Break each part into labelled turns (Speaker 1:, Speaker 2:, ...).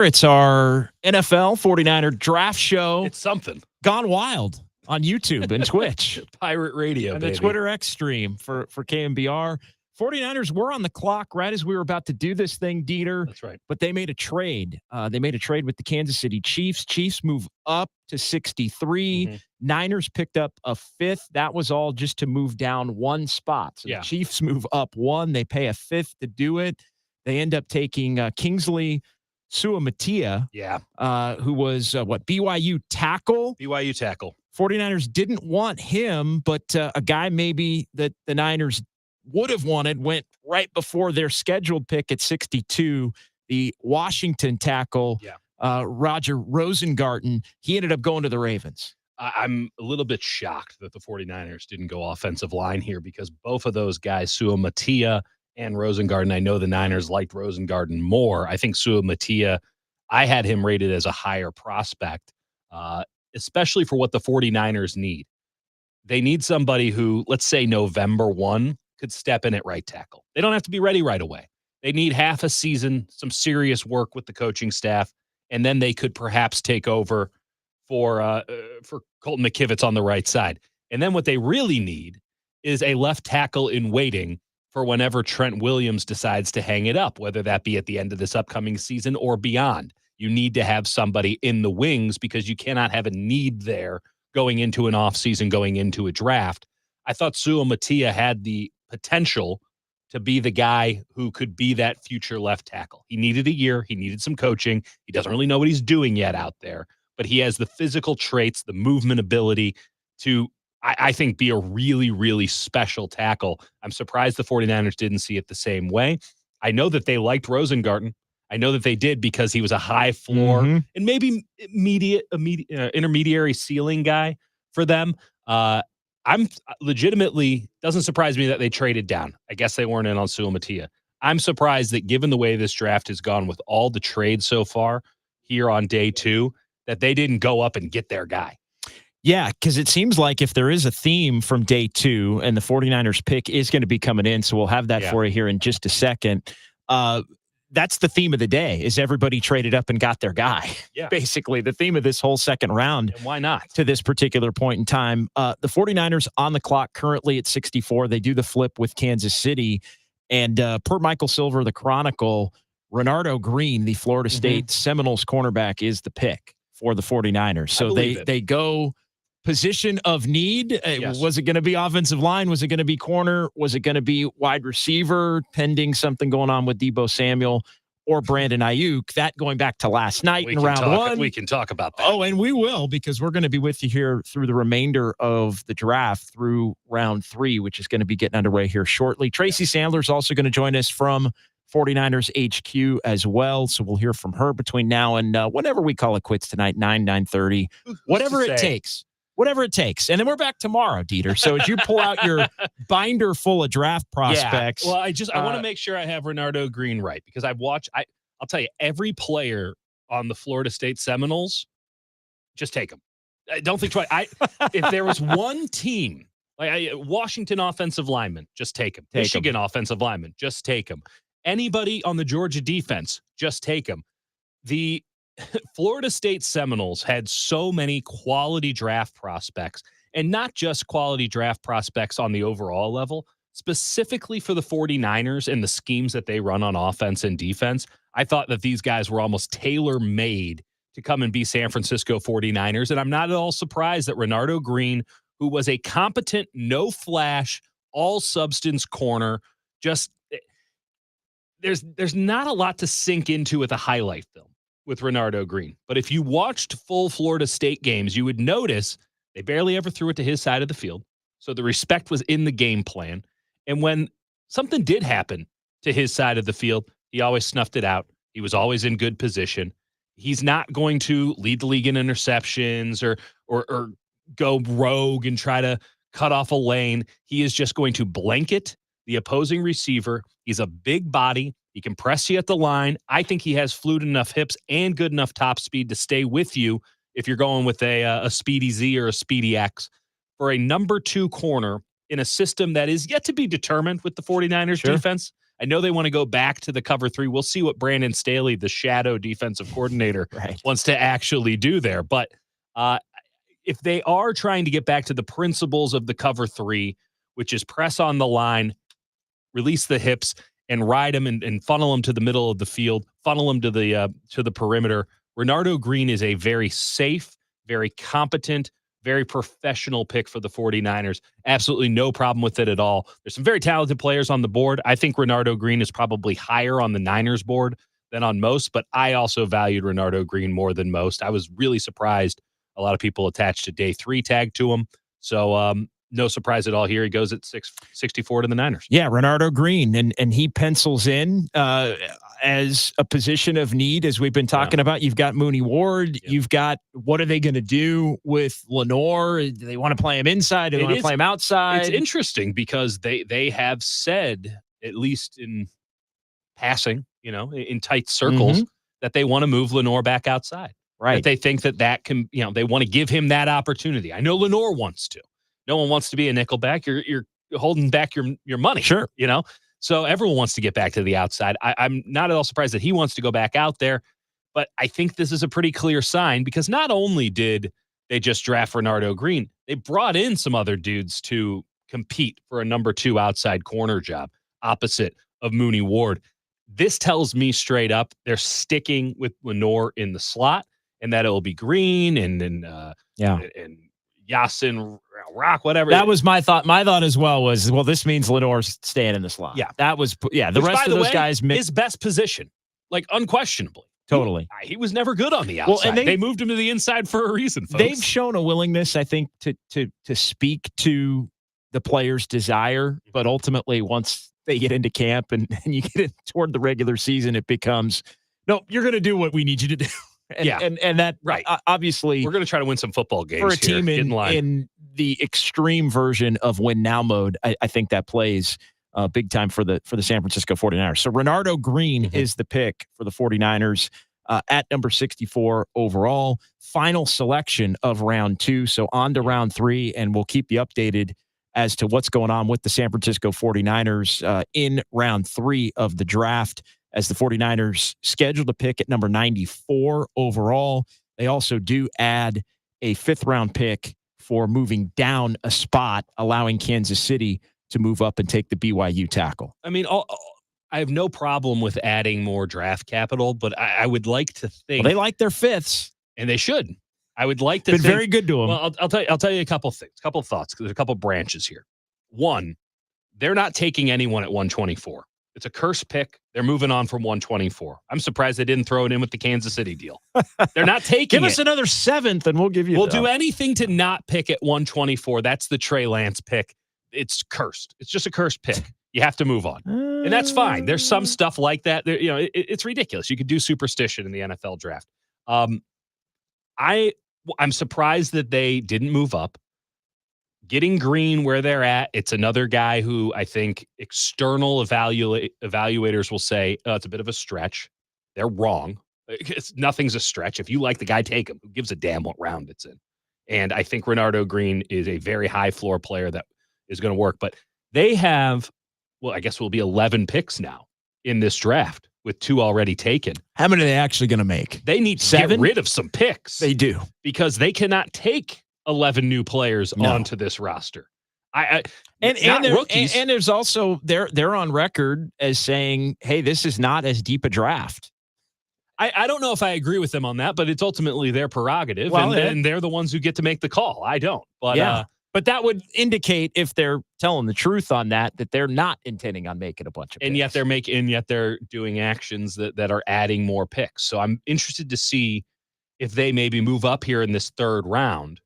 Speaker 1: It's our NFL 49er draft show.
Speaker 2: It's something.
Speaker 1: Gone wild on YouTube and Twitch.
Speaker 2: Pirate radio,
Speaker 1: and
Speaker 2: baby.
Speaker 1: the Twitter X stream for KNBR. 49ers were on the clock right as we were about to do this thing, Dieter.
Speaker 2: That's right.
Speaker 1: But they made a trade. They made a trade with the Kansas City Chiefs. Chiefs move up to 63.
Speaker 2: Mm-hmm.
Speaker 1: Niners picked up a fifth. That was all just to move down one spot. So the Chiefs move up one. They pay a fifth to do it. They end up taking Kingsley Suamatia, who was, BYU tackle?
Speaker 2: BYU tackle.
Speaker 1: 49ers didn't want him, but a guy maybe that the Niners would have wanted went right before their scheduled pick at 62, the Washington tackle, Roger Rosengarten. He ended up going to the Ravens.
Speaker 2: I'm a little bit shocked that the 49ers didn't go offensive line here because both of those guys, Suamatia and Rosengarten, I know the Niners liked Rosengarten more. I think Suamatia, I had him rated as a higher prospect, especially for what the 49ers need. They need somebody who, let's say November 1, could step in at right tackle. They don't have to be ready right away. They need half a season, some serious work with the coaching staff, and then they could perhaps take over for Colton McKivitz on the right side. And then what they really need is a left tackle in waiting for whenever Trent Williams decides to hang it up, whether that be at the end of this upcoming season or beyond. You need to have somebody in the wings because you cannot have a need there going into an offseason, going into a draft. I thought Suamatia had the potential to be the guy who could be that future left tackle. He needed a year. He needed some coaching. He doesn't really know what he's doing yet out there, but he has the physical traits, the movement ability to, I think, be a really, really special tackle. I'm surprised the 49ers didn't see it the same way. I know that they liked Rosengarten. I know that they did because he was a high floor and maybe intermediary ceiling guy for them. I'm legitimately, doesn't surprise me that they traded down. I guess they weren't in on Suamatia. I'm surprised that given the way this draft has gone with all the trades so far here on day 2, that they didn't go up and get their guy.
Speaker 1: Yeah, because it seems like if there is a theme from day 2 and the 49ers pick is going to be coming in, so we'll have that for you here in just a second. That's the theme of the day, is everybody traded up and got their guy.
Speaker 2: Yeah.
Speaker 1: Basically, the theme of this whole second round.
Speaker 2: And why not?
Speaker 1: To this particular point in time. The 49ers on the clock currently at 64. They do the flip with Kansas City. And per Michael Silver, the Chronicle, Renardo Green, the Florida State Seminoles cornerback, is the pick for the 49ers. So they go position of need. Was it going to be offensive line? Was it going to be corner? Was it going to be wide receiver, pending something going on with Deebo Samuel or Brandon Ayuk? That going back to last night in round 1.
Speaker 2: We can talk about that.
Speaker 1: Oh, and we will, because we're going to be with you here through the remainder of the draft through round 3, which is going to be getting underway here shortly. Tracy Sandler is also going to join us from 49ers HQ as well. So we'll hear from her between now and whenever we call it quits tonight, 9:30, whatever it takes. Whatever it takes. And then we're back tomorrow, Dieter. So as you pull out your binder full of draft prospects.
Speaker 2: Yeah. Well, I want to make sure I have Renardo Green right, because I'll tell you, every player on the Florida State Seminoles, just take them. I don't think twice. If there was one team, like Washington offensive lineman, just take them. Michigan offensive lineman, just take them. Anybody on the Georgia defense, just take them. The Florida State Seminoles had so many quality draft prospects, and not just quality draft prospects on the overall level, specifically for the 49ers and the schemes that they run on offense and defense. I thought that these guys were almost tailor-made to come and be San Francisco 49ers, and I'm not at all surprised that Renardo Green, who was a competent, no-flash, all-substance corner, just there's not a lot to sink into with a highlight film with Renardo Green. But if you watched full Florida State games, you would notice they barely ever threw it to his side of the field. So the respect was in the game plan. And when something did happen to his side of the field, he always snuffed it out. He was always in good position. He's not going to lead the league in interceptions or go rogue and try to cut off a lane. He is just going to blanket the opposing receiver. He's a big body. He can press you at the line. I think he has fluid enough hips and good enough top speed to stay with you if you're going with a Speedy Z or a Speedy X. For a number 2 corner in a system that is yet to be determined with the 49ers defense, I know they want to go back to the cover 3. We'll see what Brandon Staley, the shadow defensive coordinator, wants to actually do there. But if they are trying to get back to the principles of the cover 3, which is press on the line, release the hips, and ride them and funnel them to the middle of the field, funnel them to the perimeter, Renardo Green is a very safe, very competent, very professional pick for the 49ers. Absolutely no problem with it at all. There's some very talented players on the board. I think Renardo Green is probably higher on the Niners board than on most, but I also valued Renardo Green more than most. I was really surprised a lot of people attached a day 3 tag to him. So no surprise at all here. He goes at 64 to the Niners.
Speaker 1: Yeah, Renardo Green, and he pencils in as a position of need, as we've been talking about. You've got Mooney Ward. You've got, what are they going to do with Lenore? Do they want to play him inside? Do they want to play him outside?
Speaker 2: It's interesting because they have said, at least in passing, in tight circles, that they want to move Lenore back outside.
Speaker 1: Right.
Speaker 2: That they think that can, they want to give him that opportunity. I know Lenore wants to. No one wants to be a nickelback. You're holding back your money.
Speaker 1: Sure.
Speaker 2: So everyone wants to get back to the outside. I'm not at all surprised that he wants to go back out there, but I think this is a pretty clear sign because not only did they just draft Renardo Green, they brought in some other dudes to compete for a number 2 outside corner job opposite of Mooney Ward. This tells me straight up they're sticking with Lenore in the slot and that it will be Green and Yasin Rock, whatever.
Speaker 1: That was my thought. My thought as well was, this means Lenore's staying in the slot.
Speaker 2: Yeah.
Speaker 1: That was, the
Speaker 2: Which,
Speaker 1: rest of those
Speaker 2: way,
Speaker 1: guys.
Speaker 2: His best position, like unquestionably.
Speaker 1: Totally.
Speaker 2: He was never good on the outside. Well, and they moved him to the inside for a reason, folks.
Speaker 1: They've shown a willingness, I think, to speak to the player's desire, but ultimately once they get into camp and you get it toward the regular season, it becomes, no, you're going to do what we need you to do. And that,
Speaker 2: right.
Speaker 1: Obviously,
Speaker 2: we're going to try to win some football games
Speaker 1: for a team
Speaker 2: here.
Speaker 1: in the extreme version of win now mode. I think that plays big time for the San Francisco 49ers. So Renardo Green is the pick for the 49ers at number 64 overall. Final selection of round 2. So on to round 3, and we'll keep you updated as to what's going on with the San Francisco 49ers in round 3 of the draft, as the 49ers scheduled a pick at number 94 overall. They also do add a 5th-round pick for moving down a spot, allowing Kansas City to move up and take the BYU tackle.
Speaker 2: I mean, I have no problem with adding more draft capital, but I would like to think...
Speaker 1: Well, they like their 5ths.
Speaker 2: And they should. I would like to
Speaker 1: think... Been very good to them.
Speaker 2: Well, I'll tell you a couple things, a couple of thoughts, because there's a couple of branches here. One, they're not taking anyone at 124. It's a cursed pick. They're moving on from 124. I'm surprised they didn't throw it in with the Kansas City deal. They're not taking
Speaker 1: Give us another 7th, and we'll give you.
Speaker 2: We'll do anything to not pick at 124. That's the Trey Lance pick. It's cursed. It's just a cursed pick. You have to move on, and that's fine. There's some stuff like that. It's ridiculous. You could do superstition in the NFL draft. I'm surprised that they didn't move up. Getting Green where they're at, it's another guy who I think external evaluators will say, it's a bit of a stretch. They're wrong. Nothing's a stretch. If you like the guy, take him. Who gives a damn what round it's in? And I think Renardo Green is a very high floor player that is going to work. But they have, I guess will be 11 picks now in this draft with 2 already taken.
Speaker 1: How many are they actually going to make?
Speaker 2: They need to get rid of some picks.
Speaker 1: They do.
Speaker 2: Because they cannot take 11 new players onto this roster.
Speaker 1: And rookies. And there's also they're on record as saying, hey, this is not as deep a draft.
Speaker 2: I don't know if I agree with them on that, but it's ultimately their prerogative, and they're the ones who get to make the call. I don't. But
Speaker 1: but that would indicate, if they're telling the truth on that they're not intending on making a bunch of picks.
Speaker 2: And yet they're doing actions that are adding more picks. So I'm interested to see if they maybe move up here in this 3rd round,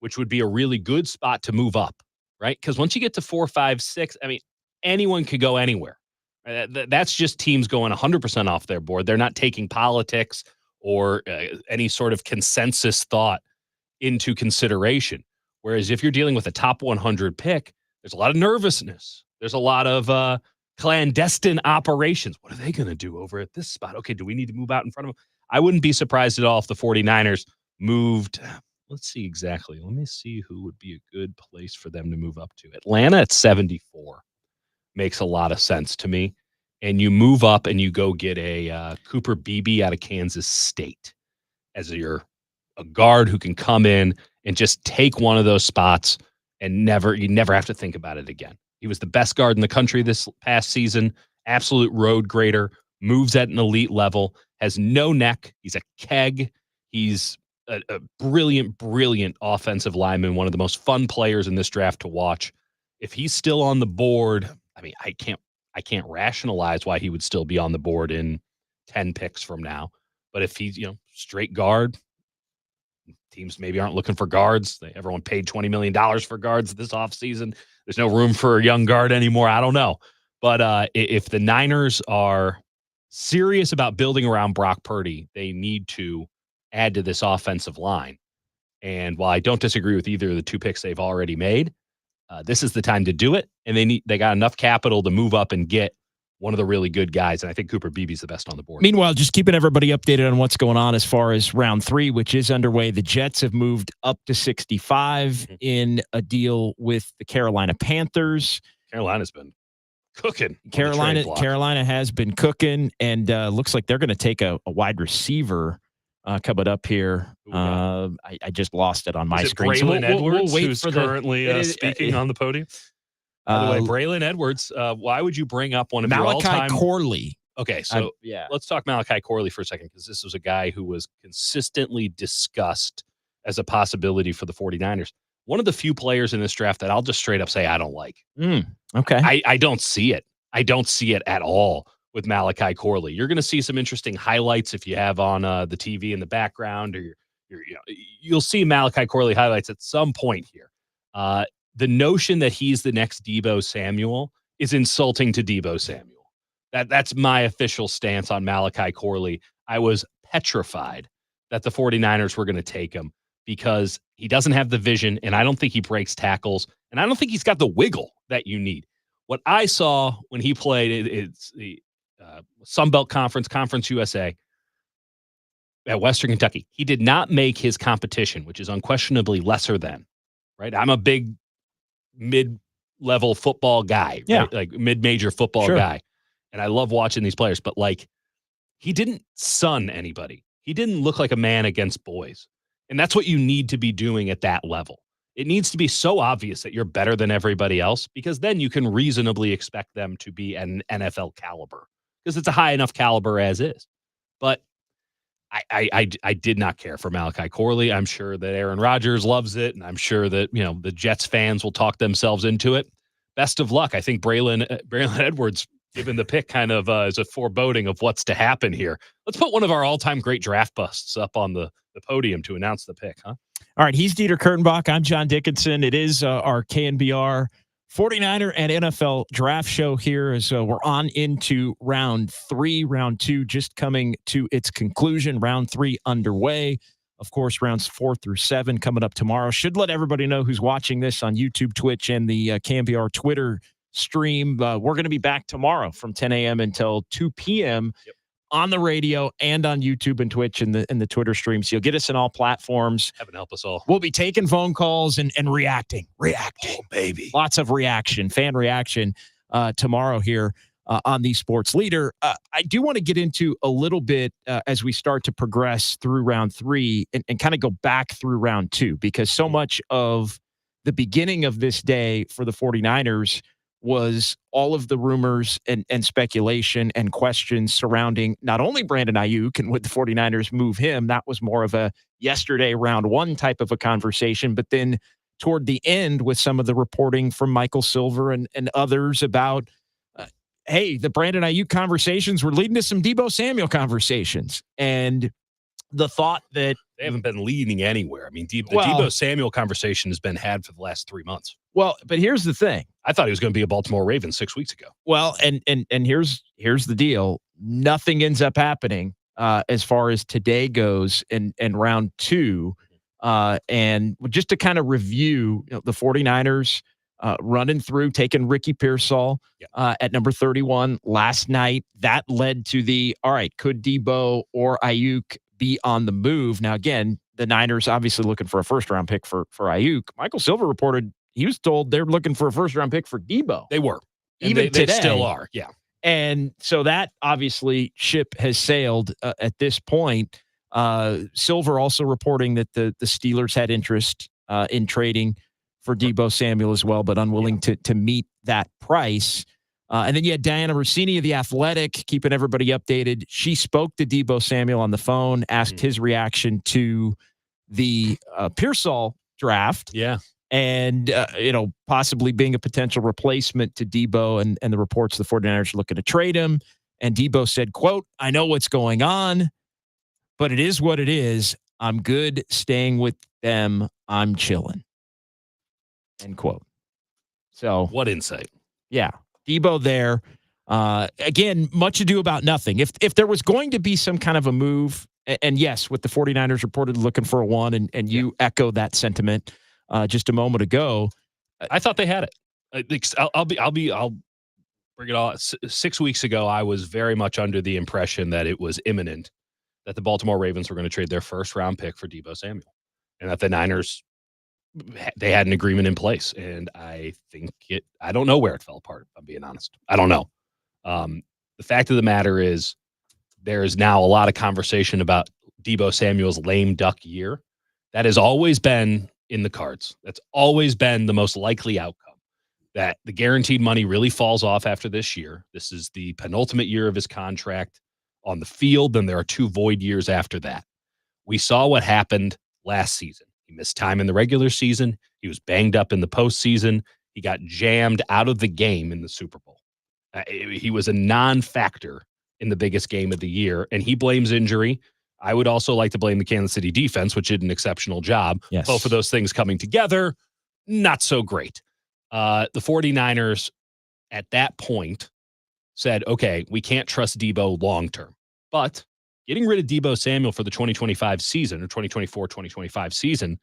Speaker 2: which would be a really good spot to move up, right? Because once you get to 4, 5, 6, I mean, anyone could go anywhere. That's just teams going 100% off their board. They're not taking politics or any sort of consensus thought into consideration. Whereas if you're dealing with a top 100 pick, there's a lot of nervousness. There's a lot of clandestine operations. What are they going to do over at this spot? Okay, do we need to move out in front of them? I wouldn't be surprised at all if the 49ers moved. Let's see exactly. Let me see who would be a good place for them to move up to. Atlanta at 74 makes a lot of sense to me. and you move up and you go get a Cooper Beebe out of Kansas State as a guard who can come in and just take one of those spots and you never have to think about it again. He was the best guard in the country this past season, absolute road grader, moves at an elite level, has no neck. He's a keg. He's a brilliant, brilliant offensive lineman, one of the most fun players in this draft to watch. If he's still on the board, I mean, I can't rationalize why he would still be on the board in 10 picks from now. But if he's, straight guard, teams maybe aren't looking for guards. Everyone paid $20 million for guards this offseason. There's no room for a young guard anymore. I don't know. But if the Niners are serious about building around Brock Purdy, they need to add to this offensive line. And while I don't disagree with either of the two picks they've already made, this is the time to do it. And they got enough capital to move up and get one of the really good guys. And I think Cooper Beebe's the best on the board.
Speaker 1: Meanwhile, just keeping everybody updated on what's going on as far as round 3, which is underway. The Jets have moved up to 65 in a deal with the Carolina Panthers.
Speaker 2: Carolina's been cooking.
Speaker 1: Carolina has been cooking, and looks like they're going to take a wide receiver coming up here. I just lost it on my screen.
Speaker 2: Braylon
Speaker 1: So
Speaker 2: Edwards,
Speaker 1: wait
Speaker 2: who's
Speaker 1: for
Speaker 2: currently speaking on the podium. By the way, Braylon Edwards, why would you bring up one of your all-time...
Speaker 1: Malachi Corley.
Speaker 2: Okay, so let's talk Malachi Corley for a second, because this was a guy who was consistently discussed as a possibility for the 49ers. One of the few players in this draft that I'll just straight up say I don't like.
Speaker 1: Okay.
Speaker 2: I don't see it. I don't see it at all with Malachi Corley. You're going to see some interesting highlights if you have on the TV in the background, or you'll see Malachi Corley highlights at some point here. The notion that he's the next Deebo Samuel is insulting to Deebo Samuel. That's my official stance on Malachi Corley. I was petrified that the 49ers were going to take him because he doesn't have the vision, and I don't think he breaks tackles, and I don't think he's got the wiggle that you need. What I saw when he played, it's the Sun Belt Conference USA at Western Kentucky. He did not make his competition, which is unquestionably lesser than, right? I'm a big mid-level football guy, right? Like mid-major football guy. And I love watching these players, but he didn't sun anybody. He didn't look like a man against boys. And that's what you need to be doing at that level. It needs to be so obvious that you're better than everybody else, because then you can reasonably expect them to be an NFL caliber, because it's a high enough caliber as is. But I did not care for Malachi Corley. I'm sure that Aaron Rodgers loves it, and I'm sure that the Jets fans will talk themselves into it. Best of luck. I think Braylon Edwards, given the pick, kind of is a foreboding of what's to happen here. Let's put one of our all-time great draft busts up on the podium to announce the pick, huh?
Speaker 1: All right, he's Dieter Kurtenbach. I'm John Dickinson. It is our KNBR 49er and NFL draft show here as we're on into round 3. Round 2 just coming to its conclusion. Round 3 underway. Of course, rounds 4 through 7 coming up tomorrow. Should let everybody know who's watching this on YouTube, Twitch, and the KNBR Twitter stream. We're going to be back tomorrow from 10 a.m. until 2 p.m. On the radio and on YouTube and Twitch and the Twitter streams. You'll get us in all platforms.
Speaker 2: Heaven help us all.
Speaker 1: We'll be taking phone calls and reacting.
Speaker 2: Oh, baby.
Speaker 1: Lots of reaction, fan reaction tomorrow here on the Sports Leader. I do want to get into a little bit as we start to progress through round 3 and kind of go back through round 2, because so much of the beginning of this day for the 49ers was all of the rumors and speculation and questions surrounding not only Brandon Ayuk and would the 49ers move him. That was more of a yesterday round 1 type of a conversation. But then toward the end, with some of the reporting from Michael Silver and others about, hey, the Brandon Ayuk conversations were leading to some Deebo Samuel conversations. And the thought that
Speaker 2: they haven't been leading anywhere. I mean, the Deebo Samuel conversation has been had for the last 3 months.
Speaker 1: Well, but here's the thing.
Speaker 2: I thought he was going to be a Baltimore Raven 6 weeks ago.
Speaker 1: Well, and here's the deal. Nothing ends up happening as far as today goes in round 2. And just to kind of review, the 49ers running through, taking Ricky Pearsall at number 31 last night. That led to all right, could Deebo or Ayuk be on the move? Now, again, the Niners obviously looking for a first-round pick for Ayuk. Michael Silver reported he was told they're looking for a first-round pick for Deebo.
Speaker 2: They were.
Speaker 1: Even today.
Speaker 2: They still are, yeah.
Speaker 1: And so that obviously ship has sailed at this point. Silver also reporting that the Steelers had interest in trading for Deebo Samuel as well, but unwilling to meet that price. And then you had Diana Rossini of The Athletic keeping everybody updated. She spoke to Deebo Samuel on the phone, asked his reaction to the Pearsall draft.
Speaker 2: Yeah.
Speaker 1: And, possibly being a potential replacement to Deebo and the reports the 49ers are looking to trade him. And Deebo said, quote, "I know what's going on, but it is what it is. I'm good staying with them. I'm chilling." End quote. So
Speaker 2: what insight.
Speaker 1: Yeah. Deebo there. Again, much ado about nothing. If there was going to be some kind of a move, and yes, with the 49ers reported looking for a one, and you echo that sentiment just a moment ago.
Speaker 2: I thought they had it. I'll bring it all. 6 weeks ago, I was very much under the impression that it was imminent that the Baltimore Ravens were going to trade their first round pick for Deebo Samuel, and that the Niners, they had an agreement in place. And I don't know where it fell apart, if I'm being honest. I don't know. The fact of the matter is there is now a lot of conversation about Deebo Samuel's lame duck year. That has always been in the cards. That's always been the most likely outcome, that the guaranteed money really falls off after this year. This is the penultimate year of his contract on the field. Then there are 2 void years after that. We saw what happened last season. He missed time in the regular season. He was banged up in the postseason. He got jammed out of the game in the Super Bowl. He was a non-factor in the biggest game of the year, and he blames injury. I would also like to blame the Kansas City defense, which did an exceptional job.
Speaker 1: Yes.
Speaker 2: Both of those things coming together, not so great. The 49ers at that point said, okay, we can't trust Deebo long-term, but getting rid of Deebo Samuel for the 2025 season or 2024-2025 season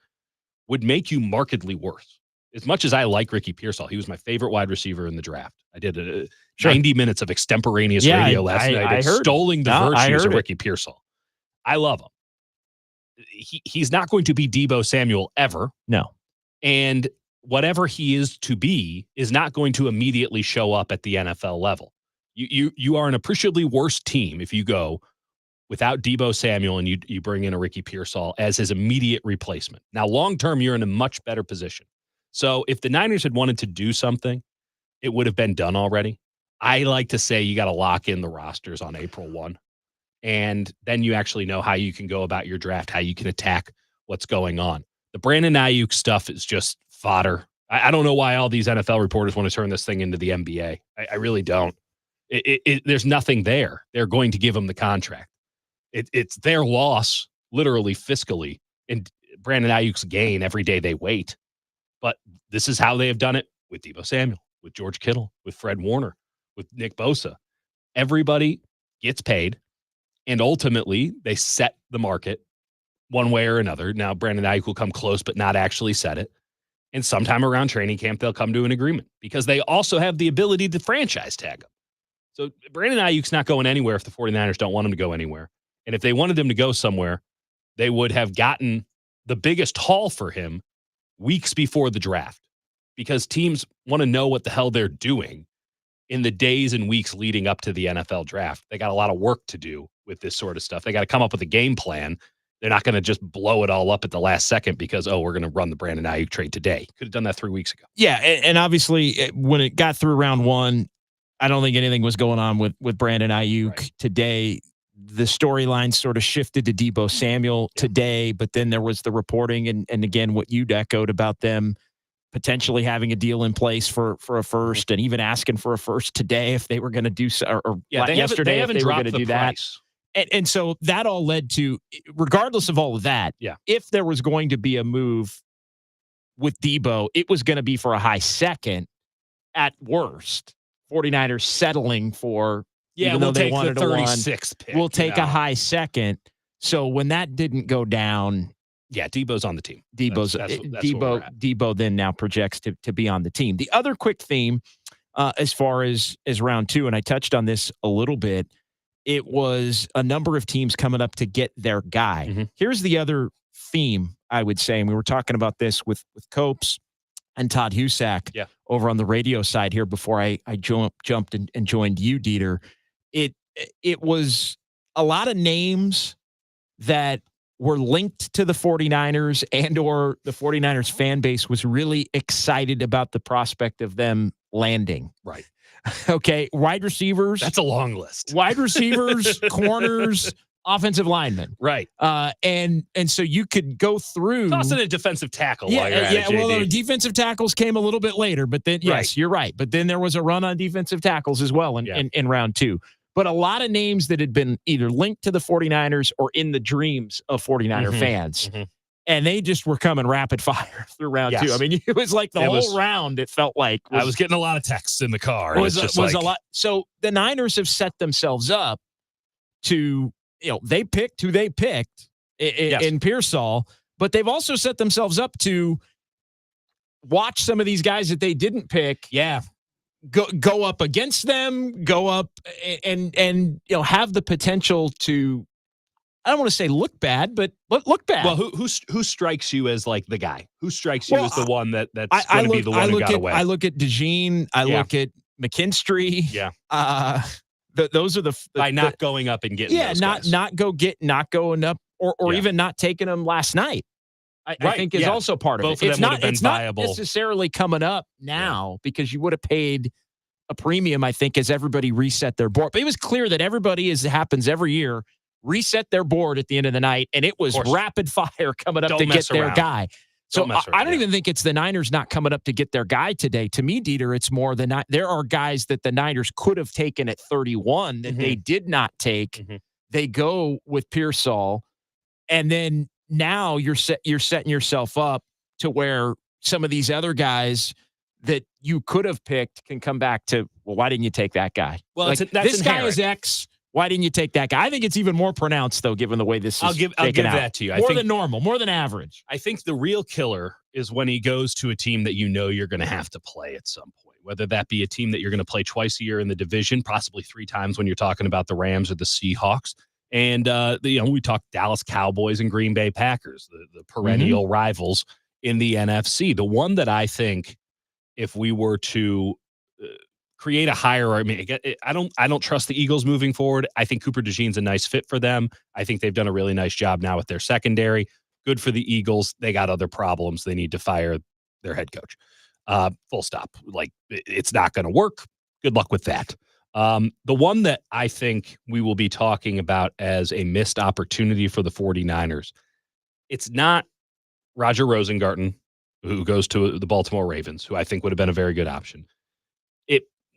Speaker 2: would make you markedly worse. As much as I like Ricky Pearsall, he was my favorite wide receiver in the draft. I did 90 minutes of extemporaneous radio last night extolling the virtues of Ricky Pearsall. I love him. He's not going to be Deebo Samuel ever.
Speaker 1: No.
Speaker 2: And whatever he is to be is not going to immediately show up at the NFL level. You are an appreciably worse team if you go without Deebo Samuel and you bring in a Ricky Pearsall as his immediate replacement. Now, long-term, you're in a much better position. So if the Niners had wanted to do something, it would have been done already. I like to say you got to lock in the rosters on April 1. And then you actually know how you can go about your draft, how you can attack what's going on. The Brandon Ayuk stuff is just fodder. I don't know why all these NFL reporters want to turn this thing into the NBA. I really don't. There's nothing there. They're going to give him the contract. It's their loss, literally fiscally, and Brandon Ayuk's gain every day they wait. But this is how they have done it with Deebo Samuel, with George Kittle, with Fred Warner, with Nick Bosa. Everybody gets paid. And ultimately, they set the market one way or another. Now, Brandon Ayuk will come close, but not actually set it. And sometime around training camp, they'll come to an agreement because they also have the ability to franchise tag him. So Brandon Ayuk's not going anywhere if the 49ers don't want him to go anywhere. And if they wanted him to go somewhere, they would have gotten the biggest haul for him weeks before the draft because teams want to know what the hell they're doing in the days and weeks leading up to the NFL draft. They got a lot of work to do with this sort of stuff. They got to come up with a game plan. They're not going to just blow it all up at the last second because, we're going to run the Brandon Ayuk trade today. Could have done that 3 weeks ago.
Speaker 1: Yeah, and obviously when it got through round 1, I don't think anything was going on with Brandon Ayuk today. The storyline sort of shifted to Deebo Samuel today, but then there was the reporting and again, what you'd echoed about them potentially having a deal in place for a first and even asking for a first today if they were going to do so, or yesterday if they were going to do that. And so that all led to, regardless of all of that, if there was going to be a move with Deebo, it was going to be for a high second at worst. 49ers settling for, even though they wanted
Speaker 2: the 36th pick.
Speaker 1: We'll take a high second. So when that didn't go down,
Speaker 2: Deebo's on the team.
Speaker 1: Deebo then now projects to be on the team. The other quick theme, as far as round 2, and I touched on this a little bit, it was a number of teams coming up to get their guy. Here's the other theme, I would say, and we were talking about this with Copes and Todd Husak over on the radio side here before I jumped and joined you, Dieter. It was a lot of names that were linked to the 49ers and or the 49ers fan base was really excited about the prospect of them landing.
Speaker 2: Right.
Speaker 1: Okay. Wide receivers.
Speaker 2: That's a long list.
Speaker 1: Wide receivers, corners, offensive linemen.
Speaker 2: Right.
Speaker 1: And so you could go through.
Speaker 2: Toss in a defensive tackle.
Speaker 1: Well, defensive tackles came a little bit later, but then, yes, you're right. But then there was a run on defensive tackles as well in round 2. But a lot of names that had been either linked to the 49ers or in the dreams of 49er fans. Mm-hmm. And they just were coming rapid fire through round 2. I mean, it was like the whole round, it felt like.
Speaker 2: I was getting a lot of texts in the car.
Speaker 1: It was a lot. So the Niners have set themselves up to, they picked who they picked in Pearsall, but they've also set themselves up to watch some of these guys that they didn't pick.
Speaker 2: Yeah.
Speaker 1: Go up against them, go up and have the potential to, I don't want to say look bad, but look bad.
Speaker 2: Well, who strikes you as like the guy? Who strikes you as the one that's going to be the one who got away?
Speaker 1: I look at DeJean. I look at McKinstry.
Speaker 2: Yeah.
Speaker 1: Those are
Speaker 2: by not going up and getting those guys.
Speaker 1: not going up or even not taking them last night. I think is also part of
Speaker 2: Both
Speaker 1: it.
Speaker 2: Of them it's
Speaker 1: not necessarily coming up now because you would have paid a premium, I think, as everybody reset their board. But it was clear that everybody, as it happens every year, reset their board at the end of the night, and it was rapid fire coming up to get their guy. So I don't even think it's the Niners not coming up to get their guy today. To me, Dieter, it's more there are guys that the Niners could have taken at 31 that they did not take. Mm-hmm. They go with Pearsall, and then now you're setting yourself up to where some of these other guys that you could have picked can come back to, well, why didn't you take that guy?
Speaker 2: Well,
Speaker 1: like, this guy is X. Why didn't you take that guy? I think it's even more pronounced, though, given the way this is
Speaker 2: I'll give that to you.
Speaker 1: More than normal, more than average.
Speaker 2: I think the real killer is when he goes to a team that you're going to have to play at some point, whether that be a team that you're going to play twice a year in the division, possibly 3 times when you're talking about the Rams or the Seahawks. And, we talk Dallas Cowboys and Green Bay Packers, the perennial rivals in the NFC. The one that I think if we were to create a hire, I mean, I don't trust the Eagles moving forward. I think Cooper DeJean's a nice fit for them. I think they've done a really nice job now with their secondary. Good for the Eagles. They got other problems. They need to fire their head coach. Full stop. Like, it's not going to work. Good luck with that. The one that I think we will be talking about as a missed opportunity for the 49ers, it's not Roger Rosengarten, who goes to the Baltimore Ravens, who I think would have been a very good option.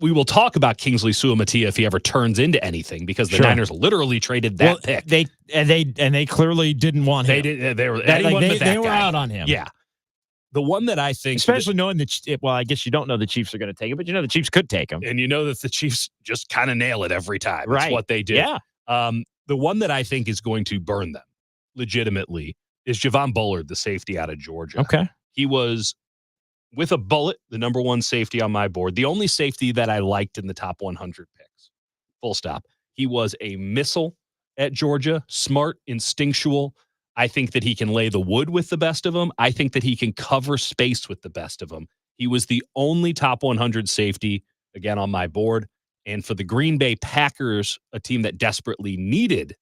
Speaker 2: We will talk about Kingsley Suamataia if he ever turns into anything, because the Niners literally traded that pick.
Speaker 1: They clearly didn't want him.
Speaker 2: They were
Speaker 1: out on him.
Speaker 2: Yeah. The one that I think,
Speaker 1: especially knowing that, I guess you don't know the Chiefs are going to take him, but the Chiefs could take him,
Speaker 2: and that the Chiefs just kind of nail it every time. That's what they do.
Speaker 1: Yeah.
Speaker 2: The one that I think is going to burn them legitimately is Javon Bullard, the safety out of Georgia.
Speaker 1: Okay.
Speaker 2: He was, with a bullet, the number 1 safety on my board, the only safety that I liked in the top 100 picks. Full stop. He was a missile at Georgia, smart, instinctual. I think that he can lay the wood with the best of them. I think that he can cover space with the best of them. He was the only top 100 safety, again, on my board. And for the Green Bay Packers, a team that desperately needed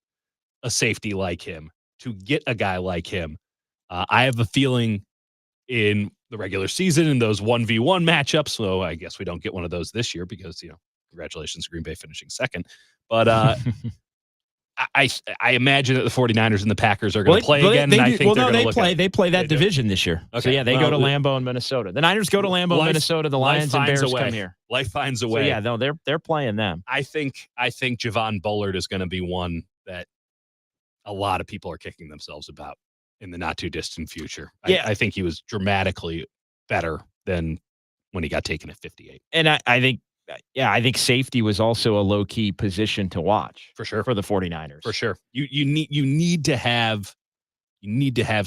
Speaker 2: a safety like him, to get a guy like him, I have a feeling in the regular season in those 1v1 matchups. So I guess we don't get one of those this year because, congratulations, Green Bay finishing second. But I imagine that the 49ers and the Packers are going to play again.
Speaker 1: They play that division this year. Okay. So, they go to Lambeau in Minnesota. The Niners go to Lambeau in Minnesota. The Lions and Bears come here.
Speaker 2: Life finds a way.
Speaker 1: So, they're playing them.
Speaker 2: I think Javon Bullard is going to be one that a lot of people are kicking themselves about in the not too distant future. I think he was dramatically better than when he got taken at 58.
Speaker 1: And I think safety was also a low key position to watch
Speaker 2: for sure
Speaker 1: for the 49ers.
Speaker 2: For sure. You need to have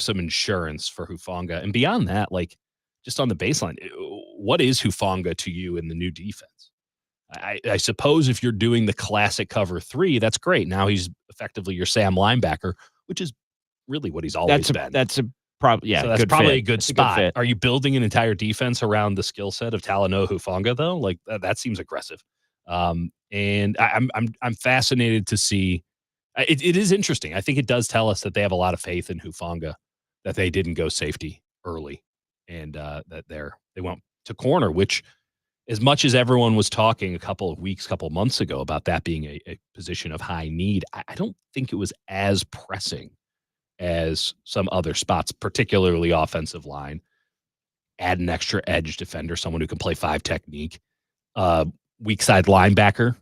Speaker 2: some insurance for Hufanga. And beyond that, like, just on the baseline, what is Hufanga to you in the new defense? I suppose if you're doing the classic cover 3, that's great. Now he's effectively your Sam linebacker, which is really what he's always been.
Speaker 1: That's Probably, yeah.
Speaker 2: So that's
Speaker 1: good
Speaker 2: probably
Speaker 1: fit.
Speaker 2: a good
Speaker 1: It's
Speaker 2: spot.
Speaker 1: fit.
Speaker 2: Are you building an entire defense around the skill set of Talanoa Hufanga though? Like that seems aggressive. And I'm fascinated to see. It is interesting. I think it does tell us that they have a lot of faith in Hufanga, that they didn't go safety early, and that they went to corner, which, as much as everyone was talking a couple of months ago about that being a position of high need, I don't think it was as pressing as some other spots, particularly offensive line. Add an extra edge defender, someone who can play 5 technique, weak side linebacker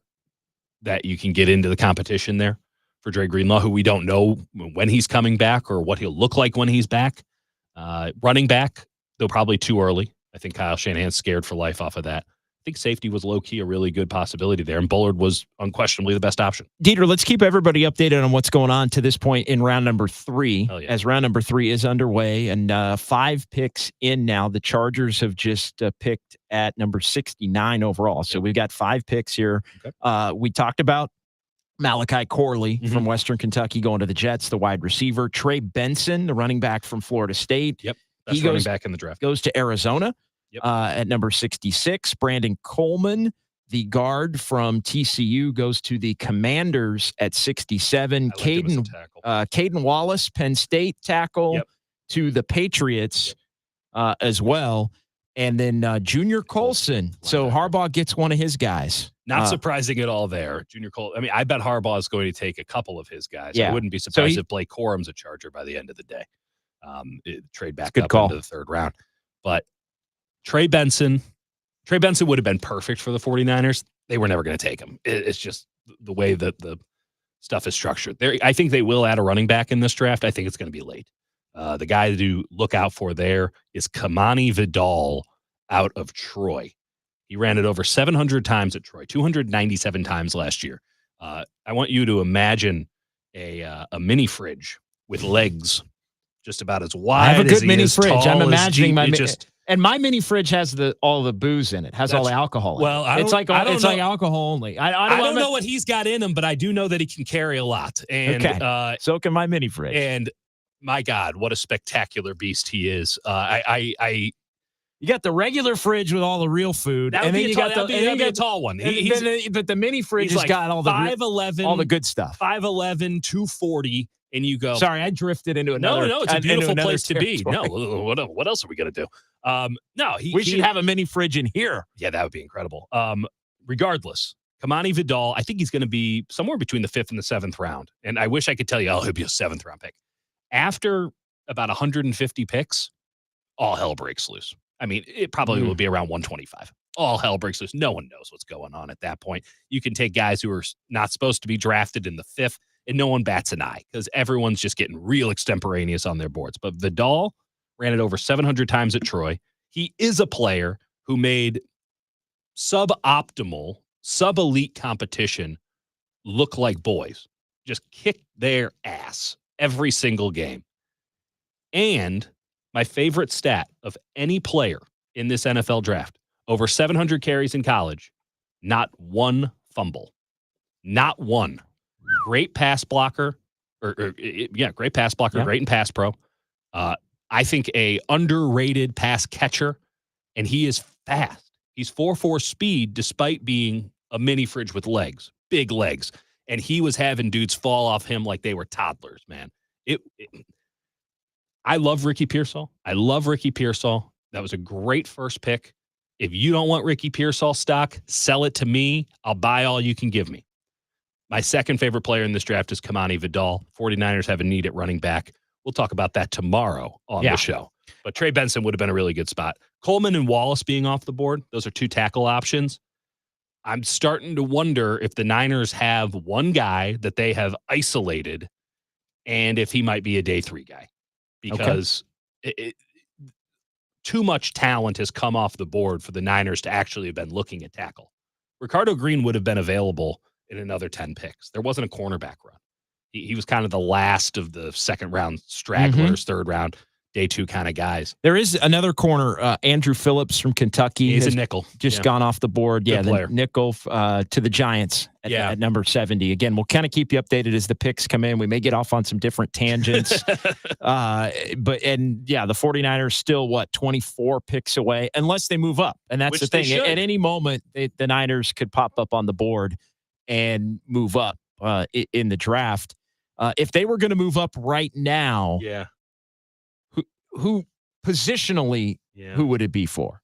Speaker 2: that you can get into the competition there for Dre Greenlaw, who we don't know when he's coming back or what he'll look like when he's back. Running back, though probably too early. I think Kyle Shanahan's scared for life off of that. I think safety was low-key a really good possibility there, and Bullard was unquestionably the best option.
Speaker 1: Dieter, let's keep everybody updated on what's going on to this point in round number 3, as round number 3 is underway, and 5 picks in now. The Chargers have just picked at number 69 overall, so we've got 5 picks here. Okay. We talked about Malachi Corley from Western Kentucky going to the Jets, the wide receiver. Trey Benson, the running back from Florida State.
Speaker 2: Yep, best running back in the draft.
Speaker 1: Goes to Arizona. Yep. At number 66, Brandon Coleman, the guard from TCU, goes to the Commanders at 67. Caden Wallace, Penn State tackle, to the Patriots as well. And then Junior Colson. So Harbaugh gets one of his guys.
Speaker 2: Not surprising at all there. Junior Colson. I mean, I bet Harbaugh is going to take a couple of his guys. I wouldn't be surprised if Blake Corum's a Charger by the end of the day. Trade back up into the 3rd round. But Trey Benson would have been perfect for the 49ers. They were never going to take him. It's just the way that the stuff is structured. I think they will add a running back in this draft. I think it's going to be late. The guy to look out for there is Kamani Vidal out of Troy. He ran it over 700 times at Troy, 297 times last year. I want you to imagine a mini fridge with legs just about as wide.
Speaker 1: I have a good
Speaker 2: as
Speaker 1: mini fridge. I'm imagining
Speaker 2: and
Speaker 1: my mini fridge has all the booze in it. Has all the alcohol.
Speaker 2: Well,
Speaker 1: it's like alcohol only. I
Speaker 2: don't know what he's got in him, but I do know that he can carry a lot. And
Speaker 1: so can my mini fridge.
Speaker 2: And my God, what a spectacular beast he is.
Speaker 1: You got the regular fridge with all the real food,
Speaker 2: and then you got the tall one.
Speaker 1: But the mini fridge has got all the
Speaker 2: 5'11",
Speaker 1: all the good stuff.
Speaker 2: 5'11", 240. And you go,
Speaker 1: sorry, I drifted into another.
Speaker 2: No, it's a beautiful place to be. No, what else are we going to do? We
Speaker 1: should have a mini fridge in here.
Speaker 2: Yeah, that would be incredible. Regardless, Kamani Vidal, I think he's going to be somewhere between the 5th and the 7th round. And I wish I could tell you, he'll be a 7th round pick. After about 150 picks, all hell breaks loose. I mean, it probably will be around 125. All hell breaks loose. No one knows what's going on at that point. You can take guys who are not supposed to be drafted in the 5th, and no one bats an eye because everyone's just getting real extemporaneous on their boards. But Vidal ran it over 700 times at Troy. He is a player who made suboptimal, sub-elite competition look like boys. Just kicked their ass every single game. And my favorite stat of any player in this NFL draft, over 700 carries in college, not one fumble. Not one. Great pass blocker. Great pass blocker, great in pass pro. I think a underrated pass catcher, and he is fast. He's 4.4 speed despite being a mini fridge with legs, big legs. And he was having dudes fall off him like they were toddlers, man. I love Ricky Pearsall. That was a great first pick. If you don't want Ricky Pearsall stock, sell it to me. I'll buy all you can give me. My second favorite player in this draft is Kamani Vidal. 49ers have a need at running back. We'll talk about that tomorrow on the show. But Trey Benson would have been a really good spot. Coleman and Wallace being off the board, those are 2 tackle options. I'm starting to wonder if the Niners have one guy that they have isolated and if he might be a day 3 guy. Because too much talent has come off the board for the Niners to actually have been looking at tackle. Ricardo Green would have been available in another 10 picks. There wasn't a cornerback run. He was kind of the last of the second round stragglers, 3rd round. day 2 kind of guys.
Speaker 1: There is another corner, Andrew Phillips from Kentucky.
Speaker 2: He's a nickel.
Speaker 1: Just gone off the board.
Speaker 2: Good player.
Speaker 1: The nickel to the Giants at number 70. Again, we'll kind of keep you updated as the picks come in. We may get off on some different tangents. The 49ers still, 24 picks away, unless they move up. And that's the thing. At any moment, the Niners could pop up on the board and move up in the draft. If they were going to move up right now, who positionally, who would it be for?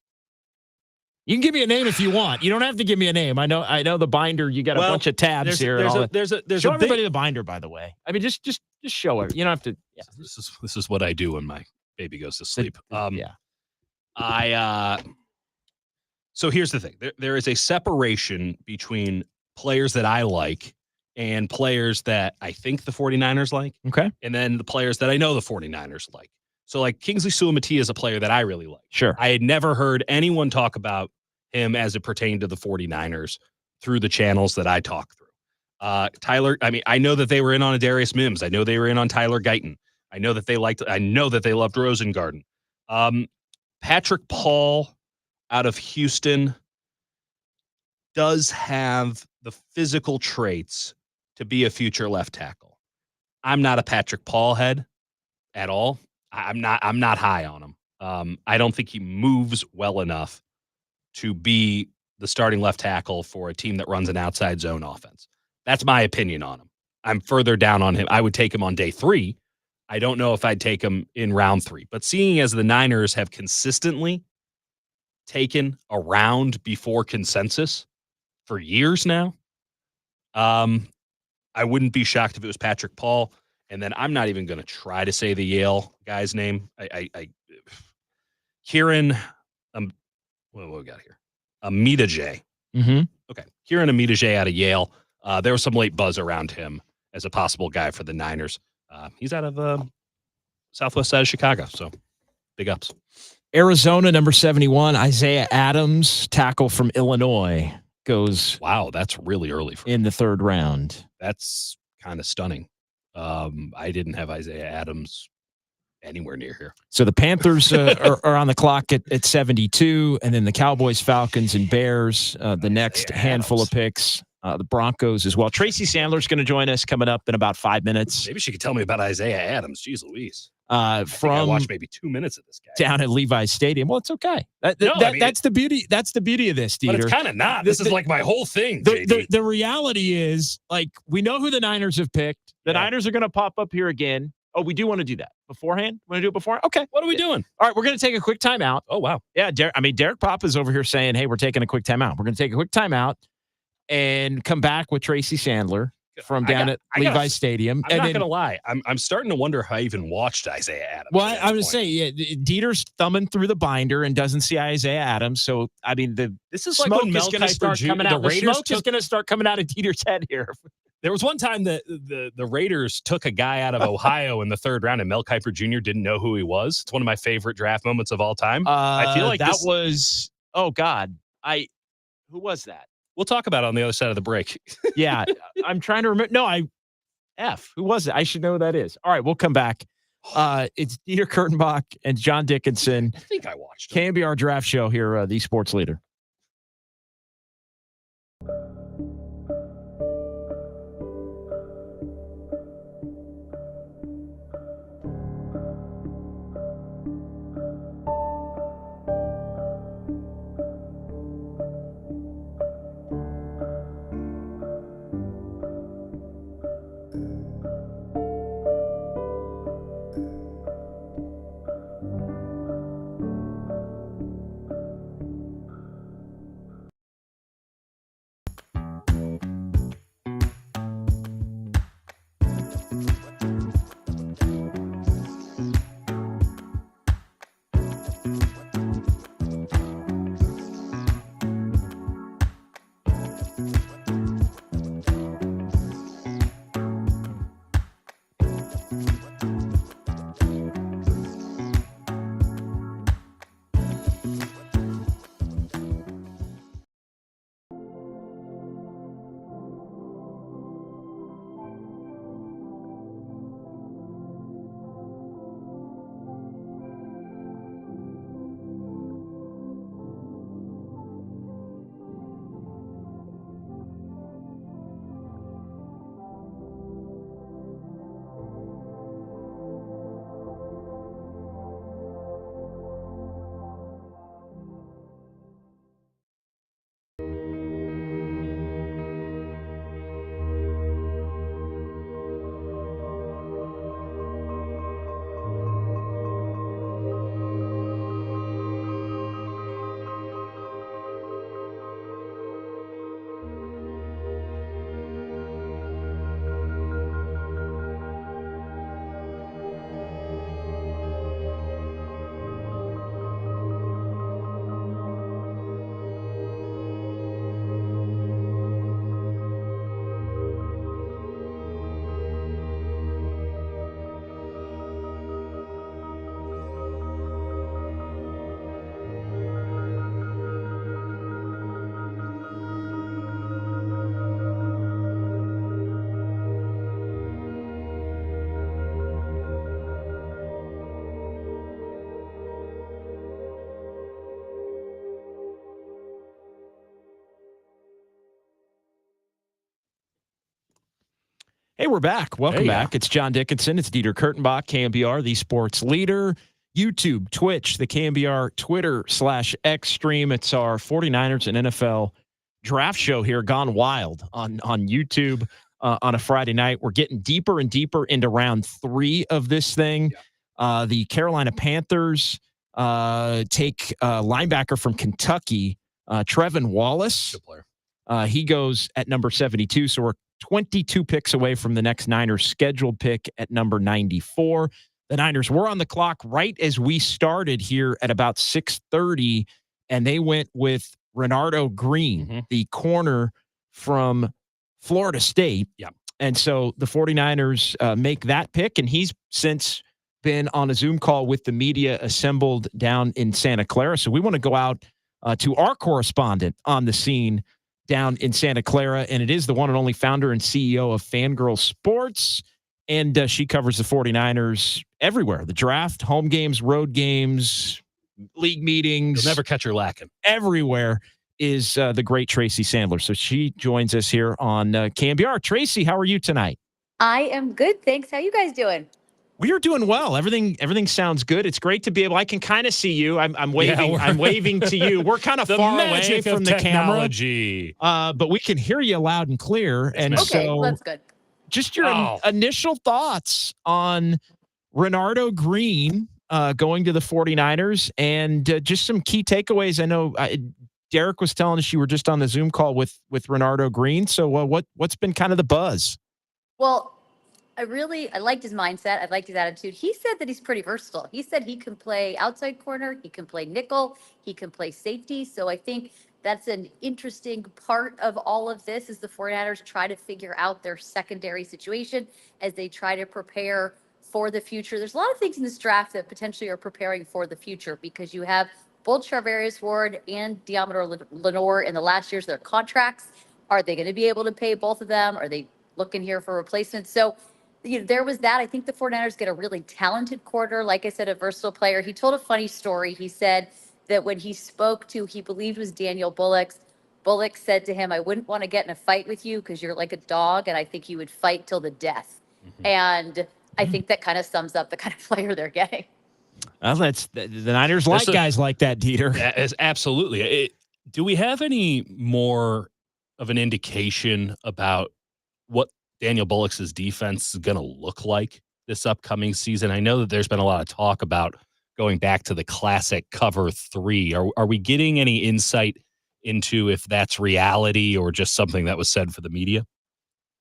Speaker 1: You can give me a name if you want. You don't have to give me a name. I know the binder. You got a bunch of tabs here. Show everybody the binder, by the way. I mean, just show it. You don't have to. Yeah.
Speaker 2: This is what I do when my baby goes to sleep. So here's the thing. There is a separation between players that I like and players that I think the 49ers like.
Speaker 1: Okay.
Speaker 2: And then the players that I know the 49ers like. So like Kingsley Suamati is a player that I really like.
Speaker 1: Sure.
Speaker 2: I had never heard anyone talk about him as it pertained to the 49ers through the channels that I talk through. Tyler, I know that they were in on a Darius Mims. I know they were in on Tyler Guyton. I know that they loved Rosengarten. Patrick Paul out of Houston does have the physical traits to be a future left tackle. I'm not a Patrick Paul head at all. I'm not high on him. I don't think he moves well enough to be the starting left tackle for a team that runs an outside zone offense. That's my opinion on him. I'm further down on him. I would take him on day 3. I don't know if I'd take him in round 3. But seeing as the Niners have consistently taken a round before consensus for years now, I wouldn't be shocked if it was Patrick Paul. And then I'm not even going to try to say the Yale guy's name. Kieran, what we got here? Amita-J.
Speaker 1: Mm-hmm.
Speaker 2: Okay. Kieran Amita-J out of Yale. There was some late buzz around him as a possible guy for the Niners. He's out of southwest side of Chicago, so big ups.
Speaker 1: Arizona, number 71, Isaiah Adams, tackle from Illinois, goes.
Speaker 2: Wow, that's really early
Speaker 1: in the 3rd round.
Speaker 2: That's kind of stunning. I didn't have Isaiah Adams anywhere near here.
Speaker 1: So the Panthers are on the clock at 72, and then the Cowboys, Falcons, and Bears, the next handful of picks. The Broncos as well. Tracy Sandler is going to join us coming up in about 5 minutes.
Speaker 2: Maybe she could tell me about Isaiah Adams. Jeez Louise.
Speaker 1: I watched
Speaker 2: maybe 2 minutes of this guy
Speaker 1: down at Levi's Stadium. Well, it's okay. That's the beauty. That's the beauty of this, Dieter.
Speaker 2: But it's kind of not. This is like my whole thing.
Speaker 1: The reality is, like, we know who the Niners have picked. The Niners are going to pop up here again. Oh, we do want to do that beforehand. Want to do it beforehand? Okay.
Speaker 2: What are we doing?
Speaker 1: All right, we're going to take a quick timeout.
Speaker 2: Oh wow.
Speaker 1: Yeah, Derek Papa's over here saying, "Hey, we're taking a quick timeout. We're going to take a quick timeout and come back with Tracy Sandler from down at Levi's Stadium."
Speaker 2: I'm not going to lie. I'm starting to wonder how I even watched Isaiah Adams.
Speaker 1: Well, I'm going to say, Dieter's thumbing through the binder and doesn't see Isaiah Adams. So, I mean, this is like when Mel Kiper Jr. The smoke is going to start coming out of Dieter's head here.
Speaker 2: There was one time that the Raiders took a guy out of Ohio in the 3rd round, and Mel Kiper Jr. didn't know who he was. It's one of my favorite draft moments of all time. I feel like was. Oh God, who was that? We'll talk about it on the other side of the break.
Speaker 1: Yeah, I'm trying to remember. No, who was it? I should know who that is. All right, we'll come back. It's Dieter Kurtenbach and John Dickinson.
Speaker 2: I think I watched
Speaker 1: KNBR Draft Show here, the Sports Leader. Hey, we're back. Welcome
Speaker 2: Hey,
Speaker 1: back. It's John Dickinson. It's Dieter Kurtenbach, KNBR, the sports leader. YouTube, Twitch, the KNBR Twitter/X stream. It's our 49ers and NFL draft show here, gone wild on YouTube on a Friday night. We're getting deeper and deeper into round 3 of this thing. The Carolina Panthers take linebacker from Kentucky, Trevin Wallace.
Speaker 2: Good player.
Speaker 1: He goes at number 72, so we're 22 picks away from the next Niners scheduled pick at number 94. The Niners were on the clock right as we started here at about 6:30, and they went with Renardo Green, the corner from Florida State.
Speaker 2: Yeah.
Speaker 1: And so the 49ers make that pick, and he's since been on a Zoom call with the media assembled down in Santa Clara. So we want to go out to our correspondent on the scene down in Santa Clara, and it is the one and only founder and CEO of Fangirl Sports, and she covers the 49ers everywhere, the draft, home games, road games, league meetings.
Speaker 2: You'll never catch her lacking.
Speaker 1: Everywhere is the great Tracy Sandler. So she joins us here on KNBR. Tracy, how are you tonight?
Speaker 3: I am good, thanks. How you guys doing?
Speaker 1: We are doing well. Everything sounds good. It's great to be able. I can kind of see you. I'm waving. I'm waving to you. We're kind of far away from the
Speaker 2: technology.
Speaker 1: camera, but we can hear you loud and clear. And
Speaker 3: Okay,
Speaker 1: so
Speaker 3: that's good.
Speaker 1: just your initial thoughts on Renardo Green going to the 49ers, and just some key takeaways. I know Derek was telling us you were just on the Zoom call with Renardo Green. So what's been kind of the buzz?
Speaker 3: Well, I liked his mindset. I liked his attitude. He said that he's pretty versatile. He said he can play outside corner, he can play nickel, he can play safety. So I think that's an interesting part of all of this is the 49ers try to figure out their secondary situation as they try to prepare for the future. There's a lot of things in this draft that potentially are preparing for the future because you have both Charvarius Ward and Deommodore Lenoir in the last years of their contracts. Are they going to be able to pay both of them? Are they looking here for replacements? So there was that. I think the 49ers get a really talented corner. Like I said, a versatile player. He told a funny story. He said that when he spoke to, he believed was Daniel Bullock said to him, I wouldn't want to get in a fight with you because you're like a dog, and I think you would fight till the death. And I think that kind of sums up the kind of player they're getting.
Speaker 1: Well, that's the Niners like guys like that, Dieter.
Speaker 2: Absolutely. Do we have any more of an indication about what Daniel Bullock's defense is going to look like this upcoming season? I know that there's been a lot of talk about going back to the classic cover 3. Are we getting any insight into if that's reality or just something that was said for the media?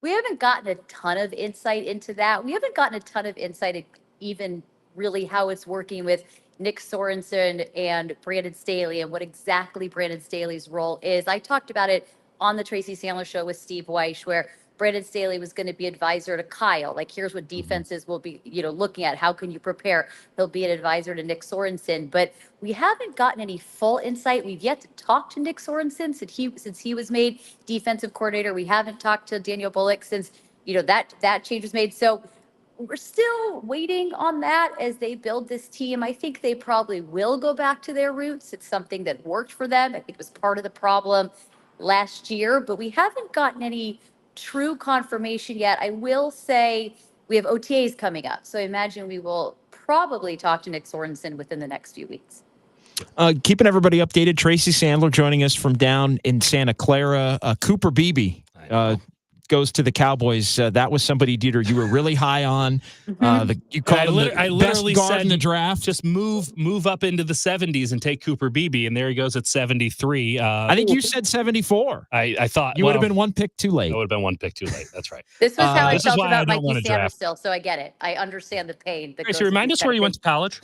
Speaker 3: We haven't gotten a ton of insight into that. We haven't gotten a ton of insight even really how it's working with Nick Sorensen and Brandon Staley and what exactly Brandon Staley's role is. I talked about it on the Tracy Sandler show with Steve Weish, where Brandon Staley was going to be advisor to Kyle. Like, here's what defenses will be, looking at. How can you prepare? He'll be an advisor to Nick Sorensen. But we haven't gotten any full insight. We've yet to talk to Nick Sorensen since he was made defensive coordinator. We haven't talked to Daniel Bullock since, that change was made. So we're still waiting on that as they build this team. I think they probably will go back to their roots. It's something that worked for them. I think it was part of the problem last year, but we haven't gotten any true confirmation yet. I will say we have OTAs coming up, so I imagine we will probably talk to Nick Sorensen within the next few weeks.
Speaker 1: Keeping everybody updated, Tracy Sandler joining us from down in Santa Clara. Cooper Beebe goes to the Cowboys. That was somebody, Dieter, you were really high on. You called him the best guard in the draft.
Speaker 2: Just move up into the 70s and take Cooper Beebe, and there he goes at 73.
Speaker 1: I think you said 74.
Speaker 2: I thought
Speaker 1: you would have been one pick too late.
Speaker 2: I would have been one pick too late. That's right.
Speaker 3: This was how I felt about
Speaker 2: Mikey
Speaker 3: Sanders still, so I get it. I understand the pain.
Speaker 2: Tracy, remind us where you went to college.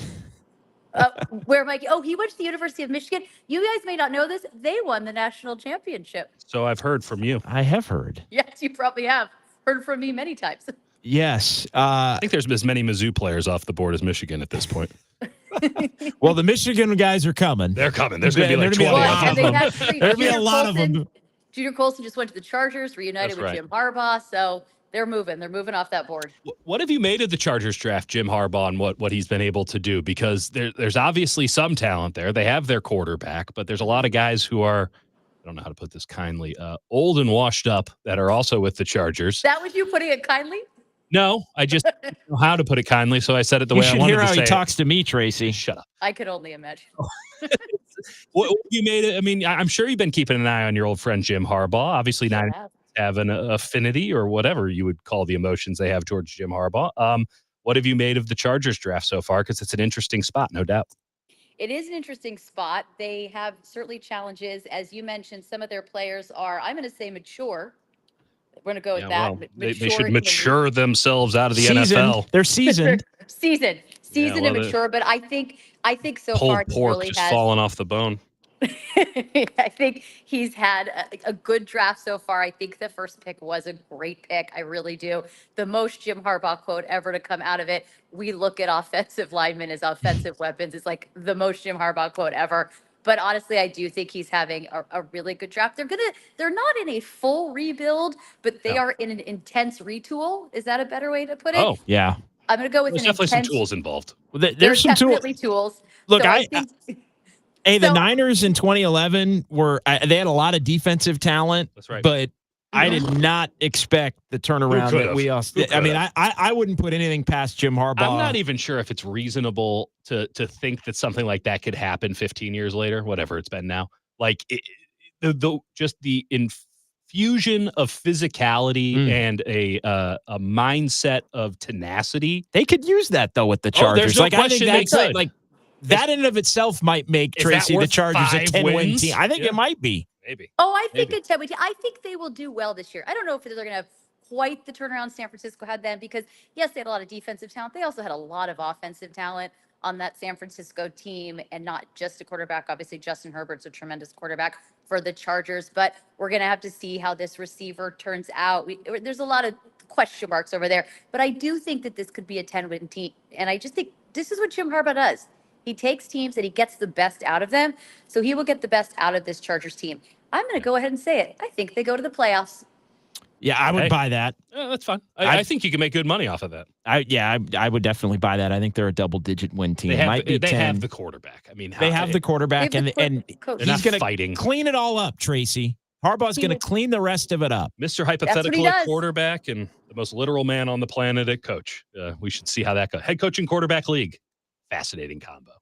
Speaker 3: Where Mike? Oh, he went to the University of Michigan. You guys may not know this. They won the national championship.
Speaker 2: So I've heard from you.
Speaker 1: I have heard.
Speaker 3: Yes, you probably have heard from me many times.
Speaker 1: Yes.
Speaker 2: I think there's as many Mizzou players off the board as Michigan at this point.
Speaker 1: Well, the Michigan guys are coming.
Speaker 2: They're coming. There's going to be like 20
Speaker 3: of them.
Speaker 1: There'll be a lot of them.
Speaker 3: Junior Colson just went to the Chargers, reunited with Jim Harbaugh. So they're moving. They're moving off that board.
Speaker 2: What have you made of the Chargers draft, Jim Harbaugh, and what he's been able to do? Because there's obviously some talent there. They have their quarterback, but there's a lot of guys who are I don't know how to put this kindly, old and washed up that are also with the Chargers.
Speaker 3: That was you putting it kindly?
Speaker 2: No, I just don't know how to put it kindly, so I said it the
Speaker 1: You
Speaker 2: way I
Speaker 1: should
Speaker 2: wanted
Speaker 1: hear
Speaker 2: to
Speaker 1: how
Speaker 2: say
Speaker 1: he
Speaker 2: it.
Speaker 1: talks to me, Tracy.
Speaker 2: Shut up.
Speaker 3: I could only imagine.
Speaker 2: What you made it? I mean, I'm sure you've been keeping an eye on your old friend Jim Harbaugh. Obviously,
Speaker 3: Sure
Speaker 2: not have an affinity or whatever you would call the emotions they have towards Jim Harbaugh. What have you made of the Chargers draft so far? Because it's an interesting spot, no doubt.
Speaker 3: It is an interesting spot. They have certainly challenges. As you mentioned, some of their players are, I'm going to say, mature. We're going to go with that.
Speaker 2: Well, they should
Speaker 3: in the league.
Speaker 2: mature themselves out of the
Speaker 1: Seasoned.
Speaker 2: NFL.
Speaker 1: They're seasoned.
Speaker 3: seasoned
Speaker 2: well,
Speaker 3: and mature. But I think so
Speaker 2: Pulled
Speaker 3: far he
Speaker 2: pork
Speaker 3: really
Speaker 2: just
Speaker 3: has.
Speaker 2: falling off the bone.
Speaker 3: I think he's had a good draft so far. I think the first pick was a great pick. I really do. The most Jim Harbaugh quote ever to come out of it. We look at offensive linemen as offensive weapons. It's like the most Jim Harbaugh quote ever. But honestly, I do think he's having a really good draft. They're not in a full rebuild, but they are in an intense retool. Is that a better way to put it?
Speaker 2: Oh,
Speaker 1: Yeah.
Speaker 3: I'm going to go with
Speaker 2: there's
Speaker 3: an
Speaker 2: definitely
Speaker 3: intense.
Speaker 2: some tools involved.
Speaker 1: Well,
Speaker 3: There's
Speaker 1: some tools.
Speaker 3: definitely tools.
Speaker 1: Look,
Speaker 3: So
Speaker 1: I
Speaker 3: think,
Speaker 1: Hey, the
Speaker 3: So-
Speaker 1: Niners in 2011 they had a lot of defensive talent.
Speaker 2: That's right.
Speaker 1: But I did not expect the turnaround
Speaker 2: Who
Speaker 1: that
Speaker 2: could've?
Speaker 1: we all.
Speaker 2: Who
Speaker 1: I mean,
Speaker 2: could've?
Speaker 1: I wouldn't put anything past Jim Harbaugh.
Speaker 2: I'm not even sure if it's reasonable to think that something like that could happen 15 years later, whatever it's been now. Like just the infusion of physicality and a mindset of tenacity.
Speaker 1: They could use that though with the
Speaker 2: Oh, there's
Speaker 1: Chargers.
Speaker 2: no
Speaker 1: like I think
Speaker 2: question they
Speaker 1: that's
Speaker 2: could.
Speaker 1: like that in and of itself might make
Speaker 2: Is that
Speaker 1: Tracy the
Speaker 2: worth
Speaker 1: Chargers a
Speaker 2: 5
Speaker 1: 10-win
Speaker 2: wins?
Speaker 1: team. I think
Speaker 2: Yeah.
Speaker 1: it might be.
Speaker 2: Maybe.
Speaker 3: Oh, I think
Speaker 2: Maybe.
Speaker 3: it's 10. I think they will do well this year. I don't know if they're going to have quite the turnaround San Francisco had then because, yes, they had a lot of defensive talent. They also had a lot of offensive talent on that San Francisco team and not just a quarterback. Obviously, Justin Herbert's a tremendous quarterback for the Chargers, but we're going to have to see how this receiver turns out. There's a lot of question marks over there, but I do think that this could be a 10-win team. And I just think this is what Jim Harbaugh does. He takes teams and he gets the best out of them. So he will get the best out of this Chargers team. I'm going to go ahead and say it. I think they go to the playoffs.
Speaker 1: Yeah, I would buy that.
Speaker 2: That's fine. I think you can make good money off of that.
Speaker 1: I would definitely buy that. I think they're a double-digit win team.
Speaker 2: They have,
Speaker 1: might be
Speaker 2: they
Speaker 1: 10.
Speaker 2: have the quarterback. I mean,
Speaker 1: They have the quarterback,
Speaker 3: They have the
Speaker 1: and
Speaker 3: coach.
Speaker 2: They're
Speaker 1: he's
Speaker 2: not
Speaker 1: going
Speaker 2: fighting.
Speaker 1: to clean it all up, Tracy. Harbaugh's going to clean the rest of it up.
Speaker 2: Mr.
Speaker 3: what he
Speaker 2: Hypothetical at
Speaker 3: does.
Speaker 2: quarterback and the most literal man on the planet at coach. We should see how that goes. Head coach and quarterback league. Fascinating combo.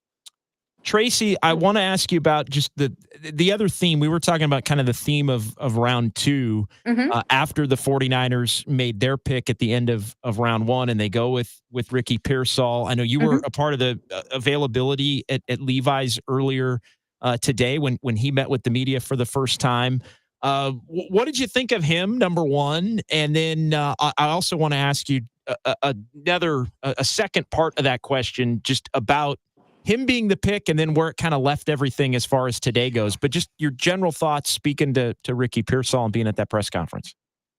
Speaker 1: Tracy, I want to ask you about just the other theme. We were talking about kind of the theme of round two after the 49ers made their pick at the end of round one, and they go with Ricky Pearsall. I know you were a part of the availability at Levi's earlier today when he met with the media for the first time. What did you think of him, number one? And then I also want to ask you a second part of that question just about him being the pick and then where it kind of left everything as far as today goes. But just your general thoughts speaking to Ricky Pearsall and being at that press conference.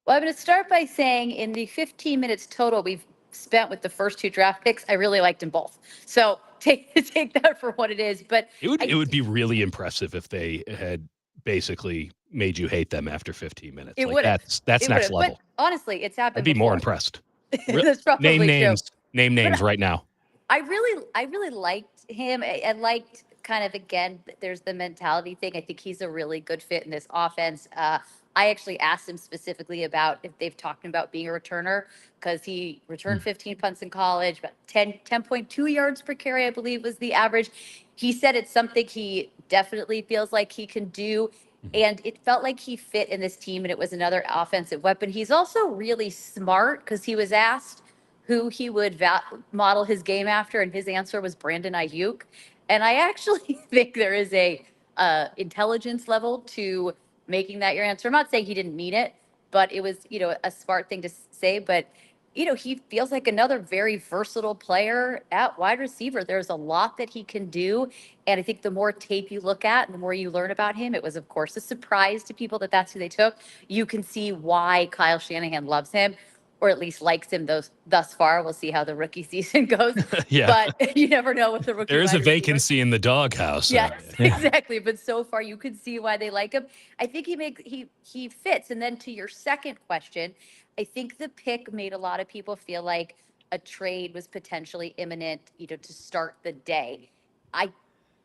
Speaker 3: Well, I'm going to start by saying in the 15 minutes total we've spent with the first two draft picks, I really liked them both. So take that for what it is. But
Speaker 2: it would be really impressive if they had basically made you hate them after 15 minutes.
Speaker 3: It
Speaker 2: Like
Speaker 3: would.
Speaker 2: that's next level.
Speaker 3: But honestly, it's happened.
Speaker 2: I'd be more
Speaker 3: before.
Speaker 2: impressed.
Speaker 3: That's probably
Speaker 2: Name
Speaker 3: true.
Speaker 2: names. Name names right now.
Speaker 3: I really liked him. I liked kind of, again, there's the mentality thing. I think he's a really good fit in this offense. I actually asked him specifically about if they've talked about being a returner because he returned 15 punts in college, about 10.2 yards per carry, I believe was the average. He said it's something he definitely feels like he can do. And it felt like he fit in this team and it was another offensive weapon. He's also really smart because he was asked who he would model his game after, and his answer was Brandon Ayuk. And I actually think there is a intelligence level to making that your answer. I'm not saying he didn't mean it, but it was, a smart thing to say. But, he feels like another very versatile player at wide receiver. There's a lot that he can do. And I think the more tape you look at and the more you learn about him, it was, of course, a surprise to people that that's who they took. You can see why Kyle Shanahan loves him, or at least likes him thus far. We'll see how the rookie season goes.
Speaker 2: Yeah.
Speaker 3: But you never know with the rookie.
Speaker 2: There is a
Speaker 3: wide receiver.
Speaker 2: vacancy in the doghouse.
Speaker 3: Yes, exactly. But so far you could see why they like him. I think he fits. And then to your second question, I think the pick made a lot of people feel like a trade was potentially imminent, to start the day. I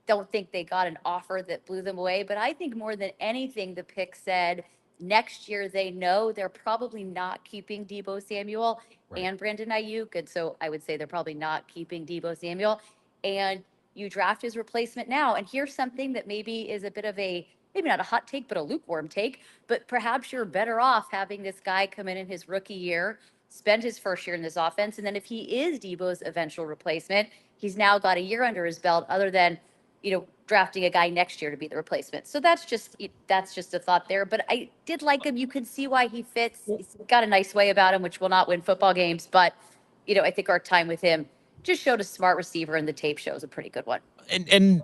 Speaker 3: don't think they got an offer that blew them away, but I think more than anything, the pick said next year they know they're probably not keeping Deebo Samuel and Brandon Ayuk. And so I would say they're probably not keeping Deebo Samuel. And you draft his replacement now. And here's something that maybe is a bit of a, maybe not a hot take, but a lukewarm take, but perhaps you're better off having this guy come in his rookie year, spend his first year in this offense. And then if he is Deebo's eventual replacement, he's now got a year under his belt other than, drafting a guy next year to be the replacement. So that's just a thought there. But I did like him. You can see why he fits. He's got a nice way about him, which will not win football games. But, I think our time with him just showed a smart receiver, and the tape shows a pretty good one.
Speaker 1: And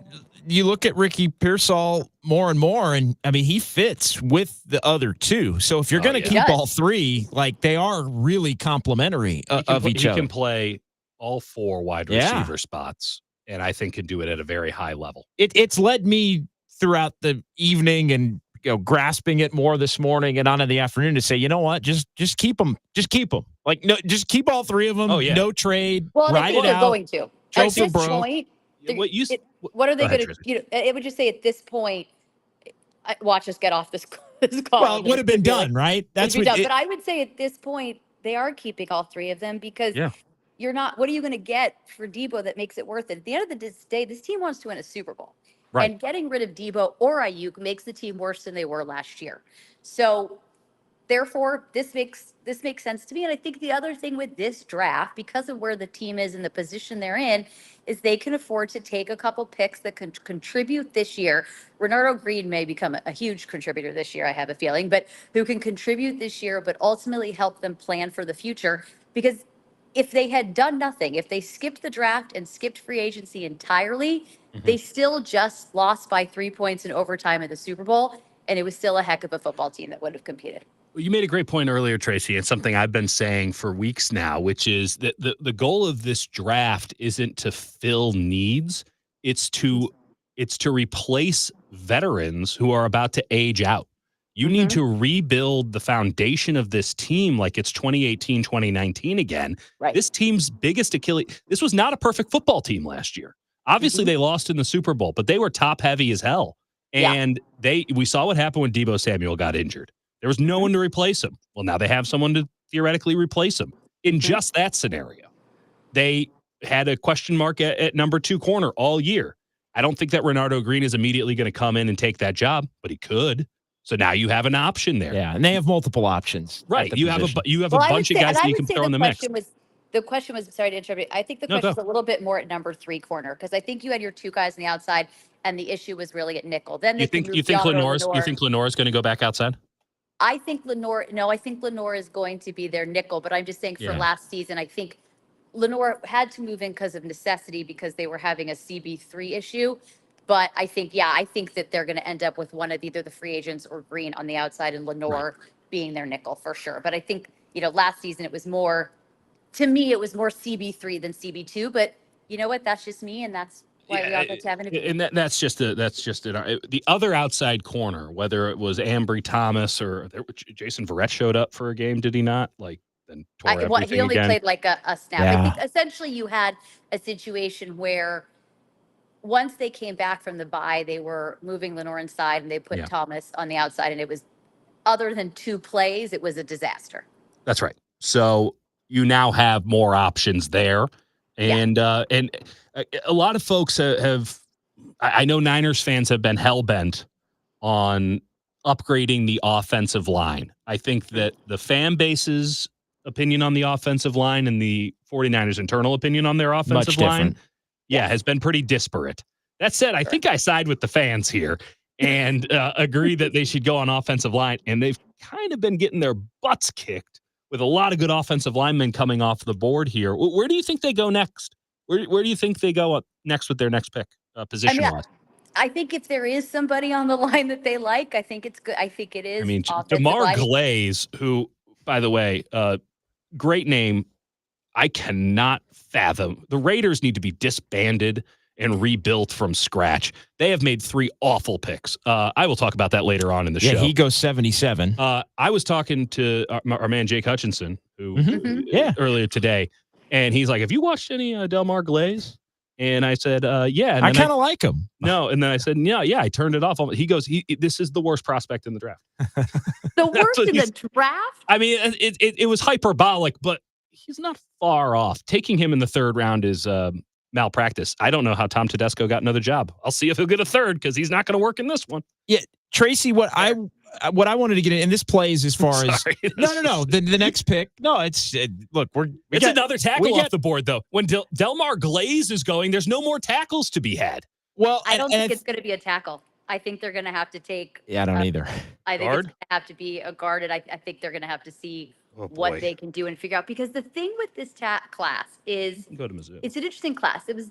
Speaker 1: you look at Ricky Pearsall more and more, and I mean, he fits with the other two. So if you're going to keep all three, like, they are really complementary of each other.
Speaker 2: He can play all 4 wide receiver spots, and I think can do it at a very high level.
Speaker 1: It's led me throughout the evening and grasping it more this morning and on in the afternoon to say, you know what, just keep them. Just keep them. Like, no, just keep all 3 of them.
Speaker 2: Oh, yeah.
Speaker 1: No trade.
Speaker 3: Well,
Speaker 1: ride it out.
Speaker 3: Going to. At this point, what are they going to? It would just say at this point, watch us get off this call.
Speaker 1: Well, it would have been done, right? That's what.
Speaker 3: But I would say at this point, they are keeping all 3 of them because. Yeah. You're not, what are you going to get for Deebo that makes it worth it? At the end of the day, this team wants to win a Super Bowl. Right. And getting rid of Deebo or Ayuk makes the team worse than they were last year. So therefore, this makes sense to me. And I think the other thing with this draft, because of where the team is and the position they're in, is they can afford to take a couple picks that can contribute this year. Renardo Green may become a huge contributor this year, I have a feeling, but who can contribute this year, but ultimately help them plan for the future. Because if they had done nothing, if they skipped the draft and skipped free agency entirely, they still just lost by 3 points in overtime at the Super Bowl, and it was still a heck of a football team that would have competed.
Speaker 2: Well, you made a great point earlier, Tracy, and something I've been saying for weeks now, which is that the goal of this draft isn't to fill needs, it's to replace veterans who are about to age out. You need to rebuild the foundation of this team like it's 2018, 2019 again. Right. This team's biggest Achilles. This was not a perfect football team last year. Obviously, they lost in the Super Bowl, but they were top heavy as hell. And we saw what happened when Deebo Samuel got injured. There was no one to replace him. Well, now they have someone to theoretically replace him. In just that scenario, they had a question mark at number 2 corner all year. I don't think that Renardo Green is immediately going to come in and take that job, but he could. So now you have an option there.
Speaker 1: Yeah, and they have multiple options.
Speaker 2: Right. You have a bunch of guys that you can throw in the mix.
Speaker 3: The question was, sorry to interrupt. I think the question is a little bit more at number 3 corner, because I think you had your 2 guys on the outside, and the issue was really at nickel. Then you think
Speaker 2: Lenore's going to go back outside?
Speaker 3: I think Lenore is going to be their nickel, but I'm just saying for last season, I think Lenore had to move in because of necessity because they were having a CB3 issue. But I think that they're going to end up with one of either the free agents or Green on the outside and Lenore being their nickel for sure. But I think, last season it was more CB3 than CB2. But you know what? That's just me, and that's why we all get to have an opinion.
Speaker 2: And that's just the other outside corner, whether it was Ambry Thomas or Jason Verrett showed up for a game, did he not? Like, then tore everything
Speaker 3: he only
Speaker 2: again.
Speaker 3: played like a snap. Yeah. I think essentially you had a situation where once they came back from the bye, they were moving Lenore inside and they put Thomas on the outside, and it was, other than 2 plays, it was a disaster.
Speaker 2: That's right. So you now have more options there. And a lot of folks I know Niners fans have been hell-bent on upgrading the offensive line. I think that the fan base's opinion on the offensive line and the 49ers' internal opinion on their offensive line has been pretty disparate. That said, I think I side with the fans here and agree that they should go on offensive line. And they've kind of been getting their butts kicked with a lot of good offensive linemen coming off the board here. Where do you think they go next? Where do you think they go up next with their next pick, position-wise?
Speaker 3: I think if there is somebody on the line that they like, I think it's good. I think it is.
Speaker 2: I mean, DeMar Glaze, who, by the way, great name. I cannot fathom. The Raiders need to be disbanded and rebuilt from scratch. They have made 3 awful picks. I will talk about that later on in the show.
Speaker 1: Yeah, he goes 77.
Speaker 2: I was talking to our man Jake Hutchinson, who earlier today, and he's like, "Have you watched any Delmar Glaze?" And I said, yeah. And
Speaker 1: I
Speaker 2: then
Speaker 1: kind of like him.
Speaker 2: no. And then I said, yeah, I turned it off. He goes, this is the worst prospect in the draft.
Speaker 3: The worst in the draft?
Speaker 2: I mean, it was hyperbolic, but he's not far off. Taking him in the third round is malpractice. I don't know how Tom Tedesco got another job. I'll see if he'll get a third because he's not going to work in this one.
Speaker 1: Yeah, Tracy, what I wanted to get in, and this plays as far as no, the next pick. No, look,
Speaker 2: it's another tackle off the board though. When Delmar Glaze is going, there's no more tackles to be had.
Speaker 1: Well,
Speaker 3: I don't think it's going to be a tackle. I think they're going to have to take.
Speaker 1: Yeah, I don't either.
Speaker 3: I think it's going to have to be a guarded. I think they're going to have to see what they can do and figure out. Because the thing with this class is, it's an interesting class. It was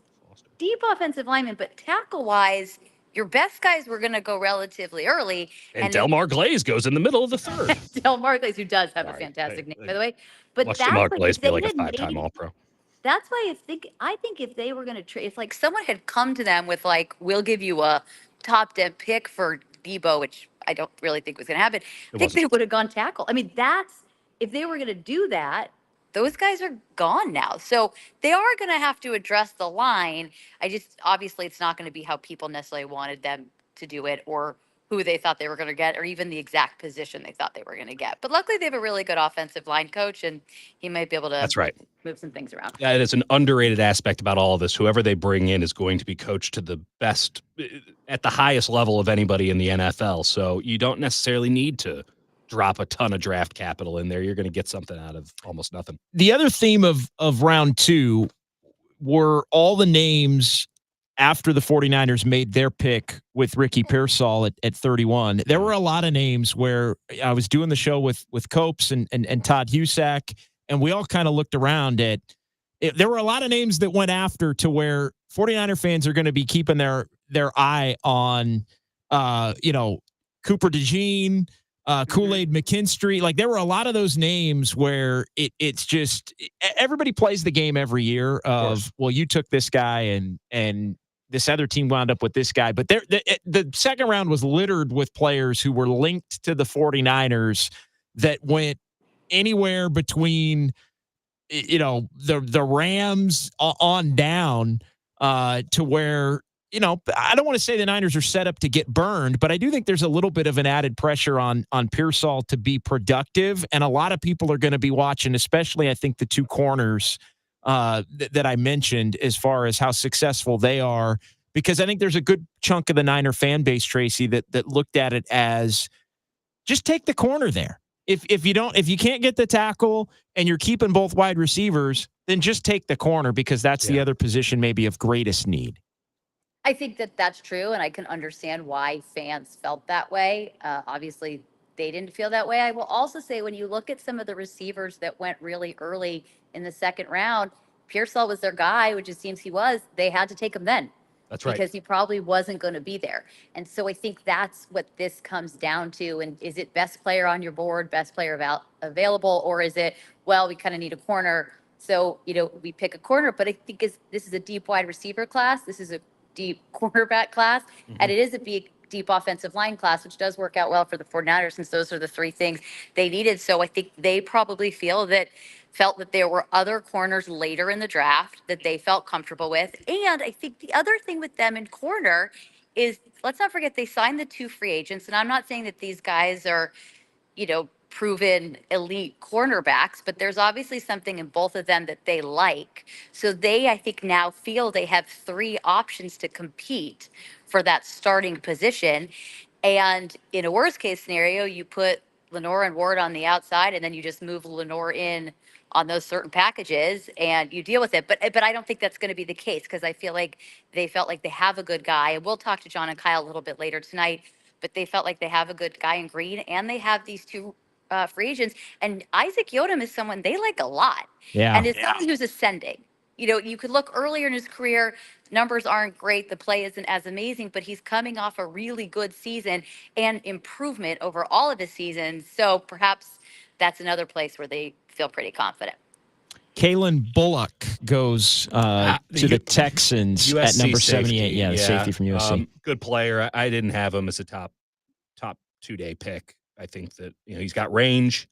Speaker 3: deep offensive linemen, but tackle-wise, your best guys were going to go relatively early.
Speaker 2: And Delmar Glaze goes in the middle of the third.
Speaker 3: Delmar Glaze, who does have a fantastic name, by the way. But
Speaker 2: that's Delmar Glaze be like a 5-time All-Pro.
Speaker 3: That's why I think if they were going to trade, if like someone had come to them with like, we'll give you a top 10 pick for Deebo, which I don't really think was going to happen, I think they would have gone tackle. I mean, if they were going to do that, those guys are gone now. So they are going to have to address the line. Obviously it's not going to be how people necessarily wanted them to do it or who they thought they were going to get or even the exact position they thought they were going to get. But luckily they have a really good offensive line coach and he might be able to move some things around.
Speaker 2: Yeah, it's an underrated aspect about all of this. Whoever they bring in is going to be coached to the best at the highest level of anybody in the NFL. So you don't necessarily need to drop a ton of draft capital in there. You're going to get something out of almost nothing.
Speaker 1: The other theme of round two were all the names after the 49ers made their pick with Ricky Pearsall at 31. There were a lot of names where I was doing the show with Copes and Todd Husak, and we all kind of looked around at it. There were a lot of names that went after to where 49er fans are going to be keeping their eye on, Cooper DeJean, Kool-Aid McKinstry. Like there were a lot of those names where it's just everybody plays the game every year of well, you took this guy and this other team wound up with this guy. But the second round was littered with players who were linked to the 49ers that went anywhere between the Rams on down to where I don't want to say the Niners are set up to get burned, but I do think there's a little bit of an added pressure on Pearsall to be productive. And a lot of people are going to be watching, especially I think the two corners that I mentioned as far as how successful they are, because I think there's a good chunk of the Niner fan base, Tracy, that looked at it as just take the corner there. If you can't get the tackle and you're keeping both wide receivers, then just take the corner because that's the other position maybe of greatest need.
Speaker 3: I think that's true, and I can understand why fans felt that way. Obviously, they didn't feel that way. I will also say when you look at some of the receivers that went really early in the second round, Pearsall was their guy, which it seems he was. They had to take him then.
Speaker 2: That's right.
Speaker 3: Because he probably wasn't going to be there. And so I think that's what this comes down to. And is it best player on your board, best player available, or is it, well, we kind of need a corner, so, we pick a corner. But I think this is a deep wide receiver class. This is a deep cornerback class, and it is a big, deep offensive line class, which does work out well for the 49ers since those are the three things they needed. So I think they probably felt that there were other corners later in the draft that they felt comfortable with. And I think the other thing with them in corner is, let's not forget, they signed the two free agents. And I'm not saying that these guys are, proven elite cornerbacks, but there's obviously something in both of them that they like. So they, I think, now feel they have three options to compete for that starting position. And in a worst case scenario, you put Lenore and Ward on the outside, and then you just move Lenore in on those certain packages and you deal with it. But I don't think that's going to be the case, because I feel like they felt like they have a good guy. And we'll talk to John and Kyle a little bit later tonight, but they felt like they have a good guy in Green, and they have these two free agents. And Isaac Yodom is someone they like a lot.
Speaker 1: Yeah.
Speaker 3: And it's someone who's ascending. You could look earlier in his career, numbers aren't great, the play isn't as amazing, but he's coming off a really good season and improvement over all of his seasons. So perhaps that's another place where they feel pretty confident.
Speaker 1: Kalen Bullock goes to the Texans
Speaker 2: USC
Speaker 1: at number 78.
Speaker 2: safety.
Speaker 1: Yeah, the safety from USC.
Speaker 2: Good player. I didn't have him as a top 2-day pick. I think that he's got range.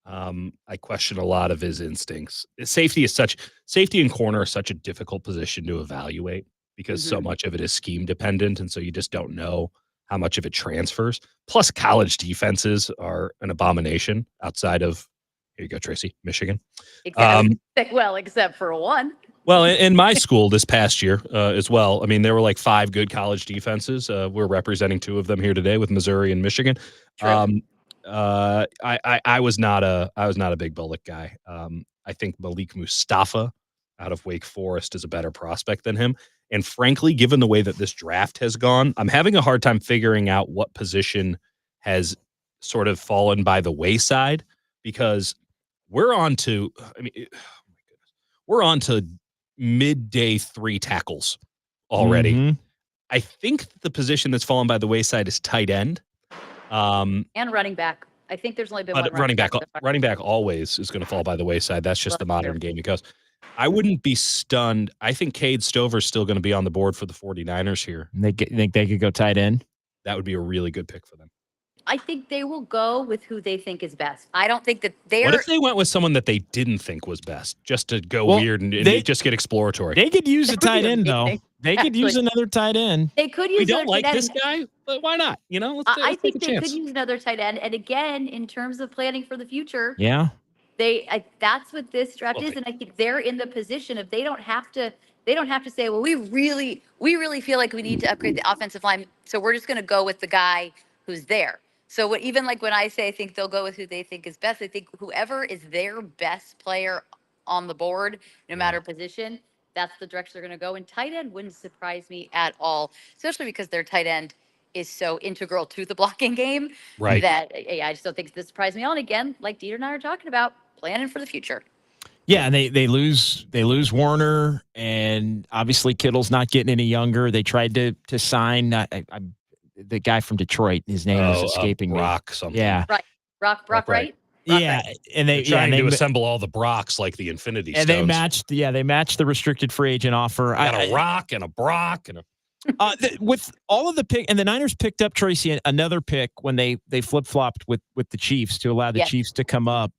Speaker 2: I question a lot of his instincts. Safety and corner are such a difficult position to evaluate because so much of it is scheme dependent, and so you just don't know how much of it transfers. Plus, college defenses are an abomination outside of, here you go, Tracy, Michigan.
Speaker 3: Exactly. Well, except for one.
Speaker 2: Well, in my school this past year as well, I mean, there were like 5 good college defenses. We're representing 2 of them here today with Missouri and Michigan.
Speaker 3: True.
Speaker 2: I was not a big Bullock guy. I think Malik Mustafa out of Wake Forest is a better prospect than him. And frankly, given the way that this draft has gone, I'm having a hard time figuring out what position has sort of fallen by the wayside because we're on to, I mean, oh my goodness, we're on to midday 3 tackles already.
Speaker 1: Mhm.
Speaker 2: I think the position that's fallen by the wayside is tight end.
Speaker 3: And running back. I think there's only been one
Speaker 2: Running back.
Speaker 3: so far.
Speaker 2: Running back always is going to fall by the wayside. That's just the modern game because I wouldn't be stunned. I think Cade Stover's still going to be on the board for the 49ers here.
Speaker 1: Think they could go tight end?
Speaker 2: That would be a really good pick for them.
Speaker 3: I think they will go with who they think is best. I don't think that they're.
Speaker 2: What if they went with someone that they didn't think was best, just to go weird and just get exploratory?
Speaker 1: They could use a
Speaker 3: That would
Speaker 1: tight
Speaker 3: be
Speaker 1: end, though.
Speaker 3: amazing.
Speaker 1: They could use another tight end.
Speaker 3: They could use.
Speaker 2: We don't
Speaker 3: another
Speaker 2: like
Speaker 3: tight
Speaker 2: this
Speaker 3: end.
Speaker 2: guy, but why not? You know, let's
Speaker 3: I
Speaker 2: take
Speaker 3: think
Speaker 2: a
Speaker 3: they
Speaker 2: chance.
Speaker 3: could use another tight end. And again, in terms of planning for the future,
Speaker 1: Yeah.
Speaker 3: That's what this draft is, and I think they're in the position of they don't have to say, well, we really feel like we need to upgrade the offensive line, so we're just going to go with the guy who's there. So even like when I say I think they'll go with who they think is best, I think whoever is their best player on the board, no matter position, that's the direction they're going to go. And tight end wouldn't surprise me at all, especially because their tight end is so integral to the blocking game.
Speaker 2: Right.
Speaker 3: That I just don't think this surprised me. And again, like Dieter and I are talking about, planning for the future.
Speaker 1: Yeah, and they lose Warner, and obviously Kittle's not getting any younger. They tried to sign the guy from Detroit. His name is escaping
Speaker 2: Brock
Speaker 1: me.
Speaker 2: something.
Speaker 1: Yeah,
Speaker 3: Right, Brock
Speaker 2: Right.
Speaker 3: right?
Speaker 1: Yeah,
Speaker 3: Right.
Speaker 1: and
Speaker 2: They're trying to assemble all the Brocks like the Infinity Stones.
Speaker 1: and they matched the restricted free agent offer.
Speaker 2: Got a Rock and a Brock and a.
Speaker 1: With all of the pick, and the Niners picked up Tracy another pick when they flip flopped with the Chiefs to allow the Chiefs to come up.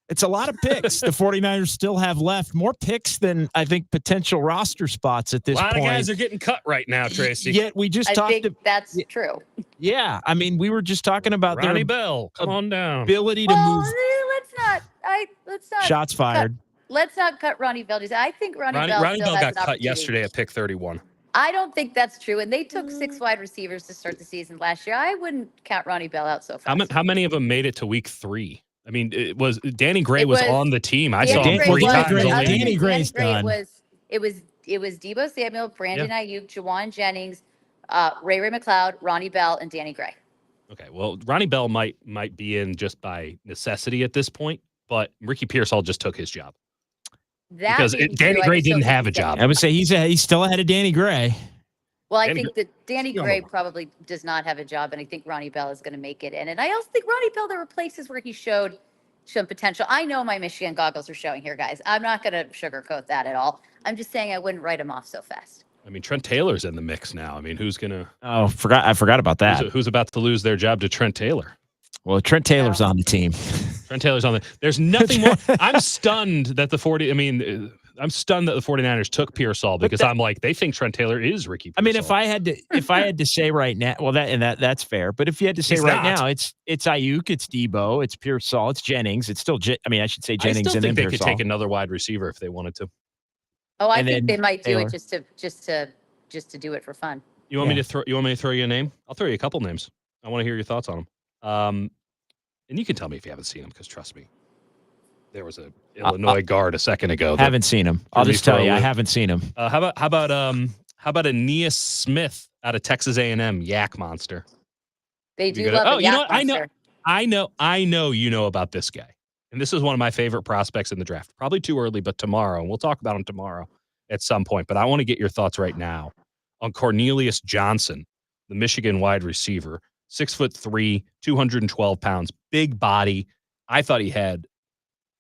Speaker 1: It's a lot of picks the 49ers still have left. More picks than I think potential roster spots at this point.
Speaker 2: A lot of guys are getting cut right now, Tracy.
Speaker 1: Yet we just
Speaker 3: I think that's true.
Speaker 1: Yeah, I mean, we were just talking about
Speaker 2: Ronnie Bell, come on down.
Speaker 1: Ability to move.
Speaker 3: Let's not.
Speaker 1: Shots fired.
Speaker 3: Let's not cut Ronnie Bell. I think Ronnie Bell still has
Speaker 2: got
Speaker 3: an
Speaker 2: cut
Speaker 3: opportunity.
Speaker 2: yesterday at pick 31.
Speaker 3: I don't think that's true. And they took 6 wide receivers to start the season last year. I wouldn't count Ronnie Bell out so fast.
Speaker 2: How many of them made it to week 3? I mean, it was Danny Gray was on the team. I saw him
Speaker 3: Gray
Speaker 2: 3
Speaker 3: was-
Speaker 2: times.
Speaker 1: Danny Gray's done.
Speaker 3: It was Deebo Samuel, Brandon Ayuk, Juwan Jennings, Ray McLeod, Ronnie Bell, and Danny Gray.
Speaker 2: Okay, well, Ronnie Bell might be in just by necessity at this point, but Ricky Pearsall just took his job. Because Danny Gray didn't have a job.
Speaker 1: I would say he's still ahead of Danny Gray.
Speaker 3: Well, I think that Danny Gray probably does not have a job, and I think Ronnie Bell is going to make it in. And I also think Ronnie Bell, there were places where he showed some potential. I know my Michigan goggles are showing here, guys. I'm not going to sugarcoat that at all. I'm just saying I wouldn't write him off so fast.
Speaker 2: I mean, Trent Taylor's in the mix now. I mean, who's going to...
Speaker 1: Oh, I forgot about that.
Speaker 2: Who's about to lose their job to Trent Taylor?
Speaker 1: Well, Trent Taylor's on the team.
Speaker 2: Trent Taylor's on the... There's nothing more... I'm stunned that I'm stunned that the 49ers took Pearsall because I'm like, they think Trent Taylor is Ricky Pearsall.
Speaker 1: I mean, if I had to say right now, well, that's fair. But if you had to say now, it's Ayuk, it's Deebo, it's Pearsall, it's Jennings. It's still, I should say Jennings.
Speaker 2: I still
Speaker 1: and
Speaker 2: think
Speaker 1: then
Speaker 2: they
Speaker 1: Pearsall.
Speaker 2: could take another wide receiver if they wanted to.
Speaker 3: Oh, I think they might do it just to do it for fun.
Speaker 2: You want me to throw you a name? I'll throw you a couple names. I want to hear your thoughts on them. And you can tell me if you haven't seen them, because trust me, there was a Illinois guard a second ago.
Speaker 1: Haven't seen him. I'll just tell you, I haven't seen him.
Speaker 2: How about Aeneas Smith out of Texas A&M, Yak Monster?
Speaker 3: They do love a Yak Monster.
Speaker 2: I know you know about this guy. And this is one of my favorite prospects in the draft. Probably too early, but tomorrow. And we'll talk about him tomorrow at some point. But I want to get your thoughts right now on Cornelius Johnson, the Michigan wide receiver. 6'3", 212 pounds, big body. I thought he had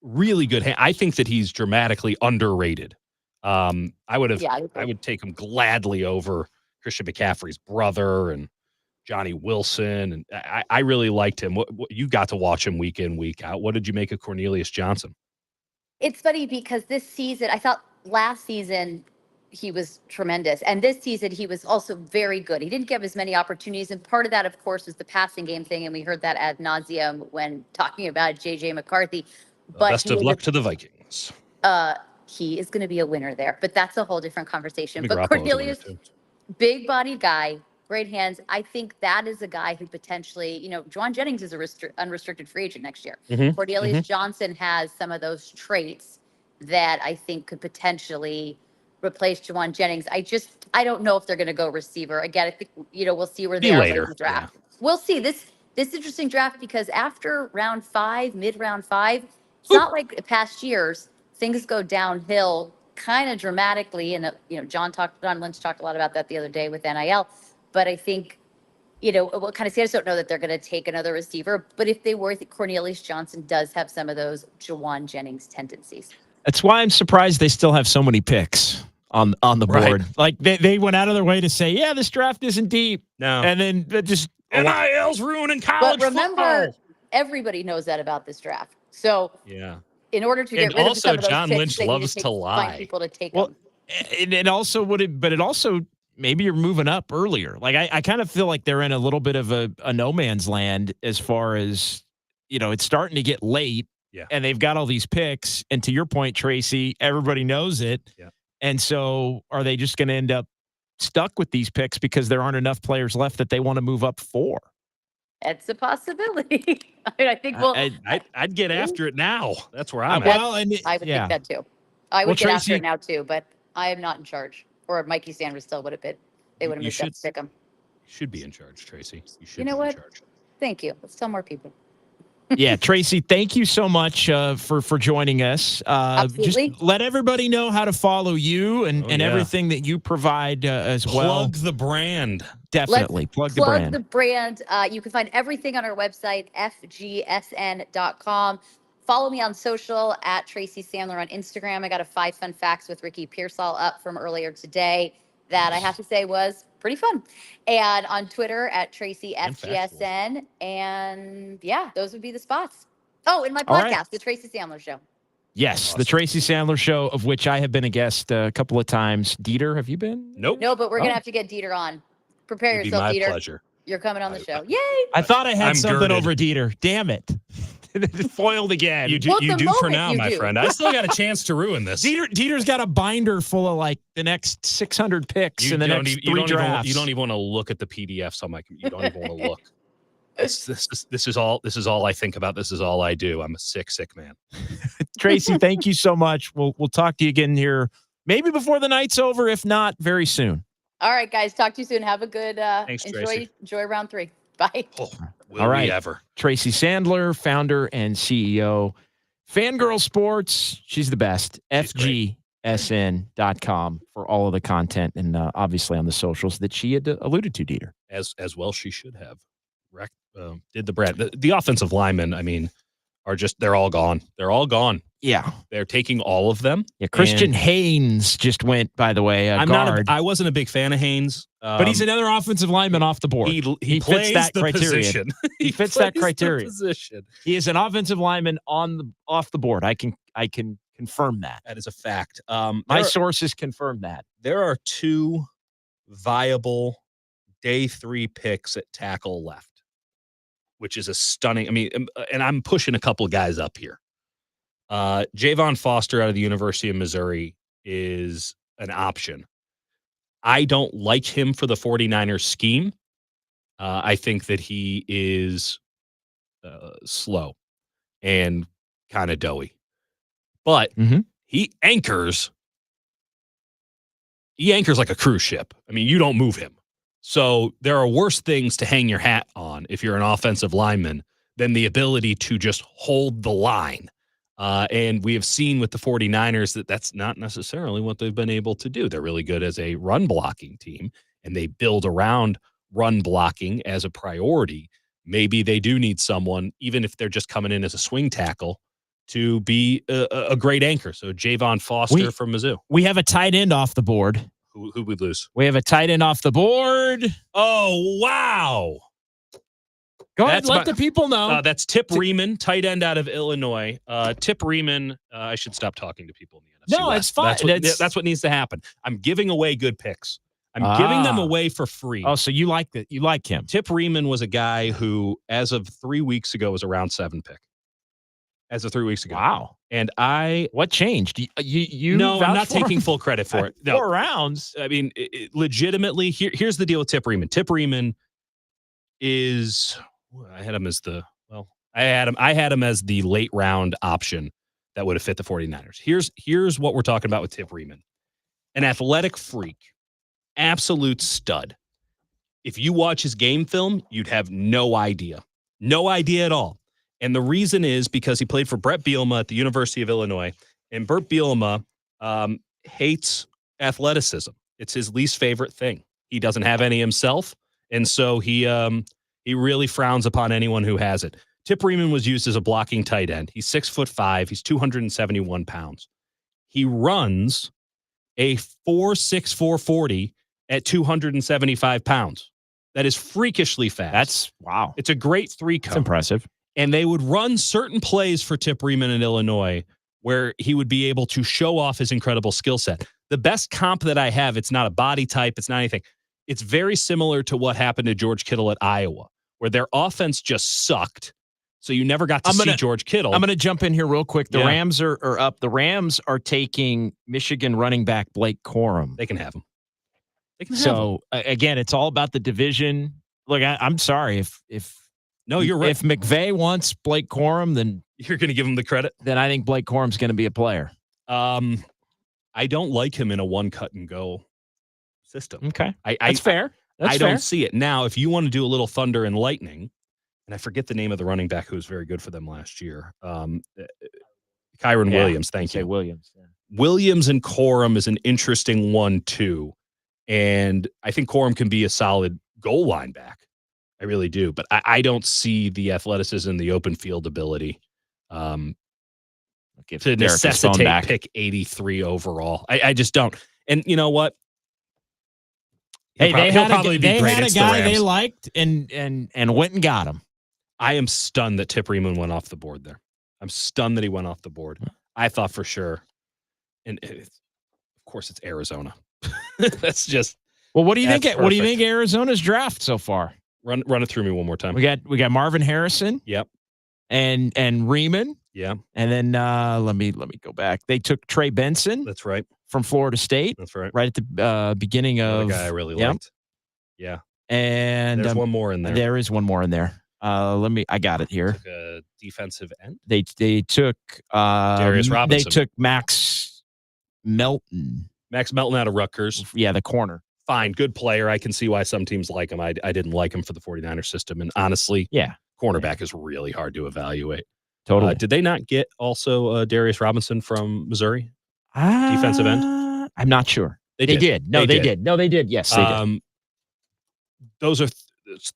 Speaker 2: really good hand. I think that he's dramatically underrated. I would take him gladly over Christian McCaffrey's brother and Johnny Wilson, and I really liked him. What you got to watch him week in, week out. What did you make of Cornelius Johnson?
Speaker 3: It's funny because this season, I thought last season he was tremendous. And this season he was also very good. He didn't give as many opportunities. And part of that, of course, was the passing game thing. And we heard that ad nauseum when talking about JJ McCarthy. But
Speaker 2: best of luck to the Vikings.
Speaker 3: He is going to be a winner there, but that's a whole different conversation. But
Speaker 2: Garoppolo's
Speaker 3: Cornelius, big body guy, great hands. I think that is a guy who potentially, Juwan Jennings is a unrestricted free agent next year. Cornelius Johnson has some of those traits that I think could potentially replace Juwan Jennings. I don't know if they're going to go receiver. Again, I think, we'll see where they are later in the draft. Yeah. We'll see. This interesting draft because after round 5, mid-round 5, it's not like past years, things go downhill kind of dramatically. And, John Lynch talked a lot about that the other day with NIL. But I think, what kind of say, I just don't know that they're going to take another receiver. But if they were, I think Cornelius Johnson does have some of those Juwan Jennings tendencies.
Speaker 1: That's why I'm surprised they still have so many picks on the board. Right. Like they went out of their way to say, yeah, this draft isn't deep.
Speaker 2: No.
Speaker 1: And then just
Speaker 2: NIL's ruining college
Speaker 3: But remember,
Speaker 2: football.
Speaker 3: Everybody knows that about this draft. So
Speaker 2: yeah.
Speaker 3: In order to get rid of some of those
Speaker 2: John
Speaker 3: picks,
Speaker 2: Lynch loves to lie.
Speaker 3: Find people to take them.
Speaker 1: It also maybe you're moving up earlier. Like I kind of feel like they're in a little bit of a no man's land as far as, it's starting to get late.
Speaker 2: Yeah.
Speaker 1: And they've got all these picks. And to your point, Tracy, everybody knows it.
Speaker 2: Yeah.
Speaker 1: And so are they just going to end up stuck with these picks because there aren't enough players left that they want to move up for?
Speaker 3: It's a possibility. I think
Speaker 2: I'd get after it now. That's where I'm
Speaker 3: at. I would think that too. I would get after it now too, but I am not in charge. Or Mikey Sanders still would have been. They would have moved up to pick him.
Speaker 2: You should be in charge, Tracy. You should
Speaker 3: be
Speaker 2: in charge.
Speaker 3: Thank you. Let's tell more people.
Speaker 1: Yeah, Tracy, thank you so much for joining us.
Speaker 3: Absolutely.
Speaker 1: Just let everybody know how to follow you and everything that you provide as well.
Speaker 2: Plug the brand.
Speaker 1: Definitely. Plug the
Speaker 3: brand. You can find everything on our website, fgsn.com. Follow me on social at Tracy Sandler on Instagram. I got a 5 fun facts with Ricky Pearsall up from earlier today that I have to say was pretty fun. And on Twitter at Tracy FGSN. And yeah, those would be the spots. Oh, and my podcast, The Tracy Sandler Show.
Speaker 1: Yes,
Speaker 2: awesome.
Speaker 1: The Tracy Sandler Show, of which I have been a guest a couple of times. Dieter, have you been?
Speaker 2: Nope.
Speaker 3: No, but we're going to have to get Dieter on. Prepare yourself, Dieter.
Speaker 2: My pleasure.
Speaker 3: You're coming on the show. Yay!
Speaker 1: I thought I had something
Speaker 2: girded.
Speaker 1: over Dieter. Damn it. Foiled again.
Speaker 2: You do for now, my friend. I still got a chance to ruin this.
Speaker 1: Dieter's got a binder full of like the next 600 picks in the next 3 drafts.
Speaker 2: You don't even want to look at the PDFs on my computer. You don't even want to look. This is all I think about. This is all I do. I'm a sick man.
Speaker 1: Tracy, thank you so much. We'll talk to you again here maybe before the night's over, if not very soon.
Speaker 3: All right, guys. Talk to you soon. Have a good
Speaker 2: Thanks, Tracy.
Speaker 3: Enjoy round 3. Bye.
Speaker 2: Will we ever?
Speaker 1: Tracy Sandler, founder and CEO, Fangirl Sports. She's the best. FGSN.com for all of the content and obviously on the socials that she had alluded to, Dieter.
Speaker 2: As well she should have. Did the brand. The offensive linemen, I mean, they're all gone. They're all gone.
Speaker 1: Yeah.
Speaker 2: They're taking all of them.
Speaker 1: Yeah. Christian Haynes just went, by the way, guard.
Speaker 2: I wasn't a big fan of Haynes.
Speaker 1: But he's another offensive lineman off the board.
Speaker 2: He
Speaker 1: fits that criteria.
Speaker 2: Position.
Speaker 1: He fits that criteria.
Speaker 2: Position.
Speaker 1: He is an offensive lineman off the board. I can confirm that.
Speaker 2: That is a fact.
Speaker 1: My sources confirm that.
Speaker 2: There are 2 viable day 3 picks at tackle left, which is a stunning. I mean, and I'm pushing a couple guys up here. Javon Foster out of the University of Missouri is an option. I don't like him for the 49ers scheme. I think that he is slow and kind of doughy. But he anchors like a cruise ship. I mean, you don't move him. So there are worse things to hang your hat on if you're an offensive lineman than the ability to just hold the line. And we have seen with the 49ers that that's not necessarily what they've been able to do. They're really good as a run blocking team, and they build around run blocking as a priority. Maybe they do need someone, even if they're just coming in as a swing tackle, to be a great anchor. So Javon Foster from Mizzou.
Speaker 1: We have a tight end off the board.
Speaker 2: Who would lose?
Speaker 1: We have a tight end off the board.
Speaker 2: Oh, wow.
Speaker 1: Go ahead, let the people know.
Speaker 2: That's Tip Riemann, tight end out of Illinois. Tip Riemann, I should stop talking to people in the NFC
Speaker 1: No,
Speaker 2: West.
Speaker 1: it's fine.
Speaker 2: That's what needs to happen. I'm giving away good picks. I'm giving them away for free.
Speaker 1: Oh, so you like that? You like him?
Speaker 2: Tip Riemann was a guy who, as of 3 weeks ago, was a round 7 pick. As of 3 weeks ago.
Speaker 1: Wow.
Speaker 2: And
Speaker 1: what changed? You
Speaker 2: No, I'm not taking full credit for it. No.
Speaker 1: 4 rounds.
Speaker 2: I mean, legitimately, here's the deal with Tip Riemann. Tip Riemann is, I had him as the late round option that would have fit the 49ers. Here's what we're talking about with Tip Riemann. An athletic freak, absolute stud. If you watch his game film, you'd have no idea. No idea at all. And the reason is because he played for Brett Bielema at the University of Illinois. And Bert Bielema hates athleticism. It's his least favorite thing. He doesn't have any himself. And so he really frowns upon anyone who has it. Tip Riemann was used as a blocking tight end. He's 6'5". He's 271 pounds. He runs a 4.6 440 at 275 pounds. That is freakishly fast.
Speaker 1: Wow.
Speaker 2: It's a great 3 cone.
Speaker 1: It's impressive.
Speaker 2: And they would run certain plays for Tip Riemann in Illinois where he would be able to show off his incredible skill set. The best comp that I have, it's not a body type, it's not anything. It's very similar to what happened to George Kittle at Iowa, where their offense just sucked. So you never got to see George Kittle.
Speaker 1: I'm going to jump in here real quick. The Rams are up. The Rams are taking Michigan running back Blake Corum.
Speaker 2: They can have him.
Speaker 1: Again, it's all about the division. Look, I'm sorry if
Speaker 2: no, you're right.
Speaker 1: If McVay wants Blake Corum, then
Speaker 2: you're going to give him the credit.
Speaker 1: Then I think Blake Corum's going to be a player.
Speaker 2: I don't like him in a one cut and go system.
Speaker 1: Okay, that's fair.
Speaker 2: I don't see it. Now, if you want to do a little thunder and lightning, and I forget the name of the running back who was very good for them last year, Kyron Williams. Thank you.
Speaker 1: Williams. Yeah.
Speaker 2: Williams and Corum is an interesting one too, and I think Corum can be a solid goal line back. I really do, but I don't see the athleticism, the open field ability to necessitate pick 83 overall. I just don't. And you know what?
Speaker 1: They had a guy they liked and went and got him.
Speaker 2: I am stunned that Tip Riemann went off the board there. I'm stunned that he went off the board. I thought for sure. And of course, it's Arizona. That's just.
Speaker 1: Well, what do you think? What do you think Arizona's draft so far?
Speaker 2: Run it through me one more time.
Speaker 1: We got Marvin Harrison.
Speaker 2: Yep.
Speaker 1: And Riemann.
Speaker 2: Yeah.
Speaker 1: And then let me go back. They took Trey Benson.
Speaker 2: That's right.
Speaker 1: From Florida State.
Speaker 2: That's right.
Speaker 1: Right at the beginning of
Speaker 2: the guy I really liked. Yeah.
Speaker 1: And
Speaker 2: there's one more in there.
Speaker 1: There is one more in there. I got it here.
Speaker 2: Took a defensive end.
Speaker 1: They took
Speaker 2: Darius Robinson.
Speaker 1: They took Max Melton.
Speaker 2: Max Melton out of Rutgers.
Speaker 1: Yeah, the corner.
Speaker 2: Fine, good player. I can see why some teams like him. I didn't like him for the 49ers system. And honestly, cornerback is really hard to evaluate.
Speaker 1: Totally.
Speaker 2: Did they not get also Darius Robinson from Missouri? Defensive end?
Speaker 1: I'm not sure. They did. No, they did. No, they did. Yes, they did.
Speaker 2: Those are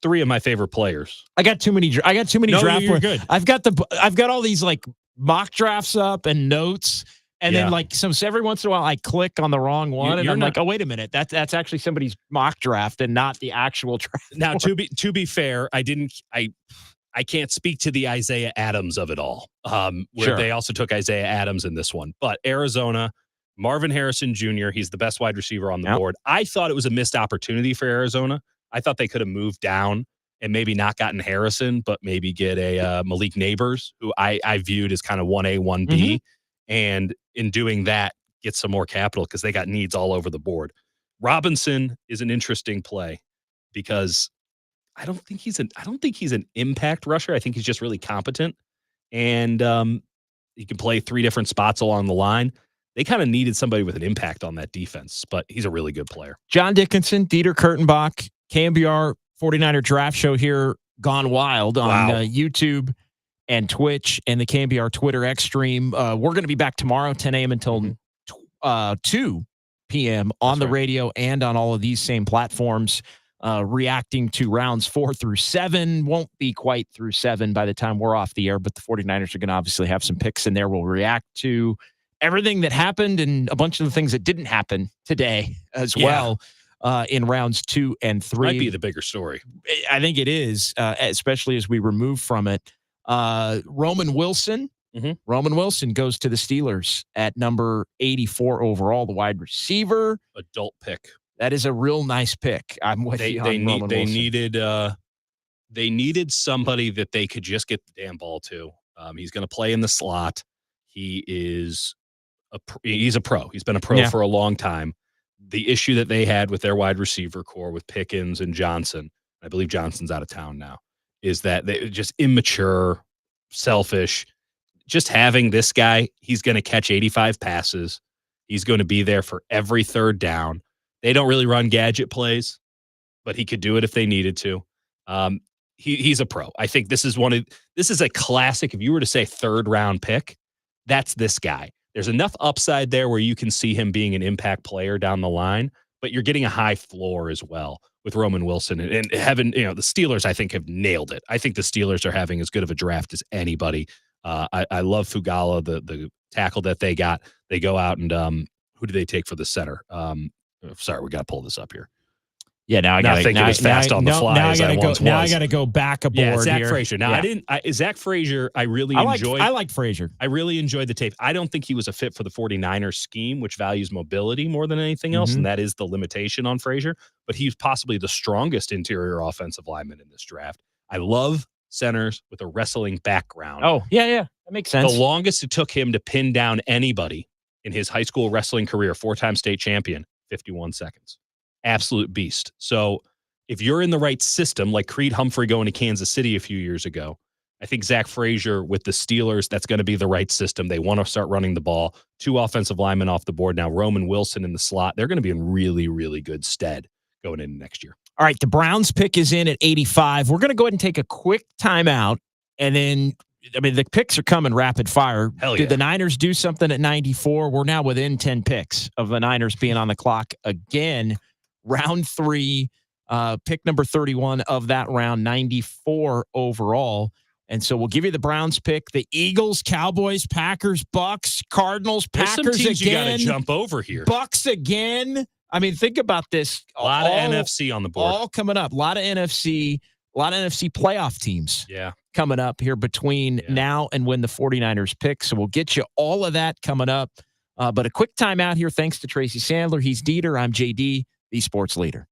Speaker 2: 3 of my favorite players.
Speaker 1: I got too many draft.
Speaker 2: You're good.
Speaker 1: I've got all these like mock drafts up and notes. And then every once in a while I click on the wrong one and I'm like, oh, wait a minute. That's actually somebody's mock draft and not the actual draft.
Speaker 2: Now, to be fair, I can't speak to the Isaiah Adams of it all. Where they also took Isaiah Adams in this one. But Arizona, Marvin Harrison Jr., he's the best wide receiver on the board. I thought it was a missed opportunity for Arizona. I thought they could have moved down and maybe not gotten Harrison, but maybe get a Malik Neighbors, who I viewed as kind of 1A, 1B. Mm-hmm. And in doing that, get some more capital because they got needs all over the board. Robinson is an interesting play because I don't think he's an impact rusher. I think he's just really competent, and he can play 3 different spots along the line. They kind of needed somebody with an impact on that defense, but he's a really good player.
Speaker 1: John Dickinson, Dieter Kurtenbach, KNBR 49er Draft Show here, gone wild on YouTube and Twitch and the KNBR Twitter X stream. We're going to be back tomorrow, 10 a.m. until 2 p.m. on the radio and on all of these same platforms, reacting to rounds 4 through 7. Won't be quite through 7 by the time we're off the air, but the 49ers are going to obviously have some picks in there we'll react to. everything that happened and a bunch of the things that didn't happen today as well in rounds 2 and 3.
Speaker 2: Might be the bigger story.
Speaker 1: I think it is, especially as we remove from it. Roman Wilson. Roman Wilson goes to the Steelers at number 84 overall, the wide receiver.
Speaker 2: Adult pick.
Speaker 1: That is a real nice pick. I'm with you on Roman Wilson.
Speaker 2: They needed somebody that they could just get the damn ball to. He's going to play in the slot. He's a pro. He's been a pro for a long time. The issue that they had with their wide receiver core with Pickens and Johnson, I believe Johnson's out of town now, is that they're just immature, selfish. Just having this guy, he's going to catch 85 passes. He's going to be there for every third down. They don't really run gadget plays, but he could do it if they needed to. He's a pro. I think this is a classic. If you were to say third round pick, that's this guy. There's enough upside there where you can see him being an impact player down the line, but you're getting a high floor as well with Roman Wilson and having, the Steelers, I think, have nailed it. I think the Steelers are having as good of a draft as anybody. I love Fugala, the tackle that they got. They go out and who do they take for the center? Sorry, we got to pull this up here.
Speaker 1: Yeah, now I got to
Speaker 2: think it was fast on the fly as I once was.
Speaker 1: Now I got to go back aboard.
Speaker 2: Yeah, Zach
Speaker 1: here.
Speaker 2: Frazier. Now Zach Frazier. I
Speaker 1: like Frazier.
Speaker 2: I really enjoyed the tape. I don't think he was a fit for the 49ers scheme, which values mobility more than anything else, and that is the limitation on Frazier. But he's possibly the strongest interior offensive lineman in this draft. I love centers with a wrestling background.
Speaker 1: Oh, yeah, that makes sense.
Speaker 2: The longest it took him to pin down anybody in his high school wrestling career, 4-time state champion, 51 seconds. Absolute beast. So if you're in the right system, like Creed Humphrey going to Kansas City a few years ago, I think Zach Frazier with the Steelers, that's going to be the right system. They want to start running the ball. 2 offensive linemen off the board now. Roman Wilson in the slot. They're going to be in really, really good stead going into next year.
Speaker 1: All right, the Browns pick is in at 85. We're going to go ahead and take a quick timeout, and then, the picks are coming rapid fire.
Speaker 2: Hell yeah.
Speaker 1: Did the Niners do something at 94? We're now within 10 picks of the Niners being on the clock again. Round 3, pick number 31 of that round, 94 overall. And so we'll give you the Browns pick, the Eagles, Cowboys, Packers, Bucks, Cardinals, Packers
Speaker 2: There's some teams
Speaker 1: again.
Speaker 2: You got to jump over here.
Speaker 1: Bucks again. Think about this.
Speaker 2: A lot of NFC on the board.
Speaker 1: All coming up. A lot of NFC playoff teams coming up here between now and when the 49ers pick. So we'll get you all of that coming up. But a quick timeout here thanks to Tracy Sandler. He's Dieter. I'm JD, the sports leader.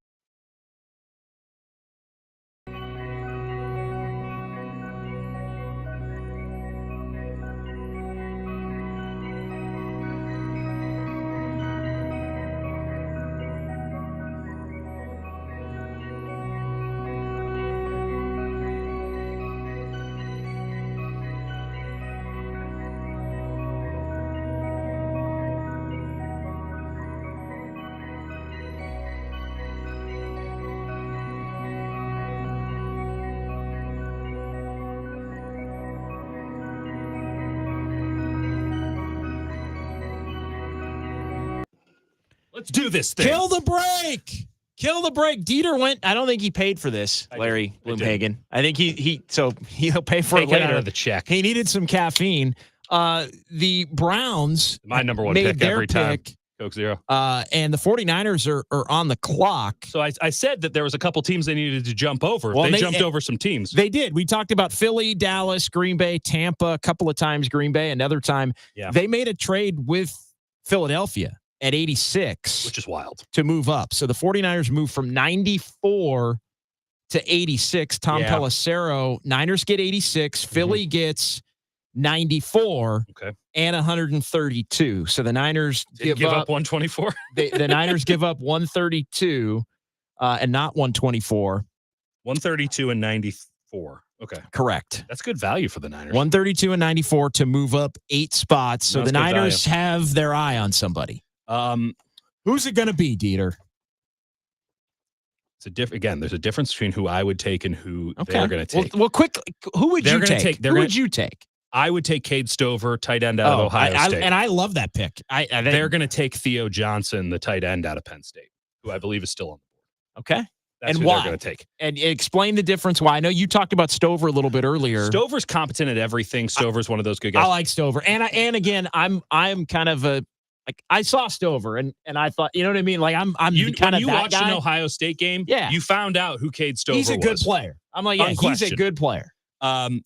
Speaker 2: Let's do this thing.
Speaker 1: Kill the break. Dieter went. I don't think he paid for this, Larry Bloomhagen. I think he'll pay for it later.
Speaker 2: Out of the check.
Speaker 1: He needed some caffeine. The Browns,
Speaker 2: my number one
Speaker 1: made
Speaker 2: pick
Speaker 1: their
Speaker 2: every time.
Speaker 1: pick,
Speaker 2: Coke Zero.
Speaker 1: And the 49ers are on the clock.
Speaker 2: So I said that there was a couple teams they needed to jump over. Well, they jumped over some teams.
Speaker 1: They did. We talked about Philly, Dallas, Green Bay, Tampa, a couple of times Green Bay, another time.
Speaker 2: Yeah.
Speaker 1: They made a trade with Philadelphia at 86.
Speaker 2: Which is wild.
Speaker 1: To move up. So the 49ers moved from 94 to 86. Tom Pelissero, Niners get 86. Philly gets 94 and 132. So the Niners give up
Speaker 2: 124.
Speaker 1: The Niners give up 132 and not 124.
Speaker 2: 132 and 94. Okay.
Speaker 1: Correct.
Speaker 2: That's good value for the Niners.
Speaker 1: 132 and 94 to move up 8 spots. So the Niners have their eye on somebody. Who's it going to be, Dieter?
Speaker 2: There's a difference between who I would take and who they're going to take.
Speaker 1: Well, quickly, who would you take? Who would you take?
Speaker 2: I would take Cade Stover, tight end out of Ohio State.
Speaker 1: And I love that pick.
Speaker 2: They're going to take Theo Johnson, the tight end out of Penn State, who I believe is still on the board.
Speaker 1: Okay.
Speaker 2: That's
Speaker 1: And
Speaker 2: who
Speaker 1: why?
Speaker 2: they're going to take.
Speaker 1: And explain the difference why. I know you talked about Stover a little bit earlier.
Speaker 2: Stover's competent at everything. Stover's one of those good guys.
Speaker 1: I like Stover. And again, I'm kind of I saw Stover and I thought, you know what I mean? Like I'm kind of that
Speaker 2: when you watched
Speaker 1: guy.
Speaker 2: an Ohio State game,
Speaker 1: Yeah.
Speaker 2: you found out who Cade Stover was.
Speaker 1: He's a good player. I'm like, yeah, he's a
Speaker 2: Unquestioned.
Speaker 1: good player.
Speaker 2: I'm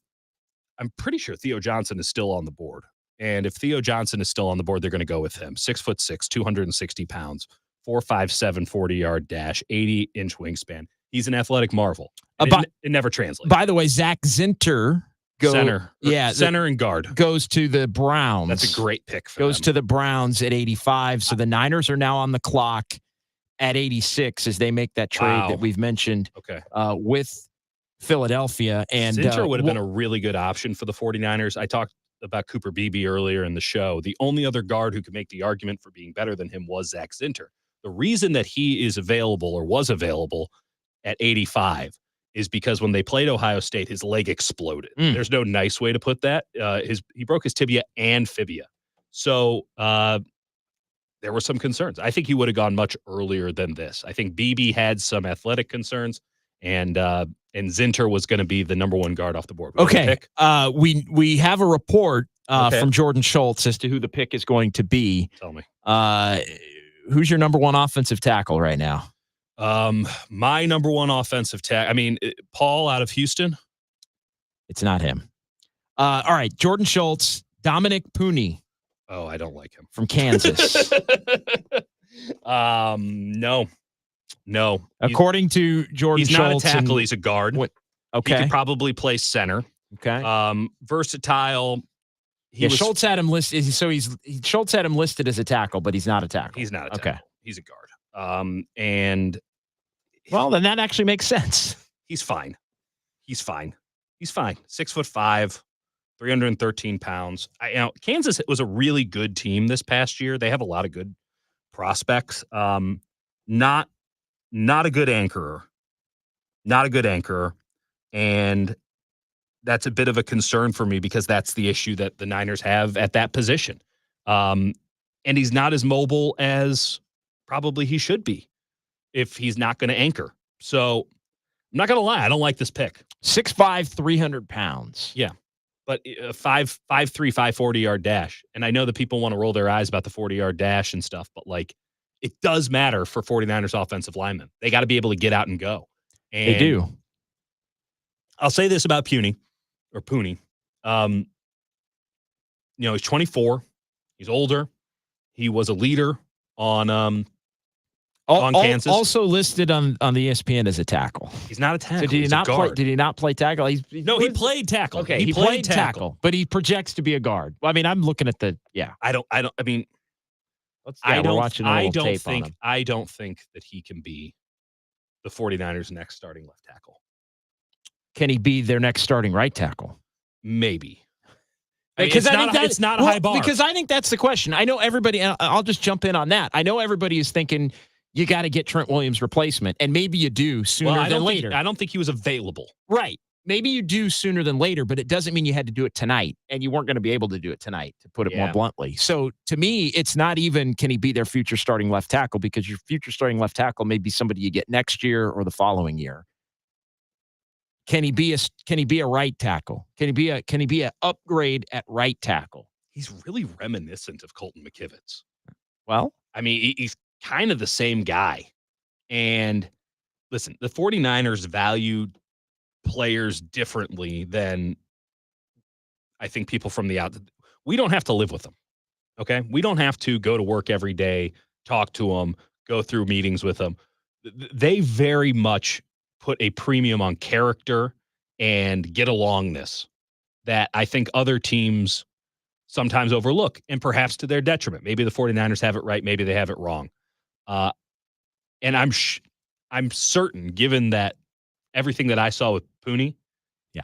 Speaker 2: pretty sure Theo Johnson is still on the board. And if Theo Johnson is still on the board, they're going to go with him. 6'6", 260 pounds, 4.57 40-yard dash, 80-inch wingspan. He's an athletic marvel. It never translates.
Speaker 1: By the way, Zach Zinter
Speaker 2: center and guard
Speaker 1: goes to the Browns.
Speaker 2: That's a great pick for
Speaker 1: goes
Speaker 2: them.
Speaker 1: to the Browns at 85. So the Niners are now on the clock at 86 as they make that trade that we've mentioned with Philadelphia. And
Speaker 2: Zinter would have been a really good option for the 49ers. I talked about Cooper Beebe earlier in the show. The only other guard who could make the argument for being better than him was Zach Zinter. The reason that he is available or was available at 85 is because when they played Ohio State, his leg exploded. There's no nice way to put that. He broke his tibia and fibia. So there were some concerns. I think he would have gone much earlier than this. I think Beebe had some athletic concerns, and Zinter was going to be the number one guard off the board.
Speaker 1: Okay. We have a report from Jordan Schultz as to who the pick is going to be.
Speaker 2: Tell me.
Speaker 1: Who's your number one offensive tackle right now?
Speaker 2: My number one offensive tackle. I mean, Paul out of Houston.
Speaker 1: It's not him. All right. Jordan Schultz, Dominic Puni.
Speaker 2: Oh, I don't like him.
Speaker 1: From Kansas.
Speaker 2: No.
Speaker 1: According to Jordan
Speaker 2: Schultz. He's
Speaker 1: Schultz.
Speaker 2: Not a tackle. He's a guard.
Speaker 1: Okay.
Speaker 2: He could probably play center.
Speaker 1: Okay.
Speaker 2: Versatile.
Speaker 1: Schultz had him listed. So Schultz had him listed as a tackle, but he's not a tackle.
Speaker 2: He's not a tackle. Okay. He's a guard. And
Speaker 1: well, then that actually makes sense.
Speaker 2: He's fine. 6'5", 313 pounds. Kansas was a really good team this past year. They have a lot of good prospects. Not a good anchorer. And that's a bit of a concern for me because that's the issue that the Niners have at that position. And he's not as mobile as probably he should be if he's not going to anchor. So I'm not going to lie. I don't like this pick.
Speaker 1: 6'5", 300 pounds.
Speaker 2: Yeah. But a 5'3", 540-yard dash. And I know that people want to roll their eyes about the 40-yard dash and stuff, but like it does matter for 49ers offensive linemen. They got to be able to get out and go. And
Speaker 1: they do.
Speaker 2: I'll say this about Puni. He's 24. He's older. He was a leader on Kansas.
Speaker 1: Also listed on the ESPN as a tackle.
Speaker 2: He's not a tackle.
Speaker 1: So did he not play tackle?
Speaker 2: He played tackle.
Speaker 1: Okay, he played tackle, but he projects to be a guard. Well, I mean, I'm looking at the
Speaker 2: I don't think that he can be the 49ers' next starting left tackle.
Speaker 1: Can he be their next starting right tackle?
Speaker 2: Maybe.
Speaker 1: Because
Speaker 2: it's not a high bar.
Speaker 1: Because I think that's the question. I know everybody, I'll just jump in on that. I know everybody is thinking you got to get Trent Williams' replacement, and maybe you do sooner than later.
Speaker 2: I don't think he was available.
Speaker 1: Right. Maybe you do sooner than later, but it doesn't mean you had to do it tonight, and you weren't going to be able to do it tonight, to put it more bluntly. So to me, it's not even can he be their future starting left tackle, because your future starting left tackle may be somebody you get next year or the following year. Can he be a right tackle? Can he be an upgrade at right tackle?
Speaker 2: He's really reminiscent of Colton McKivitz.
Speaker 1: Well,
Speaker 2: I mean, he's kind of the same guy. And listen, the 49ers value players differently than I think people from the out. We don't have to live with them. Okay. We don't have to go to work every day, talk to them, go through meetings with them. They very much put a premium on character and get alongness that I think other teams sometimes overlook, and perhaps to their detriment. Maybe the 49ers have it right. Maybe they have it wrong. And I'm certain, given that everything that I saw with Puni,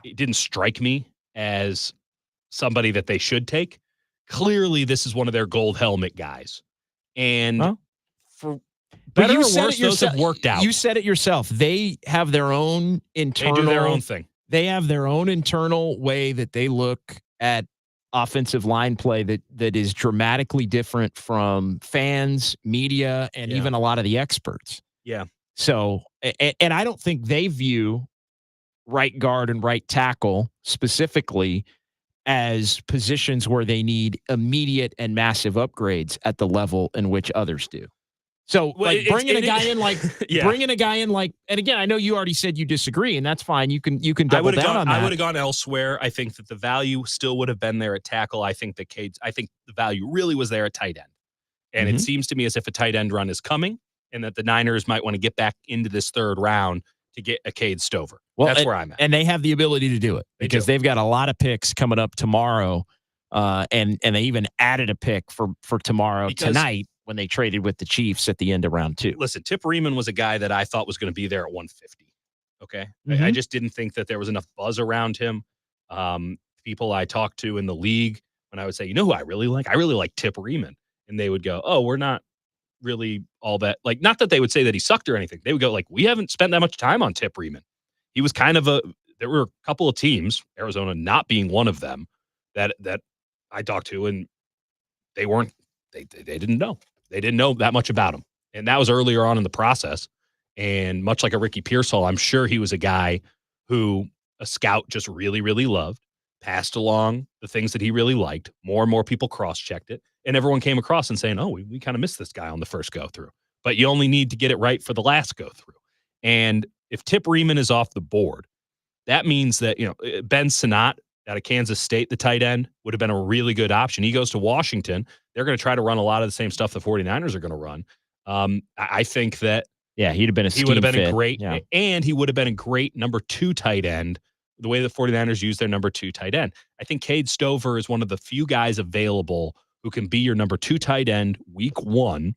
Speaker 2: it didn't strike me as somebody that they should take. Clearly, this is one of their gold helmet guys. And for better or worse, those have worked out.
Speaker 1: You said it yourself. They have their own internal.
Speaker 2: They do their own thing.
Speaker 1: They have their own internal way that they look at offensive line play that is dramatically different from fans, media, and even a lot of the experts.
Speaker 2: Yeah.
Speaker 1: So, and I don't think they view right guard and right tackle specifically as positions where they need immediate and massive upgrades at the level in which others do. So,
Speaker 2: Well,
Speaker 1: like bringing a guy in, like
Speaker 2: yeah.
Speaker 1: bringing a guy in, like, and again, I know you already said you disagree, and that's fine. You can
Speaker 2: I
Speaker 1: double
Speaker 2: would have
Speaker 1: down
Speaker 2: gone.
Speaker 1: on that.
Speaker 2: I would have gone elsewhere. I think that the value still would have been there at tackle. I think the value really was there at tight end, and it seems to me as if a tight end run is coming, and that the Niners might want to get back into this third round to get a Cade Stover.
Speaker 1: Well,
Speaker 2: that's where I'm at,
Speaker 1: and they have the ability to do it because they've got a lot of picks coming up tomorrow, and they even added a pick for tomorrow tonight when they traded with the Chiefs at the end of round 2.
Speaker 2: Listen, Tip Riemann was a guy that I thought was going to be there at 150. Okay. I just didn't think that there was enough buzz around him. People I talked to in the league, when I would say, you know who I really like? I really like Tip Riemann. And they would go, oh, we're not really all that. Like, not that they would say that he sucked or anything. They would go, like, we haven't spent that much time on Tip Riemann. He was kind of there were a couple of teams, Arizona not being one of them, that I talked to, and they didn't know. They didn't know that much about him. And that was earlier on in the process. And much like a Ricky Pearsall, I'm sure he was a guy who a scout just really, really loved, passed along the things that he really liked. More and more people cross-checked it. And everyone came across and saying, oh, we kind of missed this guy on the first go-through. But you only need to get it right for the last go-through. And if Tip Riemann is off the board, that means that, Ben Sinnott out of Kansas State, the tight end, would have been a really good option. He goes to Washington. They're going to try to run a lot of the same stuff the 49ers are going to run. I think that
Speaker 1: he'd have been
Speaker 2: he would have been and he would have been a great number 2 tight end, the way the 49ers use their number 2 tight end. I think Cade Stover is one of the few guys available who can be your number 2 tight end week 1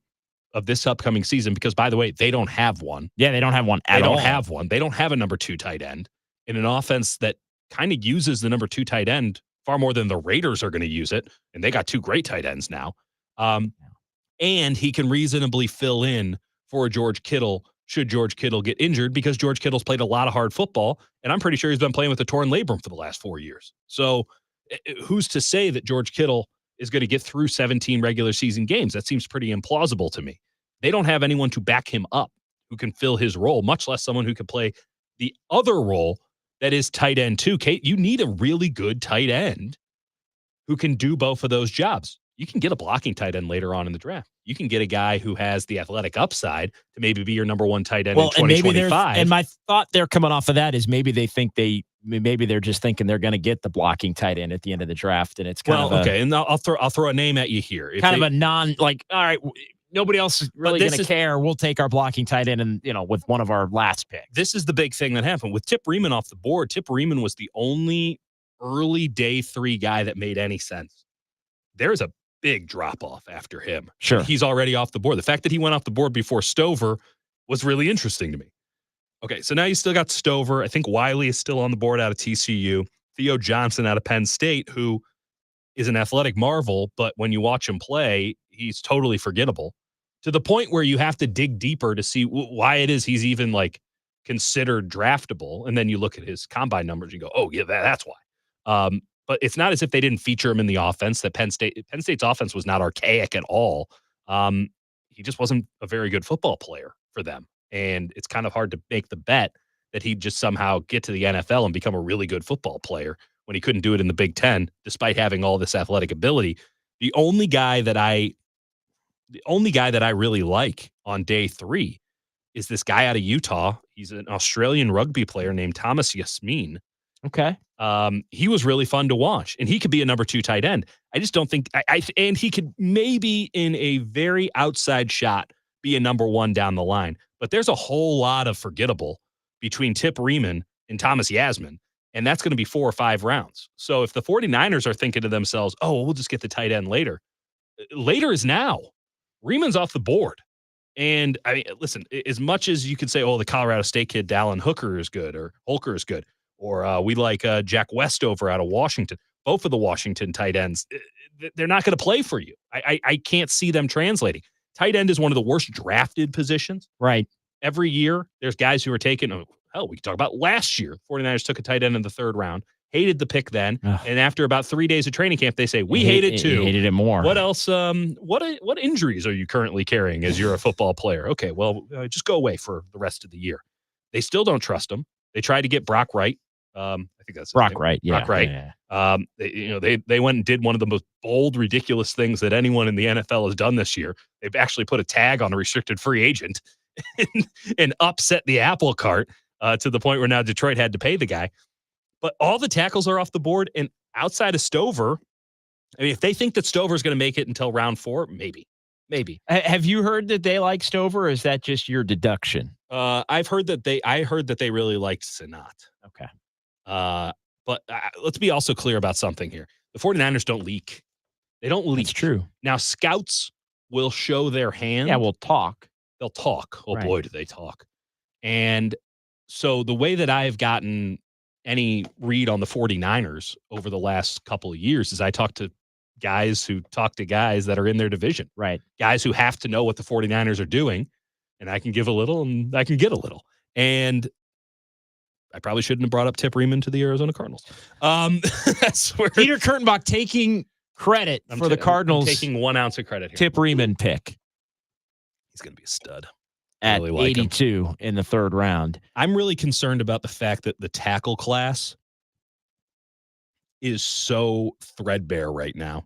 Speaker 2: of this upcoming season, because, by the way, they don't have one.
Speaker 1: Yeah, they don't have one at all.
Speaker 2: They don't have one. They don't have a number 2 tight end in an offense that kind of uses the number 2 tight end far more than the Raiders are going to use it. And they got 2 great tight ends now. And he can reasonably fill in for George Kittle should George Kittle get injured, because George Kittle's played a lot of hard football, and I'm pretty sure he's been playing with a torn labrum for the last 4 years. So who's to say that George Kittle is going to get through 17 regular season games? That seems pretty implausible to me. They don't have anyone to back him up who can fill his role, much less someone who can play the other role that is tight end too. Kate, you need a really good tight end who can do both of those jobs. You can get a blocking tight end later on in the draft. You can get a guy who has the athletic upside to maybe be your number 1 tight end in 2025.
Speaker 1: And my thought there coming off of that is maybe they're just thinking they're going to get the blocking tight end at the end of the draft, and it's kind of
Speaker 2: okay. And I'll throw a name at you here.
Speaker 1: All right, nobody else is really going to care. We'll take our blocking tight end, and with one of our last picks.
Speaker 2: This is the big thing that happened with Tip Riemann off the board. Tip Riemann was the only early day 3 guy that made any sense. There's a big drop off after him.
Speaker 1: Sure.
Speaker 2: He's already off the board. The fact that he went off the board before Stover was really interesting to me. Okay, so now you still got Stover. I think Wiley is still on the board out of TCU. Theo Johnson out of Penn State, who is an athletic marvel, but when you watch him play, he's totally forgettable, to the point where you have to dig deeper to see why it is he's even considered draftable. And then you look at his combine numbers, you go, oh yeah, that's why. But it's not as if they didn't feature him in the offense. That Penn State's offense was not archaic at all. He just wasn't a very good football player for them. And it's kind of hard to make the bet that he'd just somehow get to the NFL and become a really good football player when he couldn't do it in the Big Ten, despite having all this athletic ability. The only guy that I really like on day 3 is this guy out of Utah. He's an Australian rugby player named Thomas Yasmin.
Speaker 1: Okay.
Speaker 2: He was really fun to watch, and he could be a number 2 tight end. I just don't think and he could maybe in a very outside shot be a number 1 down the line. But there's a whole lot of forgettable between Tip Riemann and Thomas Yasmin, and that's going to be 4 or 5 rounds. So if the 49ers are thinking to themselves, oh, well, we'll just get the tight end later. Later is now. Riemann's off the board. And I mean, listen, as much as you could say, oh, the Colorado State kid, Dallin Hooker is good, or Holker is good, or we like Jack Westover out of Washington. Both of the Washington tight ends, they're not going to play for you. I can't see them translating. Tight end is one of the worst drafted positions.
Speaker 1: Right.
Speaker 2: Every year, there's guys who are taken. Oh, hell, we can talk about last year. 49ers took a tight end in the 3rd round. hated the pick then.
Speaker 1: Ugh.
Speaker 2: And after about 3 days of training camp, they say, we hate it too.
Speaker 1: Hated it more.
Speaker 2: What else? What injuries are you currently carrying as you're a football player? Okay, well, just go away for the rest of the year. They still don't trust him. They tried to get Brock Wright. I think that's his
Speaker 1: Brock
Speaker 2: name.
Speaker 1: Wright. Yeah.
Speaker 2: Brock Wright.
Speaker 1: Yeah.
Speaker 2: They went and did one of the most bold, ridiculous things that anyone in the NFL has done this year. They've actually put a tag on a restricted free agent and upset the apple cart to the point where now Detroit had to pay the guy. But all the tackles are off the board, and outside of Stover, I mean, if they think that Stover's going to make it until round 4, maybe.
Speaker 1: Have you heard that they like Stover, or is that just your deduction?
Speaker 2: I heard that they really liked Sanat.
Speaker 1: Okay.
Speaker 2: But let's be also clear about something here. The 49ers don't leak. They don't leak.
Speaker 1: It's true.
Speaker 2: Now, scouts will show their hand.
Speaker 1: Yeah, we'll talk.
Speaker 2: They'll talk. Oh,
Speaker 1: Right.
Speaker 2: boy, do they talk. And so the way that I've gotten any read on the 49ers over the last couple of years is I talk to guys who talk to guys that are in their division.
Speaker 1: Right.
Speaker 2: Guys who have to know what the 49ers are doing, and I can give a little and I can get a little. And I probably shouldn't have brought up Tip Riemann to the Arizona Cardinals. That's where
Speaker 1: Peter Kurtenbach taking credit for the Cardinals.
Speaker 2: I'm taking 1 ounce of credit here.
Speaker 1: Tip Riemann pick
Speaker 2: He's going to be a stud.
Speaker 1: at
Speaker 2: really like him.
Speaker 1: 82 in the 3rd round.
Speaker 2: I'm really concerned about the fact that the tackle class is so threadbare right now.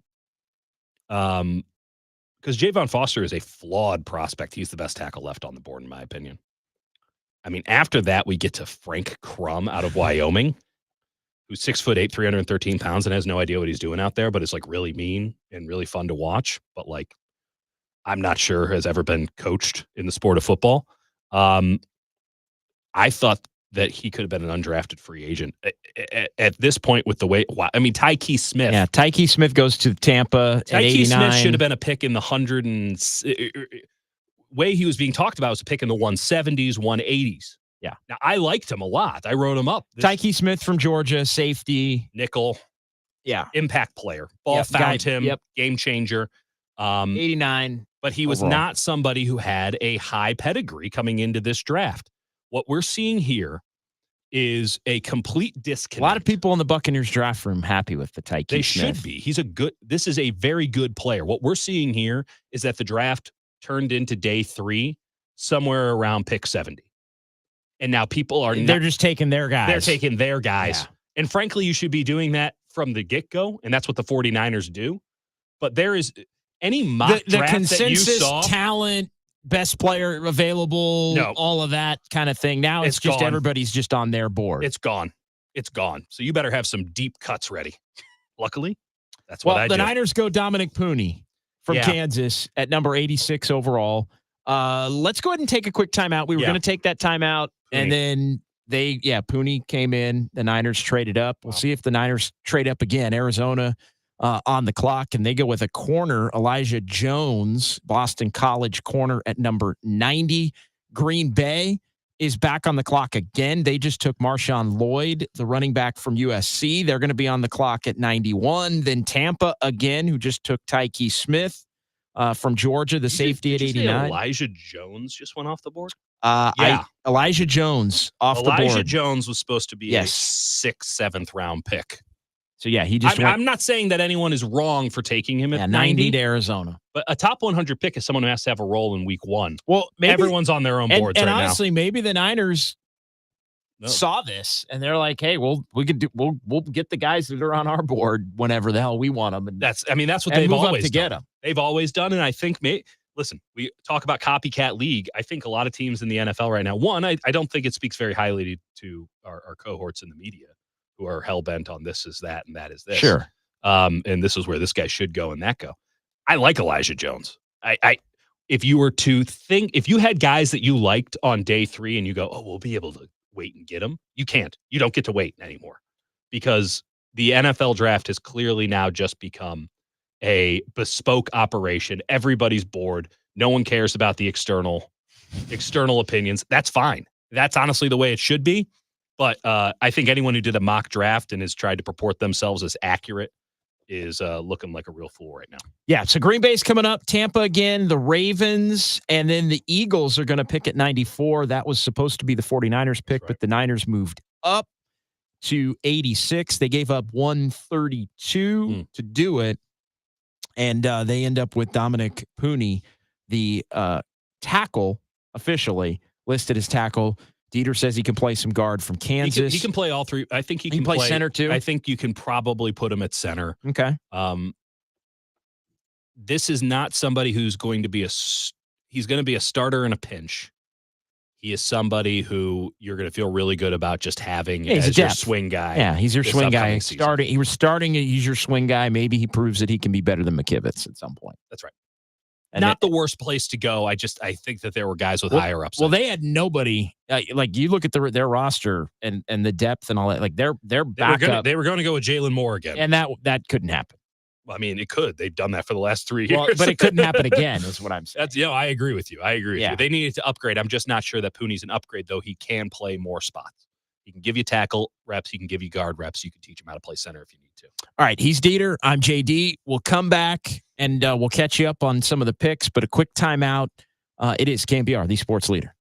Speaker 2: Because Javon Foster is a flawed prospect. He's the best tackle left on the board, in my opinion. I mean, after that, we get to Frank Crum out of Wyoming, who's 6'8", 313 pounds, and has no idea what he's doing out there, but is like really mean and really fun to watch. But like, I'm not sure has ever been coached in the sport of football. I thought that he could have been an undrafted free agent at this point with the way. I mean, Tyke Smith.
Speaker 1: Yeah, Tyke Smith goes to Tampa at 89.
Speaker 2: Smith should have been a pick in the 100 and way he was being talked about was a pick in the 170s, 180s.
Speaker 1: Yeah.
Speaker 2: Now, I liked him a lot. I wrote him up.
Speaker 1: Tyke Smith from Georgia, safety.
Speaker 2: Nickel.
Speaker 1: Yeah.
Speaker 2: Impact player. Ball found him.
Speaker 1: Yep.
Speaker 2: Game changer.
Speaker 1: 89.
Speaker 2: But he was not somebody who had a high pedigree coming into this draft. What we're seeing here is a complete disconnect.
Speaker 1: A lot of people in the Buccaneers draft room happy with the Tyke Smith.
Speaker 2: They should be. This is a very good player. What we're seeing here is that the draft turned into day 3 somewhere around pick 70. And now people are
Speaker 1: they're just taking their guys.
Speaker 2: They're taking their guys.
Speaker 1: Yeah.
Speaker 2: And frankly, you should be doing that from the get-go, and that's what the 49ers do. But there is any mock
Speaker 1: the
Speaker 2: draft
Speaker 1: consensus
Speaker 2: that you saw,
Speaker 1: talent, best player available, all of that kind of thing. Now it's just
Speaker 2: gone.
Speaker 1: Everybody's just on their board.
Speaker 2: It's gone. It's gone. So you better have some deep cuts ready. Luckily, that's what I do.
Speaker 1: The Niners go Dominic Puni from Kansas at number 86 overall. Let's go ahead and take a quick timeout. We were going to take that timeout, and then Puni came in. The Niners traded up. We'll see if the Niners trade up again. Arizona on the clock, and they go with a corner, Elijah Jones, Boston College corner at number 90. Green Bay is back on the clock again. They just took Marshawn Lloyd, the running back from USC. They're going to be on the clock at 91. Then Tampa again, who just took Tyke Smith from Georgia, the safety at 89.
Speaker 2: Elijah Jones just went off the board?
Speaker 1: Elijah Jones off the board.
Speaker 2: Elijah Jones was supposed to be a 6th, 7th round pick.
Speaker 1: So, he just
Speaker 2: I'm not saying that anyone is wrong for taking him at
Speaker 1: 90 to Arizona.
Speaker 2: But a top 100 pick is someone who has to have a role in week 1.
Speaker 1: Well, maybe
Speaker 2: everyone's on their own boards
Speaker 1: and
Speaker 2: right now.
Speaker 1: honestly, maybe the Niners saw this and they're like, "Hey, we'll get the guys that are on our board whenever the hell we want them." And
Speaker 2: that's what they've always done.
Speaker 1: Get them.
Speaker 2: They've always done, and I think listen, we talk about copycat league. I think a lot of teams in the NFL right now. One, I don't think it speaks very highly to our cohorts in the media who are hell-bent on this is that and that is this.
Speaker 1: Sure.
Speaker 2: And this is where this guy should go and that go. I like Elijah Jones. If you were to think, if you had guys that you liked on day 3 and you go, we'll be able to wait and get them, you can't. You don't get to wait anymore because the NFL draft has clearly now just become a bespoke operation. Everybody's bored. No one cares about the external opinions. That's fine. That's honestly the way it should be. But I think anyone who did a mock draft and has tried to purport themselves as accurate is looking like a real fool right now.
Speaker 1: Yeah, so Green Bay's coming up, Tampa again, the Ravens, and then the Eagles are going to pick at 94. That was supposed to be the 49ers pick, but the Niners moved up. to 86. They gave up 132 to do it. And they end up with Dominic Puni, the tackle, officially listed as tackle. Dieter says he can play some guard from Kansas.
Speaker 2: He can play all three. I think he can
Speaker 1: play center too.
Speaker 2: I think you can probably put him at center.
Speaker 1: Okay.
Speaker 2: This is not somebody who's going to be he's going to be a starter in a pinch. He is somebody who you're going to feel really good about just having as your swing guy.
Speaker 1: Yeah, he's your swing guy.
Speaker 2: Season.
Speaker 1: He was starting. He's your swing guy. Maybe he proves that he can be better than McKivitz at some point.
Speaker 2: That's right.
Speaker 1: And
Speaker 2: not the worst place to go. I think that there were guys with higher upside.
Speaker 1: Well, they had nobody. Like you look at their roster and the depth and all that. Like their backup.
Speaker 2: They were going to go with Jalen Moore again,
Speaker 1: and that couldn't happen.
Speaker 2: Well, I mean, it could. They've done that for the last 3 years.
Speaker 1: Well, but it couldn't happen again, is what I'm saying.
Speaker 2: I agree with you. They needed to upgrade. I'm just not sure that Puni's an upgrade, though. He can play more spots. He can give you tackle reps. He can give you guard reps. You can teach him how to play center if you need to.
Speaker 1: All right, he's Dieter. I'm JD. We'll come back and we'll catch you up on some of the picks, but a quick timeout. It is KNBR, the sports leader.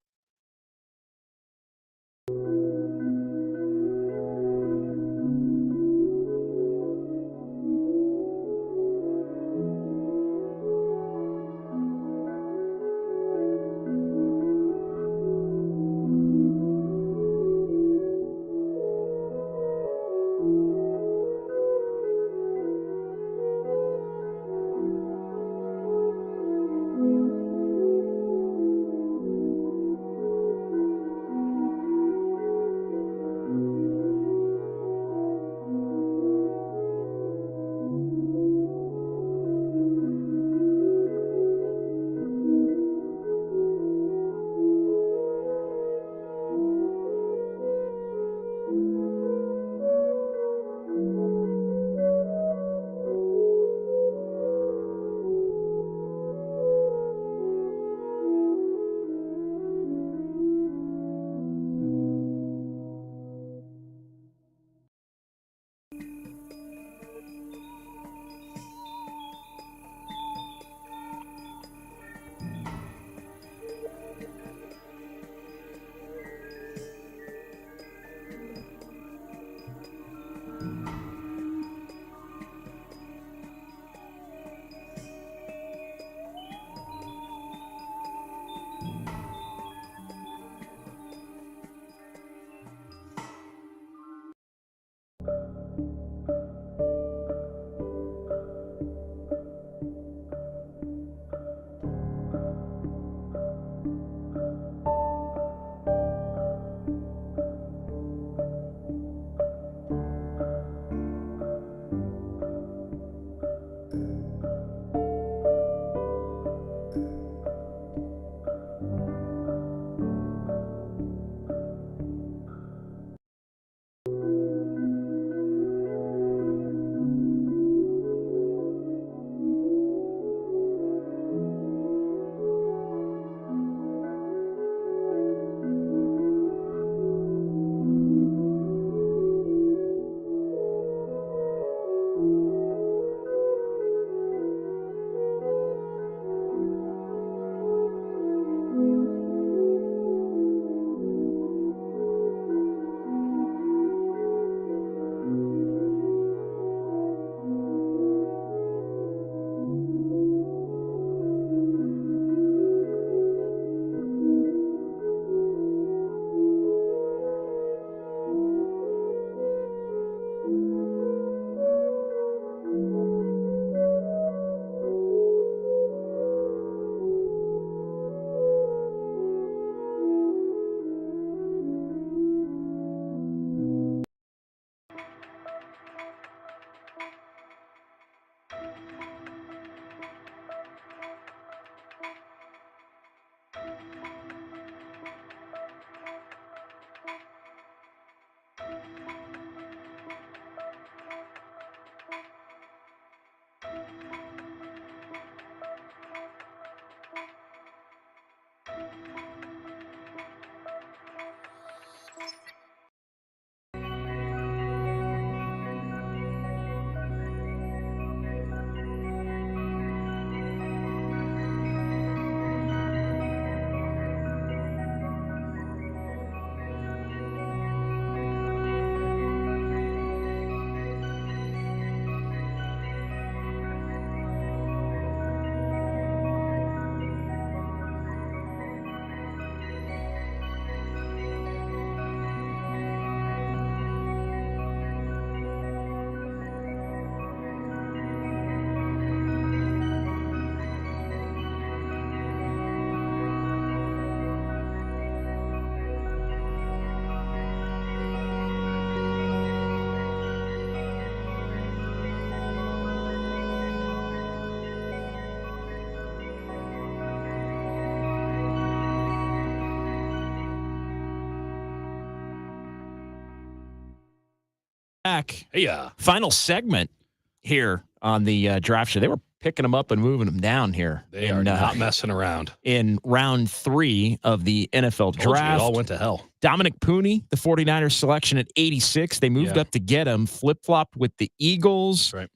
Speaker 1: Back.
Speaker 2: Yeah.
Speaker 1: Final segment here on the draft show. They were picking them up and moving them down here.
Speaker 2: They are not messing around.
Speaker 1: In round 3 of the NFL draft.
Speaker 2: It all went to hell.
Speaker 1: Dominic Puni, the 49ers selection at 86. They moved up to get him, flip-flopped with the Eagles.
Speaker 2: That's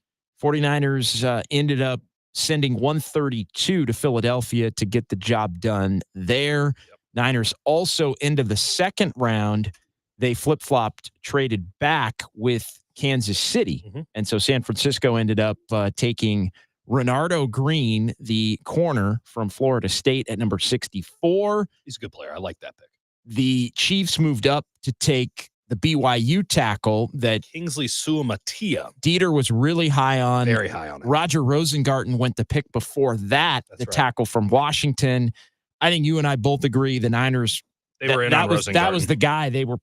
Speaker 2: right.
Speaker 1: 49ers ended up sending 132 to Philadelphia to get the job done there. Yep. Niners also into the second round. They flip-flopped, traded back with Kansas City. Mm-hmm. And so San Francisco ended up taking Renardo Green, the corner from Florida State, at number 64.
Speaker 2: He's a good player. I like that pick.
Speaker 1: The Chiefs moved up to take the BYU tackle that
Speaker 2: Kingsley Suamatia.
Speaker 1: Dieter was really high on.
Speaker 2: Very high on it.
Speaker 1: Roger Rosengarten went the pick before that. That's the tackle from Washington. I think you and I both agree the Niners.
Speaker 2: They were in on Rosengarten.
Speaker 1: That was the guy they were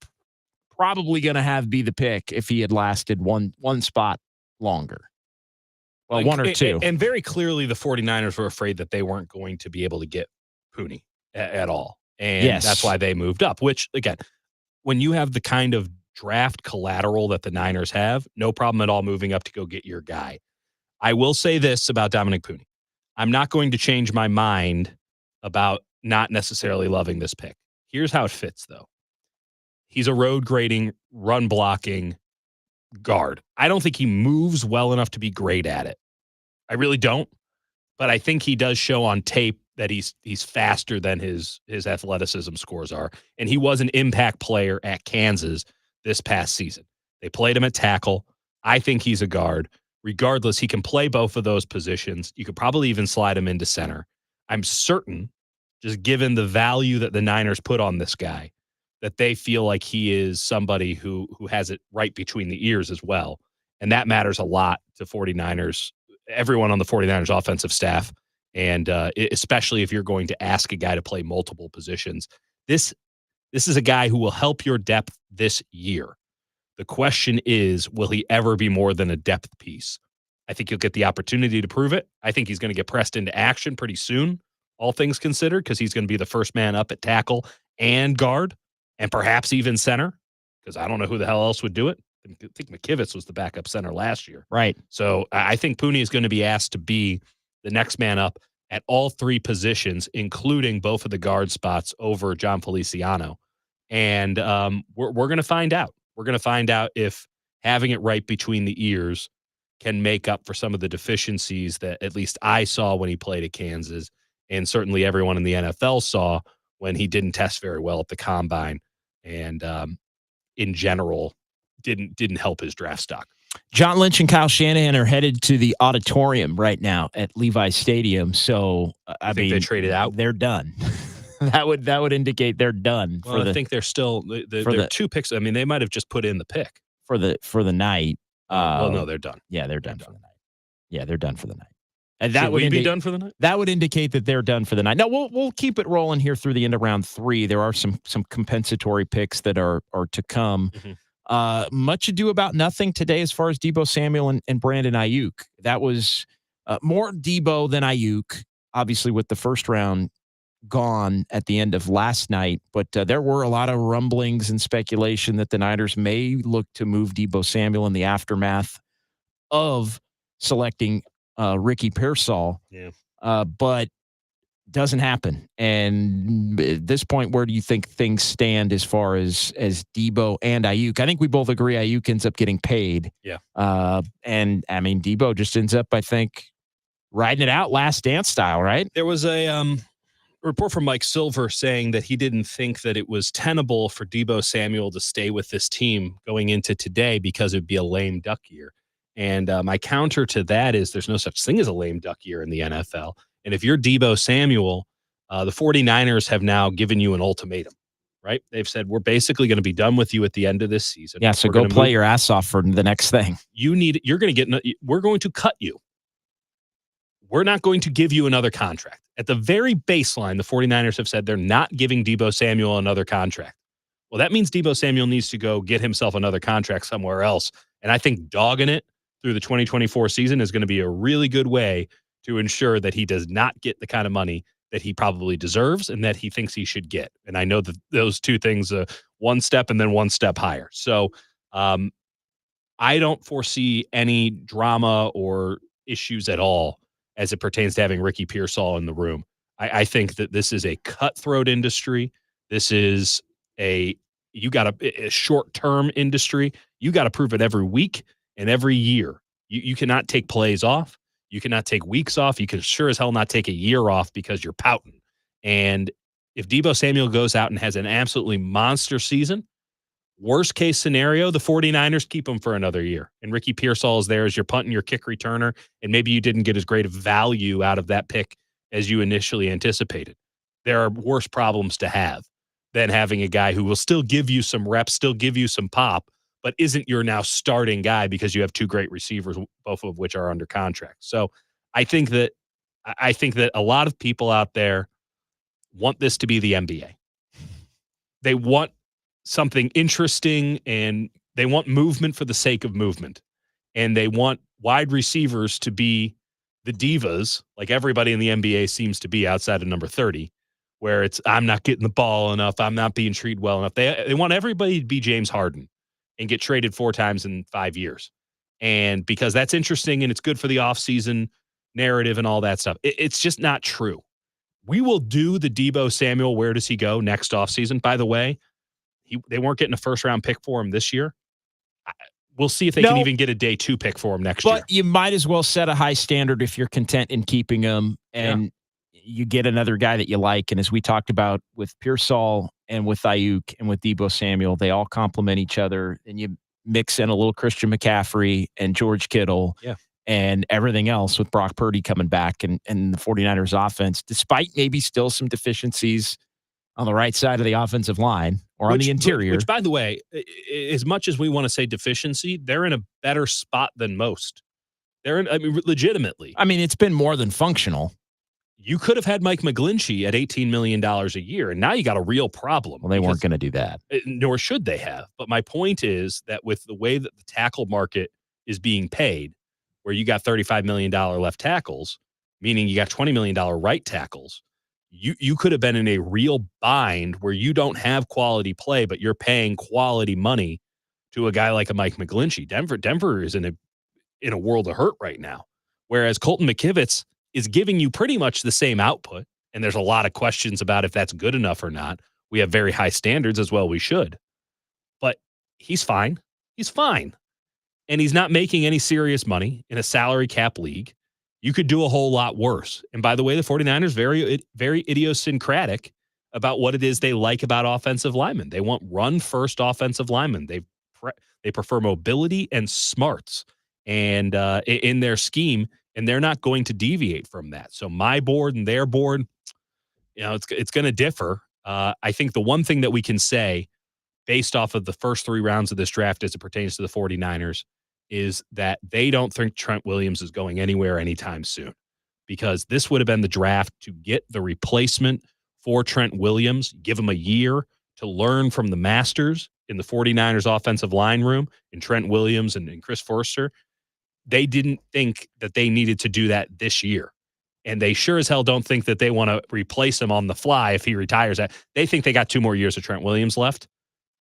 Speaker 1: probably going to have be the pick if he had lasted one spot longer. Well, one or two.
Speaker 2: And very clearly the 49ers were afraid that they weren't going to be able to get Puni at all. And that's why they moved up, which, again, when you have the kind of draft collateral that the Niners have, no problem at all moving up to go get your guy. I will say this about Dominic Puni. I'm not going to change my mind about not necessarily loving this pick. Here's how it fits, though. He's a road grading, run blocking guard. I don't think he moves well enough to be great at it. I really don't. But I think he does show on tape that he's faster than his athleticism scores are. And he was an impact player at Kansas this past season. They played him at tackle. I think he's a guard. Regardless, he can play both of those positions. You could probably even slide him into center. I'm certain, just given the value that the Niners put on this guy, that they feel like he is somebody who has it right between the ears as well. And that matters a lot to 49ers, everyone on the 49ers offensive staff. And especially if you're going to ask a guy to play multiple positions. This is a guy who will help your depth this year. The question is, will he ever be more than a depth piece? I think he'll get the opportunity to prove it. I think he's going to get pressed into action pretty soon, all things considered, because he's going to be the first man up at tackle and guard, and perhaps even center, because I don't know who the hell else would do it. I think McKivitz was the backup center last year.
Speaker 1: Right.
Speaker 2: So I think Puni is going to be asked to be the next man up at all three positions, including both of the guard spots over John Feliciano. And we're going to find out. We're going to find out if having it right between the ears can make up for some of the deficiencies that at least I saw when he played at Kansas, and certainly everyone in the NFL saw when he didn't test very well at the combine, and in general didn't help his draft stock.
Speaker 1: John Lynch and Kyle Shanahan are headed to the auditorium right now at Levi's Stadium. So I mean,
Speaker 2: they traded out.
Speaker 1: They're done. that would indicate they're done.
Speaker 2: Well, I think they're still they're 2 picks. I mean, they might have just put in the pick
Speaker 1: for the night.
Speaker 2: Well, no, they're done.
Speaker 1: Yeah, they're done for the night. Yeah, they're done for the night. And
Speaker 2: that would be done for the night.
Speaker 1: That would indicate that they're done for the night. No, we'll keep it rolling here through the end of round 3. There are some compensatory picks that are to come. Mm-hmm. Much ado about nothing today as far as Deebo Samuel and Brandon Ayuk. That was more Deebo than Ayuk, obviously with the first round gone at the end of last night. But there were a lot of rumblings and speculation that the Niners may look to move Deebo Samuel in the aftermath of selecting Ricky Pearsall.
Speaker 2: Yeah.
Speaker 1: But doesn't happen. And at this point, where do you think things stand as far as Deebo and Ayuk? I think we both agree Ayuk ends up getting paid.
Speaker 2: Yeah.
Speaker 1: And I mean, Deebo just ends up, I think, riding it out last dance style, right?
Speaker 2: There was a report from Mike Silver saying that he didn't think that it was tenable for Deebo Samuel to stay with this team going into today because it'd be a lame duck year. And my counter to that is there's no such thing as a lame duck year in the NFL. And if you're Deebo Samuel, the 49ers have now given you an ultimatum, right? They've said, we're basically going to be done with you at the end of this season.
Speaker 1: Yeah, so go play your ass off for the next thing.
Speaker 2: We're going to cut you. We're not going to give you another contract. At the very baseline, the 49ers have said they're not giving Deebo Samuel another contract. Well, that means Deebo Samuel needs to go get himself another contract somewhere else. And I think dogging it through the 2024 season is going to be a really good way to ensure that he does not get the kind of money that he probably deserves and that he thinks he should get. And I know that those two things, one step and then one step higher. So I I don't foresee any drama or issues at all as it pertains to having Ricky Pearsall in the room. I think that this is a cutthroat industry. This is a short-term industry. You got to prove it every week and every year. You cannot take plays off. You cannot take weeks off. You can sure as hell not take a year off because you're pouting. And if Deebo Samuel goes out and has an absolutely monster season, worst case scenario, the 49ers keep him for another year. And Ricky Pearsall is there as your punt and your kick returner. And maybe you didn't get as great of value out of that pick as you initially anticipated. There are worse problems to have than having a guy who will still give you some reps, still give you some pop, but isn't your now starting guy because you have two great receivers, both of which are under contract. So I think that a lot of people out there want this to be the NBA. They want something interesting, and they want movement for the sake of movement. And they want wide receivers to be the divas, like everybody in the NBA seems to be outside of number 30, where it's, I'm not getting the ball enough, I'm not being treated well enough. They want everybody to be James Harden and get traded 4 times in 5 years. And because that's interesting and it's good for the offseason narrative and all that stuff. It's just not true. We will do the Deebo Samuel, where does he go next offseason. By the way, they weren't getting a first-round pick for him this year. We'll see if they can even get a day 2 pick for him next year.
Speaker 1: But you might as well set a high standard if you're content in keeping him, and you get another guy that you like. And as we talked about with Pearsall and with Ayuk and with Deebo Samuel, they all complement each other. And you mix in a little Christian McCaffrey and George Kittle and everything else with Brock Purdy coming back and the 49ers offense, despite maybe still some deficiencies on the right side of the offensive line or on the interior.
Speaker 2: Which, by the way, as much as we want to say deficiency, they're in a better spot than most. Legitimately.
Speaker 1: I mean, it's been more than functional.
Speaker 2: You could have had Mike McGlinchey at $18 million a year, and now you got a real problem.
Speaker 1: Well, they weren't going to do that.
Speaker 2: Nor should they have. But my point is that with the way that the tackle market is being paid, where you got $35 million left tackles, meaning you got $20 million right tackles, you could have been in a real bind where you don't have quality play, but you're paying quality money to a guy like a Mike McGlinchey. Denver is in a world of hurt right now, whereas Colton McKivitz is giving you pretty much the same output, and there's a lot of questions about if that's good enough or not. We have very high standards, as well we should. But he's fine. He's fine. And he's not making any serious money in a salary cap league. You could do a whole lot worse. And by the way, the 49ers very, very idiosyncratic about what it is they like about offensive linemen. They want run-first offensive linemen. They prefer mobility and smarts and in their scheme, and they're not going to deviate from that. So my board and their board, it's going to differ. I think the one thing that we can say based off of the first 3 rounds of this draft as it pertains to the 49ers is that they don't think Trent Williams is going anywhere anytime soon, because this would have been the draft to get the replacement for Trent Williams, give him a year to learn from the masters in the 49ers offensive line room in Trent Williams and Chris Forster. They didn't think that they needed to do that this year. And they sure as hell don't think that they want to replace him on the fly if he retires. They think they got 2 more years of Trent Williams left.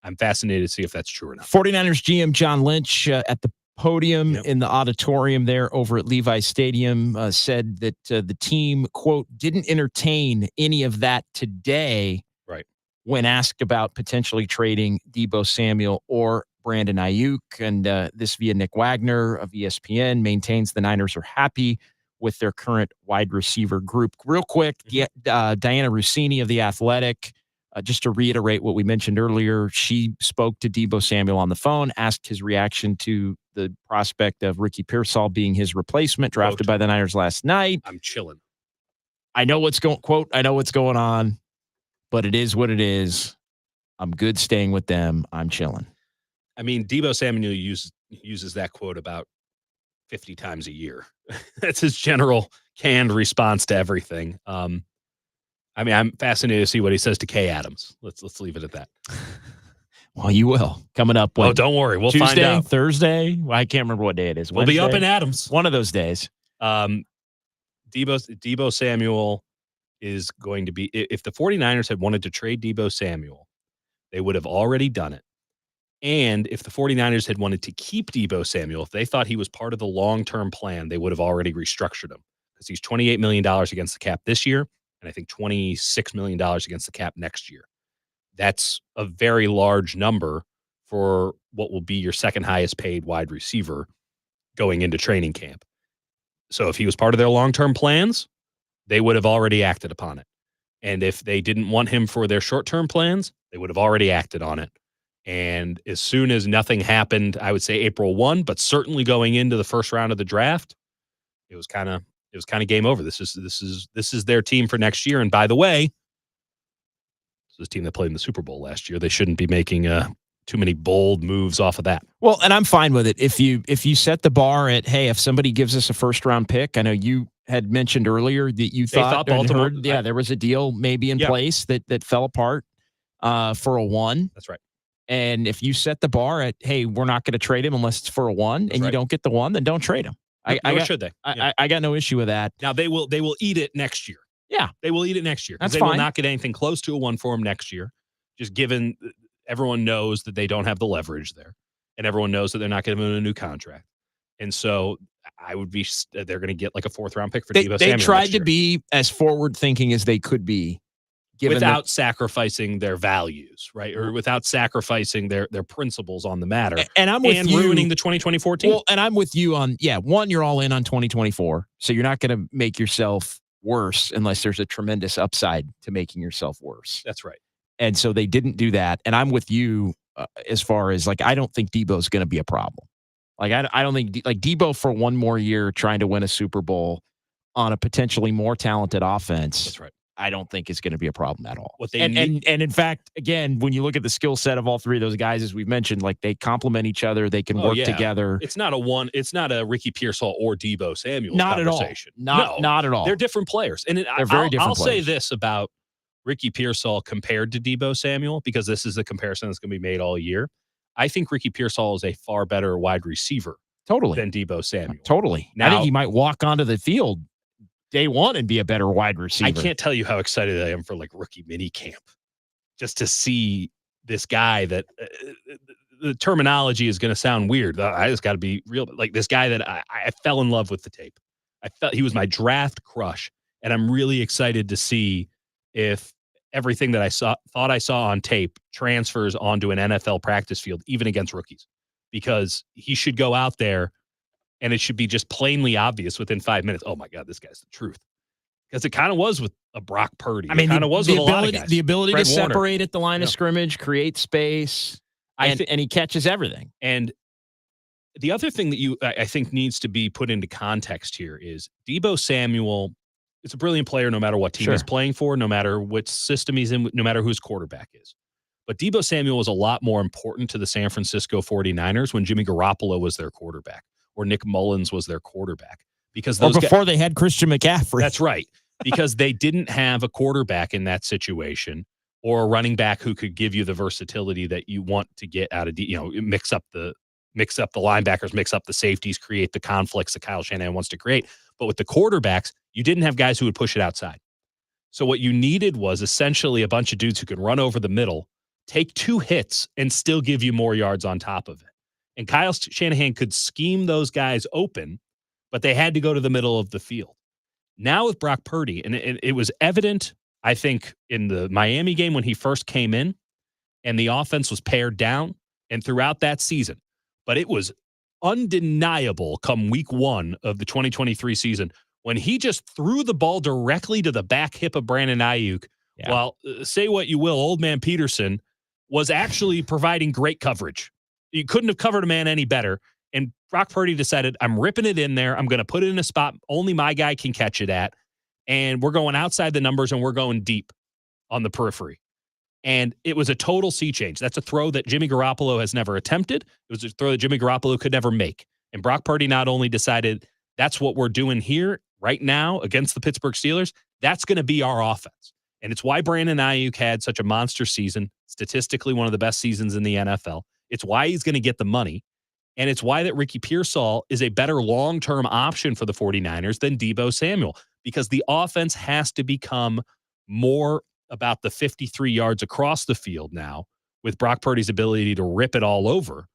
Speaker 2: I'm fascinated to see if that's true or not.
Speaker 1: 49ers GM John Lynch at the podium in the auditorium there over at Levi Stadium said that the team, quote, didn't entertain any of that today.
Speaker 2: Right.
Speaker 1: When asked about potentially trading Deebo Samuel or Brandon Ayuk. And this via Nick Wagner of ESPN maintains the Niners are happy with their current wide receiver group. Real quick, Diana Rossini of The Athletic, just to reiterate what we mentioned earlier, she spoke to Deebo Samuel on the phone, asked his reaction to the prospect of Ricky Pearsall being his replacement, drafted by the Niners last night.
Speaker 2: I'm chilling.
Speaker 1: I know what's going on, but it is what it is. I'm good staying with them. I'm chilling.
Speaker 2: I mean, Deebo Samuel uses that quote about 50 times a year. That's his general canned response to everything. I mean, I'm fascinated to see what he says to Kay Adams. Let's leave it at that.
Speaker 1: Well, you will. Coming up.
Speaker 2: Oh, don't worry. We'll
Speaker 1: Tuesday,
Speaker 2: find out.
Speaker 1: Thursday? Well, I can't remember what day it is.
Speaker 2: We'll be up in Adams.
Speaker 1: One of those days.
Speaker 2: Deebo Samuel is going to be, if the 49ers had wanted to trade Deebo Samuel, they would have already done it. And if the 49ers had wanted to keep Deebo Samuel, if they thought he was part of the long-term plan, they would have already restructured him because he's $28 million against the cap this year, and I think $26 million against the cap next year. That's a very large number for what will be your second highest paid wide receiver going into training camp. So if he was part of their long-term plans, they would have already acted upon it. And if they didn't want him for their short-term plans, they would have already acted on it. And as soon as nothing happened, I would say April 1, but certainly going into the first round of the draft, it was kind of game over. This is their team for next year. And by the way, this is a team that played in the Super Bowl last year. They shouldn't be making too many bold moves off of that.
Speaker 1: Well, and I'm fine with it. If you set the bar at, hey, if somebody gives us a first round pick, I know you had mentioned earlier that you thought
Speaker 2: Baltimore,
Speaker 1: there was a deal maybe in place that fell apart for a 1.
Speaker 2: That's right.
Speaker 1: And if you set the bar at, hey, we're not going to trade him unless it's for a 1, and you don't get the 1, then don't trade him.
Speaker 2: Should they?
Speaker 1: I got no issue with that.
Speaker 2: Now they will eat it next year.
Speaker 1: Yeah,
Speaker 2: they will eat it next year.
Speaker 1: That's
Speaker 2: they
Speaker 1: fine.
Speaker 2: will not get anything close to a 1 for him next year. Just given everyone knows that they don't have the leverage there, and everyone knows that they're not giving him a new contract. And so I would be they're going to get like a 4th round pick for Deebo Samuel.
Speaker 1: They tried to be as forward thinking as they could be.
Speaker 2: Without sacrificing their values, right? Or without sacrificing their principles on the matter.
Speaker 1: And I'm with you.
Speaker 2: Ruining the 2024 team.
Speaker 1: Well, and I'm with you on, 1, you're all in on 2024. So you're not going to make yourself worse unless there's a tremendous upside to making yourself worse.
Speaker 2: That's right.
Speaker 1: And so they didn't do that. And I'm with you as far as, like, I don't think Deebo's going to be a problem. Like, I don't think, like, Deebo for 1 more year trying to win a Super Bowl on a potentially more talented offense.
Speaker 2: That's right.
Speaker 1: I don't think is going to be a problem at all.
Speaker 2: And
Speaker 1: in fact, again, when you look at the skill set of all 3 of those guys, as we've mentioned, like, they complement each other. They can work together.
Speaker 2: It's not a Ricky Pearsall or Deebo Samuel conversation.
Speaker 1: Not at all.
Speaker 2: They're different players. And
Speaker 1: they're very different
Speaker 2: I'll
Speaker 1: players.
Speaker 2: say this about Ricky Pearsall compared to Deebo Samuel, because this is the comparison that's going to be made all year. I think Ricky Pearsall is a far better wide receiver than Deebo Samuel.
Speaker 1: Totally. Now, I think he might walk onto the field day 1 and be a better wide receiver.
Speaker 2: I can't tell you how excited I am for, like, rookie mini camp, just to see this guy that the terminology is going to sound weird. I just got to be real. Like, this guy that I fell in love with the tape. I felt he was my draft crush, and I'm really excited to see if everything that I thought I saw on tape transfers onto an NFL practice field, even against rookies, because he should go out there and it should be just plainly obvious within 5 minutes. Oh my God, this guy's the truth. Because it kind of was with a Brock Purdy.
Speaker 1: I mean,
Speaker 2: it kind of was with a lot of guys.
Speaker 1: The ability
Speaker 2: Fred
Speaker 1: to
Speaker 2: Warner.
Speaker 1: separate at the line of scrimmage, create space, and he catches everything.
Speaker 2: And the other thing that I think needs to be put into context here is Deebo Samuel is a brilliant player no matter what team he's playing for, no matter which system he's in, no matter who his quarterback is. But Deebo Samuel was a lot more important to the San Francisco 49ers when Jimmy Garoppolo was their quarterback, or Nick Mullins was their quarterback. Because
Speaker 1: before they had Christian McCaffrey.
Speaker 2: That's right. Because they didn't have a quarterback in that situation, or a running back who could give you the versatility that you want to get out of, mix up the linebackers, mix up the safeties, create the conflicts that Kyle Shanahan wants to create. But with the quarterbacks, you didn't have guys who would push it outside. So what you needed was essentially a bunch of dudes who could run over the middle, take 2 hits, and still give you more yards on top of it. And Kyle Shanahan could scheme those guys open, but they had to go to the middle of the field. Now with Brock Purdy, and it was evident, I think, in the Miami game when he first came in, and the offense was pared down, and throughout that season. But it was undeniable come week 1 of the 2023 season when he just threw the ball directly to the back hip of Brandon Ayuk. Yeah. While, say what you will, old man Peterson was actually providing great coverage. You couldn't have covered a man any better. And Brock Purdy decided, I'm ripping it in there. I'm going to put it in a spot only my guy can catch it at. And we're going outside the numbers, and we're going deep on the periphery. And it was a total sea change. That's a throw that Jimmy Garoppolo has never attempted. It was a throw that Jimmy Garoppolo could never make. And Brock Purdy not only decided that's what we're doing here right now against the Pittsburgh Steelers, that's going to be our offense. And it's why Brandon Ayuk had such a monster season, statistically one of the best seasons in the NFL. It's why he's going to get the money. And it's why that Ricky Pearsall is a better long-term option for the 49ers than Deebo Samuel, because the offense has to become more about the 53 yards across the field now, with Brock Purdy's ability to rip it all over,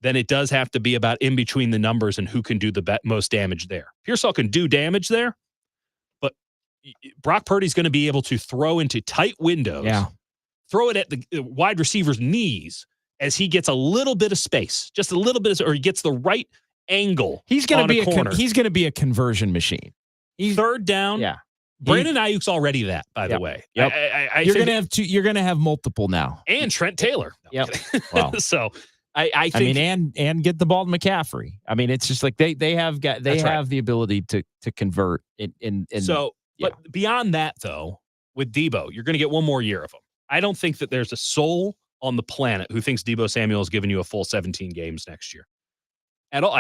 Speaker 2: then it does have to be about in between the numbers and who can do the most damage there. Pearsall can do damage there, but Brock Purdy's going to be able to throw into tight windows, throw it at the wide receiver's knees as he gets a little bit of space, just a little bit, or he gets the right angle.
Speaker 1: He's going to be
Speaker 2: corner.
Speaker 1: He's going to be a conversion machine.
Speaker 2: Third down.
Speaker 1: Yeah.
Speaker 2: Brandon Ayuk's already that, by the way.
Speaker 1: Yep.
Speaker 2: You're
Speaker 1: going to have two. You're going to have multiple now.
Speaker 2: And Trent Taylor.
Speaker 1: No, well,
Speaker 2: so I think.
Speaker 1: and get the ball to McCaffrey. I mean, it's just like they have the ability to convert in.
Speaker 2: But beyond that though, with Deebo, you're going to get one more year of him. I don't think that there's a soul on the planet who thinks Deebo Samuel is giving you a full 17 games next year at all.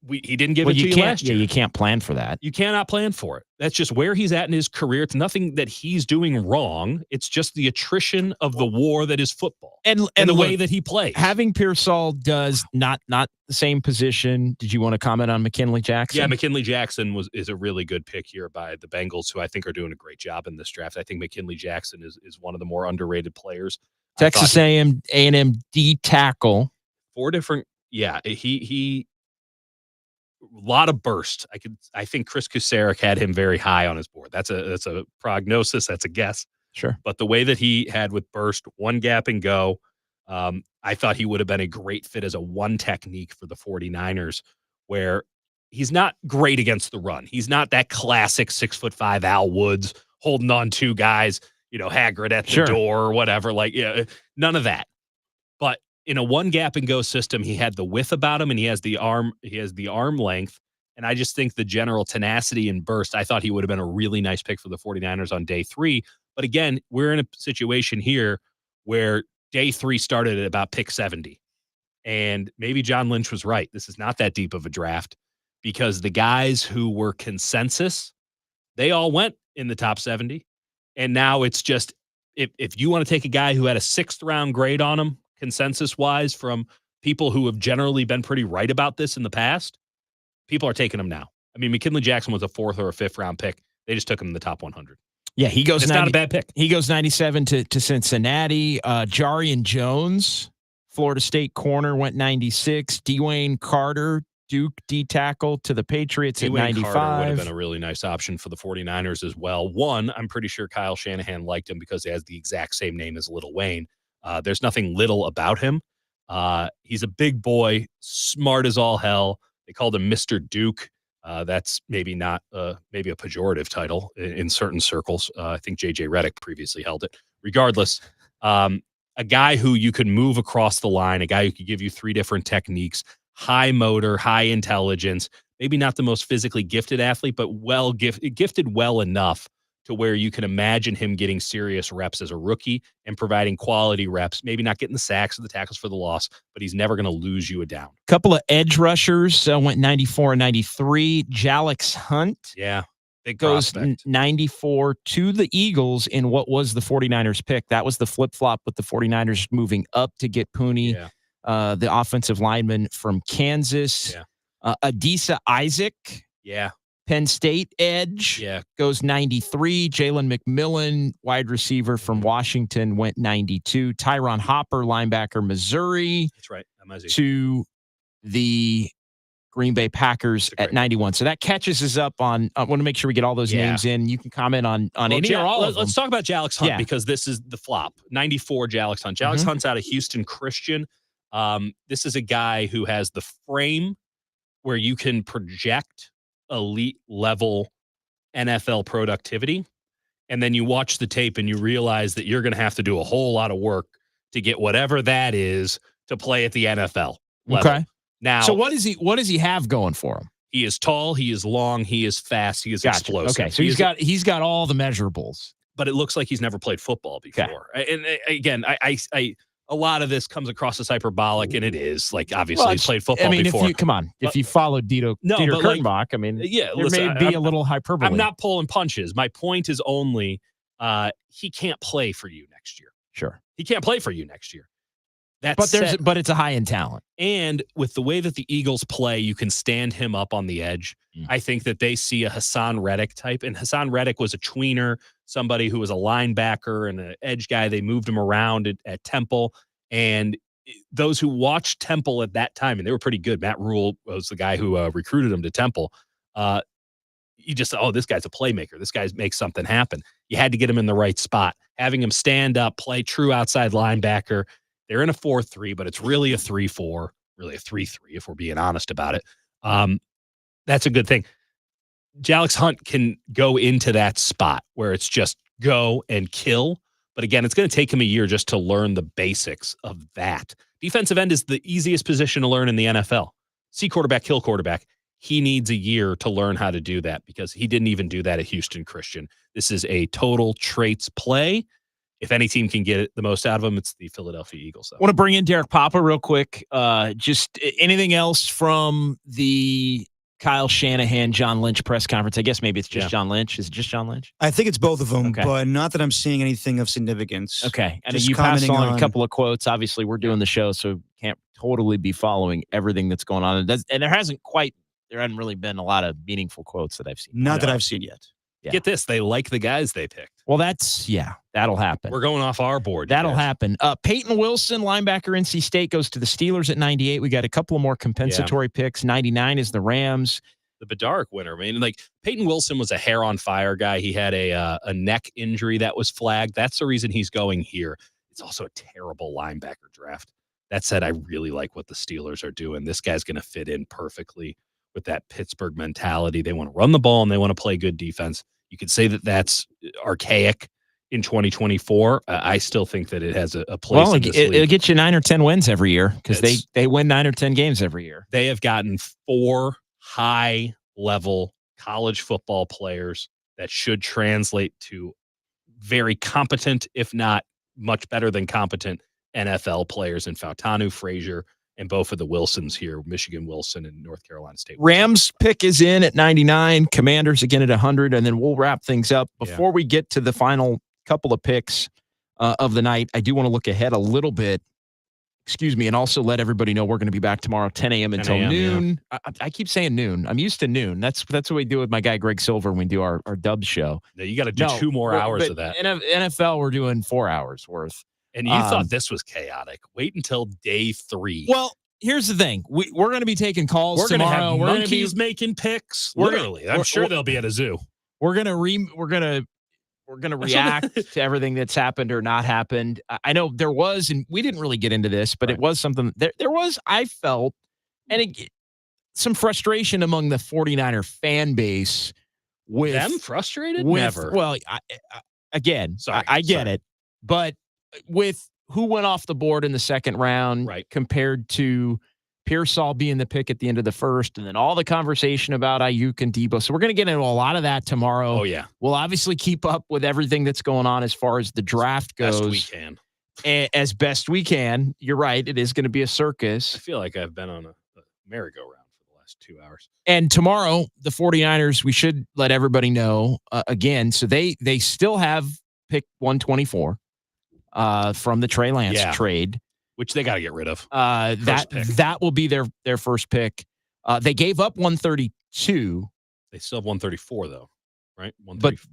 Speaker 2: He didn't give it to you last year.
Speaker 1: Yeah, you can't plan for that.
Speaker 2: You cannot plan for it. That's just where he's at in his career. It's nothing that he's doing wrong. It's just the attrition of the war that is football and the way that he plays.
Speaker 1: Having Pearsall does not the same position. Did you want to comment on McKinley Jackson?
Speaker 2: Yeah, McKinley Jackson is a really good pick here by the Bengals, who I think are doing a great job in this draft. I think McKinley Jackson is one of the more underrated players.
Speaker 1: Texas A&M D tackle.
Speaker 2: 4 different. Yeah, he a lot of burst. I think Chris Kusarik had him very high on his board. That's a prognosis. That's a guess.
Speaker 1: Sure.
Speaker 2: But the way that he had with burst, one gap and go, I thought he would have been a great fit as a one technique for the 49ers, where he's not great against the run. He's not that classic 6'5" Al Woods holding on 2 guys, Haggard at the door or whatever. None of that. But in a one gap and go system, he had the width about him and he has the arm length. And I just think the general tenacity and burst, I thought he would have been a really nice pick for the 49ers on day 3. But again, we're in a situation here where day 3 started at about pick 70. And maybe John Lynch was right. This is not that deep of a draft, because the guys who were consensus, they all went in the top 70. And now it's just, if you want to take a guy who had a 6th round grade on him, consensus-wise, from people who have generally been pretty right about this in the past, people are taking him now. I mean, McKinley Jackson was a 4th or a 5th round pick. They just took him in the top 100.
Speaker 1: Yeah, he goes.
Speaker 2: It's not a bad pick.
Speaker 1: He goes 97 to Cincinnati. Jarian Jones, Florida State corner, went 96. Dwayne Carter, Duke D tackle to the Patriots at 95.
Speaker 2: Carter would have been a really nice option for the 49ers as well. One, I'm pretty sure Kyle Shanahan liked him because he has the exact same name as Little Wayne. There's nothing little about him. He's a big boy, smart as all hell. They called him Mr. Duke. That's maybe not maybe a pejorative title in certain circles. I think J.J. Redick previously held it. Regardless, a guy who you could move across the line, a guy who could give you 3 different techniques, high motor, high intelligence, maybe not the most physically gifted athlete, but gifted well enough to where you can imagine him getting serious reps as a rookie and providing quality reps, maybe not getting the sacks or the tackles for the loss, but he's never going to lose you a down.
Speaker 1: Couple of edge rushers went 94 and 93. Jalix Hunt.
Speaker 2: Yeah. Big
Speaker 1: goes
Speaker 2: prospect.
Speaker 1: 94 to the Eagles in what was the 49ers pick. That was the flip-flop with the 49ers moving up to get Puni, the offensive lineman from Kansas.
Speaker 2: Yeah.
Speaker 1: Adisa Isaac.
Speaker 2: Yeah.
Speaker 1: Penn State edge goes 93. Jalen McMillan, wide receiver from Washington, went 92. Tyron Hopper, linebacker, Missouri.
Speaker 2: That's right.
Speaker 1: To the Green Bay Packers at 91. So that catches us up on. I want to make sure we get all those names in. You can comment on any or all of them.
Speaker 2: Let's talk about Jalix Hunt because this is the flop. 94 Jalix Hunt. Jalix Hunt's out of Houston Christian. This is a guy who has the frame where you can project elite level NFL productivity. And then you watch the tape and you realize that you're going to have to do a whole lot of work to get whatever that is to play at the NFL level.
Speaker 1: Okay.
Speaker 2: Now,
Speaker 1: so what does he have going for him?
Speaker 2: He is tall, he is long, he is fast, he is explosive.
Speaker 1: Okay. So he's got all the measurables.
Speaker 2: But it looks like he's never played football before. Okay. And again, I a lot of this comes across as hyperbolic, and it is. Like, obviously, he's played football before.
Speaker 1: If you follow Dieter Kurtenbach, I mean, there may be a little hyperbole.
Speaker 2: I'm not pulling punches. My point is only he can't play for you next year.
Speaker 1: Sure.
Speaker 2: He can't play for you next year.
Speaker 1: But it's a high-end talent.
Speaker 2: And with the way that the Eagles play, you can stand him up on the edge. I think that they see a Hassan Reddick type, and Hassan Reddick was a tweener, somebody who was a linebacker and an edge guy. They moved him around at Temple. And those who watched Temple at that time, and they were pretty good. Matt Rule was the guy who recruited him to Temple. You just, this guy's a playmaker. This guy makes something happen. You had to get him in the right spot. Having him stand up, play true outside linebacker. They're in a 4-3, but it's really a 3-4, really a 3-3 if we're being honest about it. That's a good thing. Jalix Hunt can go into that spot where it's just go and kill. But again, it's going to take him a year just to learn the basics of that. Defensive end is the easiest position to learn in the NFL. See quarterback, kill quarterback. He needs a year to learn how to do that because he didn't even do that at Houston Christian. This is a total traits play. If any team can get the most out of him, it's the Philadelphia Eagles.
Speaker 1: I want to bring in Derek Papa real quick. Just anything else from the Kyle Shanahan, John Lynch press conference? I guess maybe it's just John Lynch. Is it just John Lynch?
Speaker 4: I think it's both of them,
Speaker 1: Okay.
Speaker 4: but not that I'm seeing anything of significance.
Speaker 1: Okay. And
Speaker 4: Just
Speaker 1: you passed
Speaker 4: commenting
Speaker 1: on a
Speaker 4: on-
Speaker 1: couple of quotes. Obviously, we're doing the show, so can't totally be following everything that's going on. And there hasn't really been a lot of meaningful quotes that I've seen.
Speaker 4: Not that I've seen yet.
Speaker 1: Yeah.
Speaker 2: Get this. They like the guys they picked.
Speaker 1: Well, that'll happen.
Speaker 2: We're going off our board.
Speaker 1: That'll
Speaker 2: guys.
Speaker 1: happen. Peyton Wilson, linebacker, NC State, goes to the Steelers at 98. We got a couple of more compensatory picks. 99 is the Rams.
Speaker 2: The Bedard winner. I mean, Peyton Wilson was a hair on fire guy. He had a neck injury that was flagged. That's the reason he's going here. It's also a terrible linebacker draft. That said, I really like what the Steelers are doing. This guy's going to fit in perfectly with that Pittsburgh mentality. They want to run the ball and they want to play good defense. You could say that that's archaic in 2024. I still think that it has a place in this league.
Speaker 1: It'll get you 9 or 10 wins every year because they win 9 or 10 games every year.
Speaker 2: They have gotten 4 high-level college football players that should translate to very competent, if not much better than competent, NFL players in Fautanu, Frazier, and both of the Wilsons here, Michigan Wilson and North Carolina State Wilson.
Speaker 1: Rams pick is in at 99, Commanders again at 100, and then we'll wrap things up. Before we get to the final couple of picks of the night, I do want to look ahead a little bit. Excuse me, and also let everybody know we're going to be back tomorrow, 10 a.m. until noon. Yeah. I keep saying noon. I'm used to noon. That's what we do with my guy Greg Silver when we do our dub show.
Speaker 2: No, you got to do 2 more hours of that.
Speaker 1: NFL, we're doing 4 hours worth.
Speaker 2: And you thought this was chaotic. Wait until day 3.
Speaker 1: Well, here's the thing. We're going to be taking calls tomorrow.
Speaker 2: We're going to have monkeys making picks. Literally. I'm sure they'll be at a zoo.
Speaker 1: We're going to react to everything that's happened or not happened. I know there was, and we didn't really get into this, but it was something there was, I felt, and some frustration among the 49er fan base with
Speaker 2: them frustrated. Never.
Speaker 1: Well, I get it, but with who went off the board in the second round compared to Pearsall being the pick at the end of the first, and then all the conversation about Ayuk and Deebo. So we're going to get into a lot of that tomorrow.
Speaker 2: Oh, yeah.
Speaker 1: We'll obviously keep up with everything that's going on as far as the draft goes.
Speaker 2: Best we can.
Speaker 1: As best we can. You're right. It is going to be a circus.
Speaker 2: I feel like I've been on a merry-go-round for the last 2 hours.
Speaker 1: And tomorrow, the 49ers, we should let everybody know again. So they still have pick 124 from the Trey Lance trade.
Speaker 2: Which they got to get rid of.
Speaker 1: That will be their first pick. They gave up 132.
Speaker 2: They still have 134 though, right?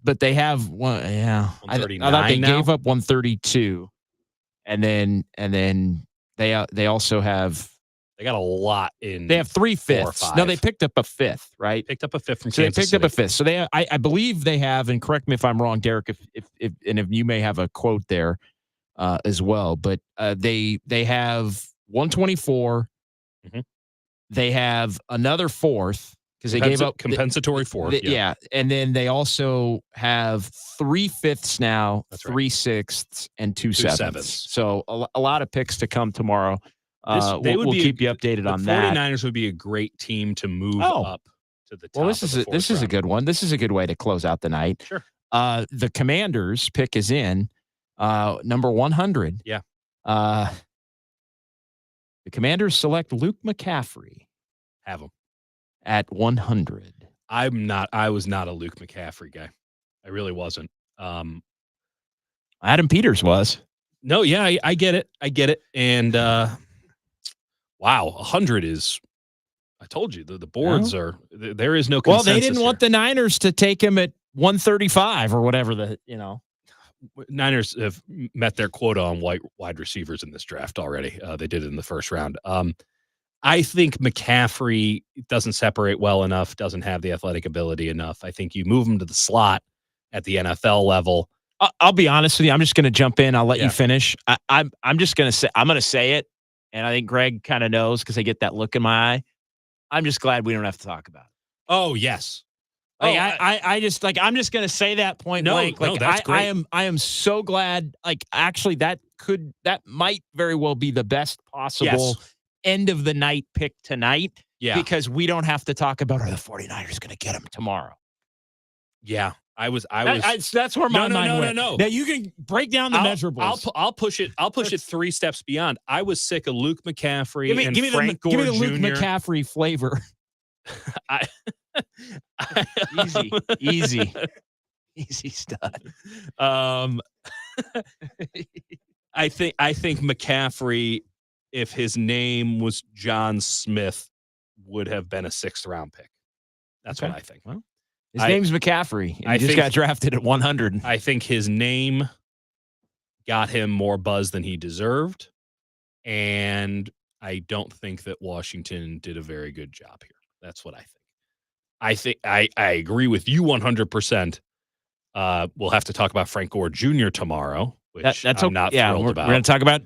Speaker 1: But they have one. Yeah,
Speaker 2: 139
Speaker 1: I thought they
Speaker 2: now?
Speaker 1: gave up 132, and then they also have.
Speaker 2: They got a lot in.
Speaker 1: They have 3
Speaker 2: 4 or
Speaker 1: fifths.
Speaker 2: 5.
Speaker 1: No, they picked up a 5th, right?
Speaker 2: Picked up a 5th from
Speaker 1: So
Speaker 2: Kansas
Speaker 1: they picked
Speaker 2: City.
Speaker 1: up a 5th. So they, I believe they have, and correct me if I'm wrong, Derek, if you may have a quote there. As well, but they have 124.
Speaker 2: Mm-hmm.
Speaker 1: They have another 4th because they gave up
Speaker 2: compensatory 4th.
Speaker 1: Yeah, and then they also have 3 5ths now,
Speaker 2: That's
Speaker 1: 3 6ths, and 2 7ths. So a lot of picks to come tomorrow. We'll keep you updated on that.
Speaker 2: The 49ers would be a great team to move up to the top.
Speaker 1: Well, this is a good one. This is a good way to close out the night.
Speaker 2: Sure.
Speaker 1: The Commanders pick is in. Number 100.
Speaker 2: Yeah.
Speaker 1: The Commanders select Luke McCaffrey.
Speaker 2: Have him
Speaker 1: at 100.
Speaker 2: I was not a Luke McCaffrey guy. I really wasn't.
Speaker 1: Adam Peters was.
Speaker 2: No, yeah, I get it. And wow, 100 is. I told you the boards are. There is no consensus.
Speaker 1: Well, they didn't want the Niners to take him at 135 or whatever
Speaker 2: Niners have met their quota on wide receivers in this draft already. They did it in the first round. I think McCaffrey doesn't separate well enough, doesn't have the athletic ability enough. I think you move him to the slot at the NFL level.
Speaker 1: I'll be honest with you. I'm just going to jump in. I'll let you finish. I'm just going to say, I'm going to say it. And I think Greg kind of knows because I get that look in my eye. I'm just glad we don't have to talk about it.
Speaker 2: Oh, yes.
Speaker 1: Like, I'm just going to say that point blank. Like,
Speaker 2: that's great.
Speaker 1: I am so glad. Like, actually, that might very well be the best possible end of the night pick tonight.
Speaker 2: Yeah.
Speaker 1: Because we don't have to talk about, are the 49ers going to get him tomorrow?
Speaker 2: Yeah.
Speaker 1: That's where my mind went.
Speaker 2: No.
Speaker 1: Now you can break down the measurables.
Speaker 2: I'll push it. I'll push it 3 steps beyond. I was sick of Luke McCaffrey and Frank Gore
Speaker 1: give me the
Speaker 2: Jr.
Speaker 1: Luke McCaffrey flavor. Easy stud.
Speaker 2: I think McCaffrey, if his name was John Smith, would have been a 6th round pick. That's what I think.
Speaker 1: Well, his name's McCaffrey. And he just got drafted at 100.
Speaker 2: I think his name got him more buzz than he deserved. And I don't think that Washington did a very good job here. That's what I think. I agree with you 100%. We'll have to talk about Frank Gore Jr. tomorrow, which I'm not thrilled about.
Speaker 1: We're going to talk about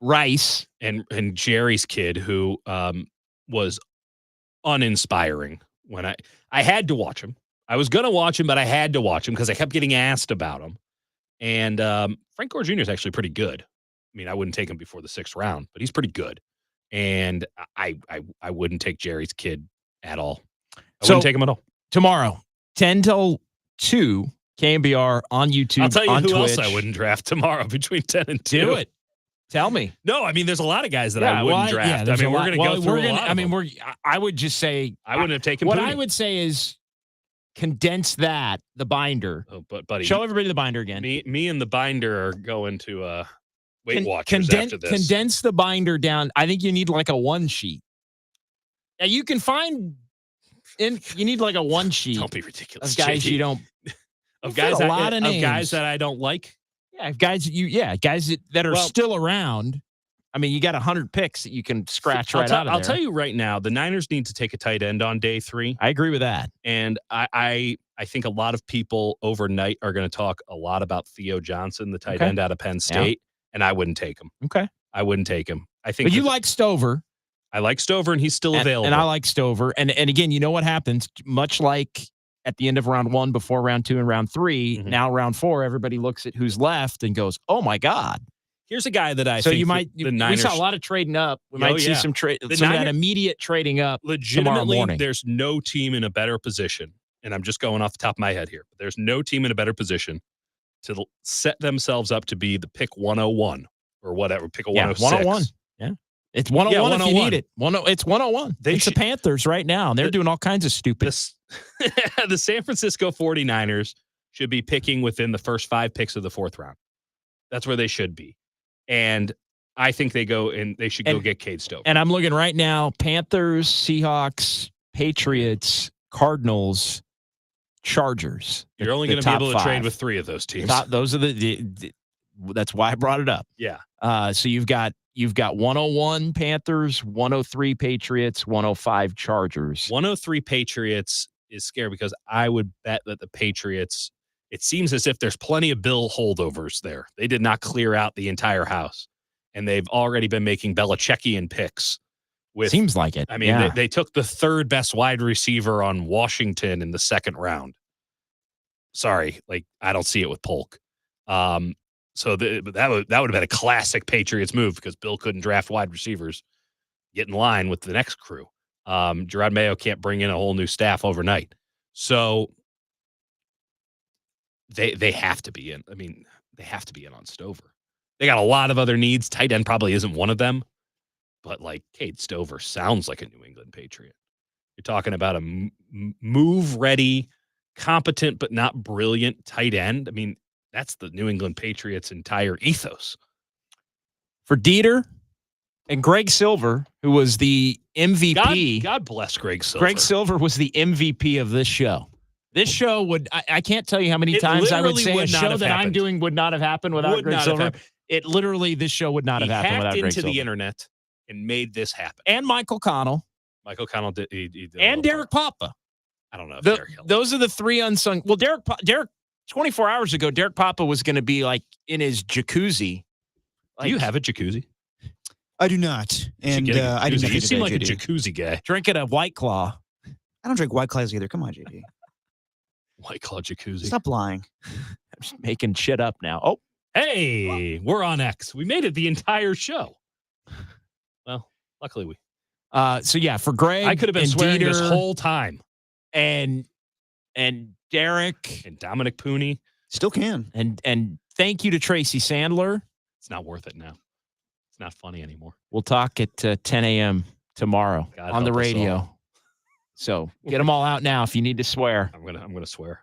Speaker 1: Rice
Speaker 2: and Jerry's kid, who was uninspiring. When I had to watch him. I was going to watch him, but I had to watch him because I kept getting asked about him. And Frank Gore Jr. is actually pretty good. I mean, I wouldn't take him before the 6th round, but he's pretty good. And I wouldn't take Jerry's kid at all. I wouldn't take him at all.
Speaker 1: Tomorrow, 10 till 2, KNBR on YouTube.
Speaker 2: I'll tell you
Speaker 1: on
Speaker 2: who
Speaker 1: Twitch.
Speaker 2: else I wouldn't draft tomorrow between 10 and 2.
Speaker 1: Do it. Tell me.
Speaker 2: No, I mean, there's a lot of guys that I wouldn't draft. I mean, we're going to go through a lot of them.
Speaker 1: I would just say.
Speaker 2: I wouldn't have taken
Speaker 1: What
Speaker 2: Puni.
Speaker 1: I would say is condense the binder.
Speaker 2: Oh, but buddy,
Speaker 1: show everybody the binder again.
Speaker 2: Me and the binder are going to Weight Watchers after this.
Speaker 1: Condense the binder down. I think you need like a 1 sheet. Now you can find. You need like a 1 sheet.
Speaker 2: Don't be ridiculous.
Speaker 1: Of guys
Speaker 2: JD.
Speaker 1: you don't.
Speaker 2: Of guys that I don't like.
Speaker 1: Yeah, guys that are still around. I mean, you got 100 picks that you can scratch out of there.
Speaker 2: I'll tell you right now, the Niners need to take a tight end on day 3.
Speaker 1: I agree with that.
Speaker 2: And I think a lot of people overnight are going to talk a lot about Theo Johnson, the tight end out of Penn State, and I wouldn't take him.
Speaker 1: Okay.
Speaker 2: I wouldn't take him. I think.
Speaker 1: But you like Stover.
Speaker 2: I like Stover, and he's still available.
Speaker 1: And I like Stover. And again, you know what happens? Much like at the end of round 1, before round 2 and round 3, now round 4, everybody looks at who's left and goes, "Oh my God."
Speaker 2: Here's a guy that I
Speaker 1: think
Speaker 2: you
Speaker 1: might.
Speaker 2: The Niners,
Speaker 1: we saw a lot of trading up. We might see some trade. Some of that immediate trading up.
Speaker 2: Legitimately, there's no team in a better position, and I'm just going off the top of my head here. But there's no team in a better position to set themselves up to be the pick 101 or whatever, pick a 106.
Speaker 1: 101. Yeah. It's 101 if you need it. It's 101. It's the Panthers right now, and they're doing all kinds of stupid.
Speaker 2: The San Francisco 49ers should be picking within the first 5 picks of the 4th round. That's where they should be. And I think they should go get Cade Stover.
Speaker 1: And I'm looking right now, Panthers, Seahawks, Patriots, Cardinals, Chargers.
Speaker 2: You're only going to be able to trade with 3 of those teams.
Speaker 1: Those are that's why I brought it up.
Speaker 2: Yeah.
Speaker 1: So you've got 101 Panthers, 103 Patriots, 105 Chargers.
Speaker 2: 103 Patriots is scary because I would bet that the Patriots, it seems as if there's plenty of Bill holdovers there. They did not clear out the entire house, and they've already been making Belichickian picks.
Speaker 1: Seems like it.
Speaker 2: I mean, they took the 3rd best wide receiver on Washington in the 2nd round. Sorry, I don't see it with Polk. So that would have been a classic Patriots move because Bill couldn't draft wide receivers. Get in line with the next crew. Gerard Mayo can't bring in a whole new staff overnight. So they have to be in. I mean, they have to be in on Stover. They got a lot of other needs. Tight end probably isn't one of them. But Cade Stover sounds like a New England Patriot. You're talking about a move-ready, competent but not brilliant tight end. I mean, that's the New England Patriots' entire ethos.
Speaker 1: For Dieter and Greg Silver, who was the MVP.
Speaker 2: God bless Greg Silver.
Speaker 1: Greg Silver was the MVP of this show. This show would, I can't tell you how many
Speaker 2: It
Speaker 1: times I would
Speaker 2: literally
Speaker 1: say
Speaker 2: would
Speaker 1: a
Speaker 2: not
Speaker 1: show
Speaker 2: have
Speaker 1: that I'm
Speaker 2: happened.
Speaker 1: doing would not have happened without
Speaker 2: Would
Speaker 1: Greg
Speaker 2: not have
Speaker 1: Silver.
Speaker 2: happened.
Speaker 1: It literally, this show would not
Speaker 2: He
Speaker 1: have happened
Speaker 2: hacked
Speaker 1: without Greg
Speaker 2: into
Speaker 1: Silver.
Speaker 2: the internet and made this happen.
Speaker 1: And Michael Connell.
Speaker 2: Michael Connell did. He did a
Speaker 1: And
Speaker 2: little
Speaker 1: Derek
Speaker 2: part.
Speaker 1: Papa.
Speaker 2: I don't know if Derek helped.
Speaker 1: Those are the three unsung. Well, Derek, 24 hours ago, Derek Papa was going to be like in his jacuzzi.
Speaker 2: Do you have a jacuzzi?
Speaker 4: I do not. And
Speaker 2: You should get a
Speaker 4: I do
Speaker 2: jacuzzi.
Speaker 4: not.
Speaker 2: You seem like a jacuzzi guy.
Speaker 1: Drinking a White Claw.
Speaker 4: I don't drink White Claws either. Come on, JD.
Speaker 2: White Claw jacuzzi.
Speaker 4: Stop lying.
Speaker 1: I'm just making shit up now. Oh,
Speaker 2: Hey, we're on X. We made it the entire show. Well, luckily we.
Speaker 1: so yeah, for Greg,
Speaker 2: I could have been
Speaker 1: and
Speaker 2: swearing this
Speaker 1: Dieter
Speaker 2: whole time.
Speaker 1: and Derek
Speaker 2: And Dominic Puni.
Speaker 4: Still can.
Speaker 1: and thank you to Tracy Sandler.
Speaker 2: It's not worth it now. It's not funny anymore.
Speaker 1: We'll talk at 10 a.m. tomorrow
Speaker 2: God
Speaker 1: on the
Speaker 2: help us
Speaker 1: radio.
Speaker 2: all.
Speaker 1: So get them all out now if you need to swear.
Speaker 2: I'm gonna swear.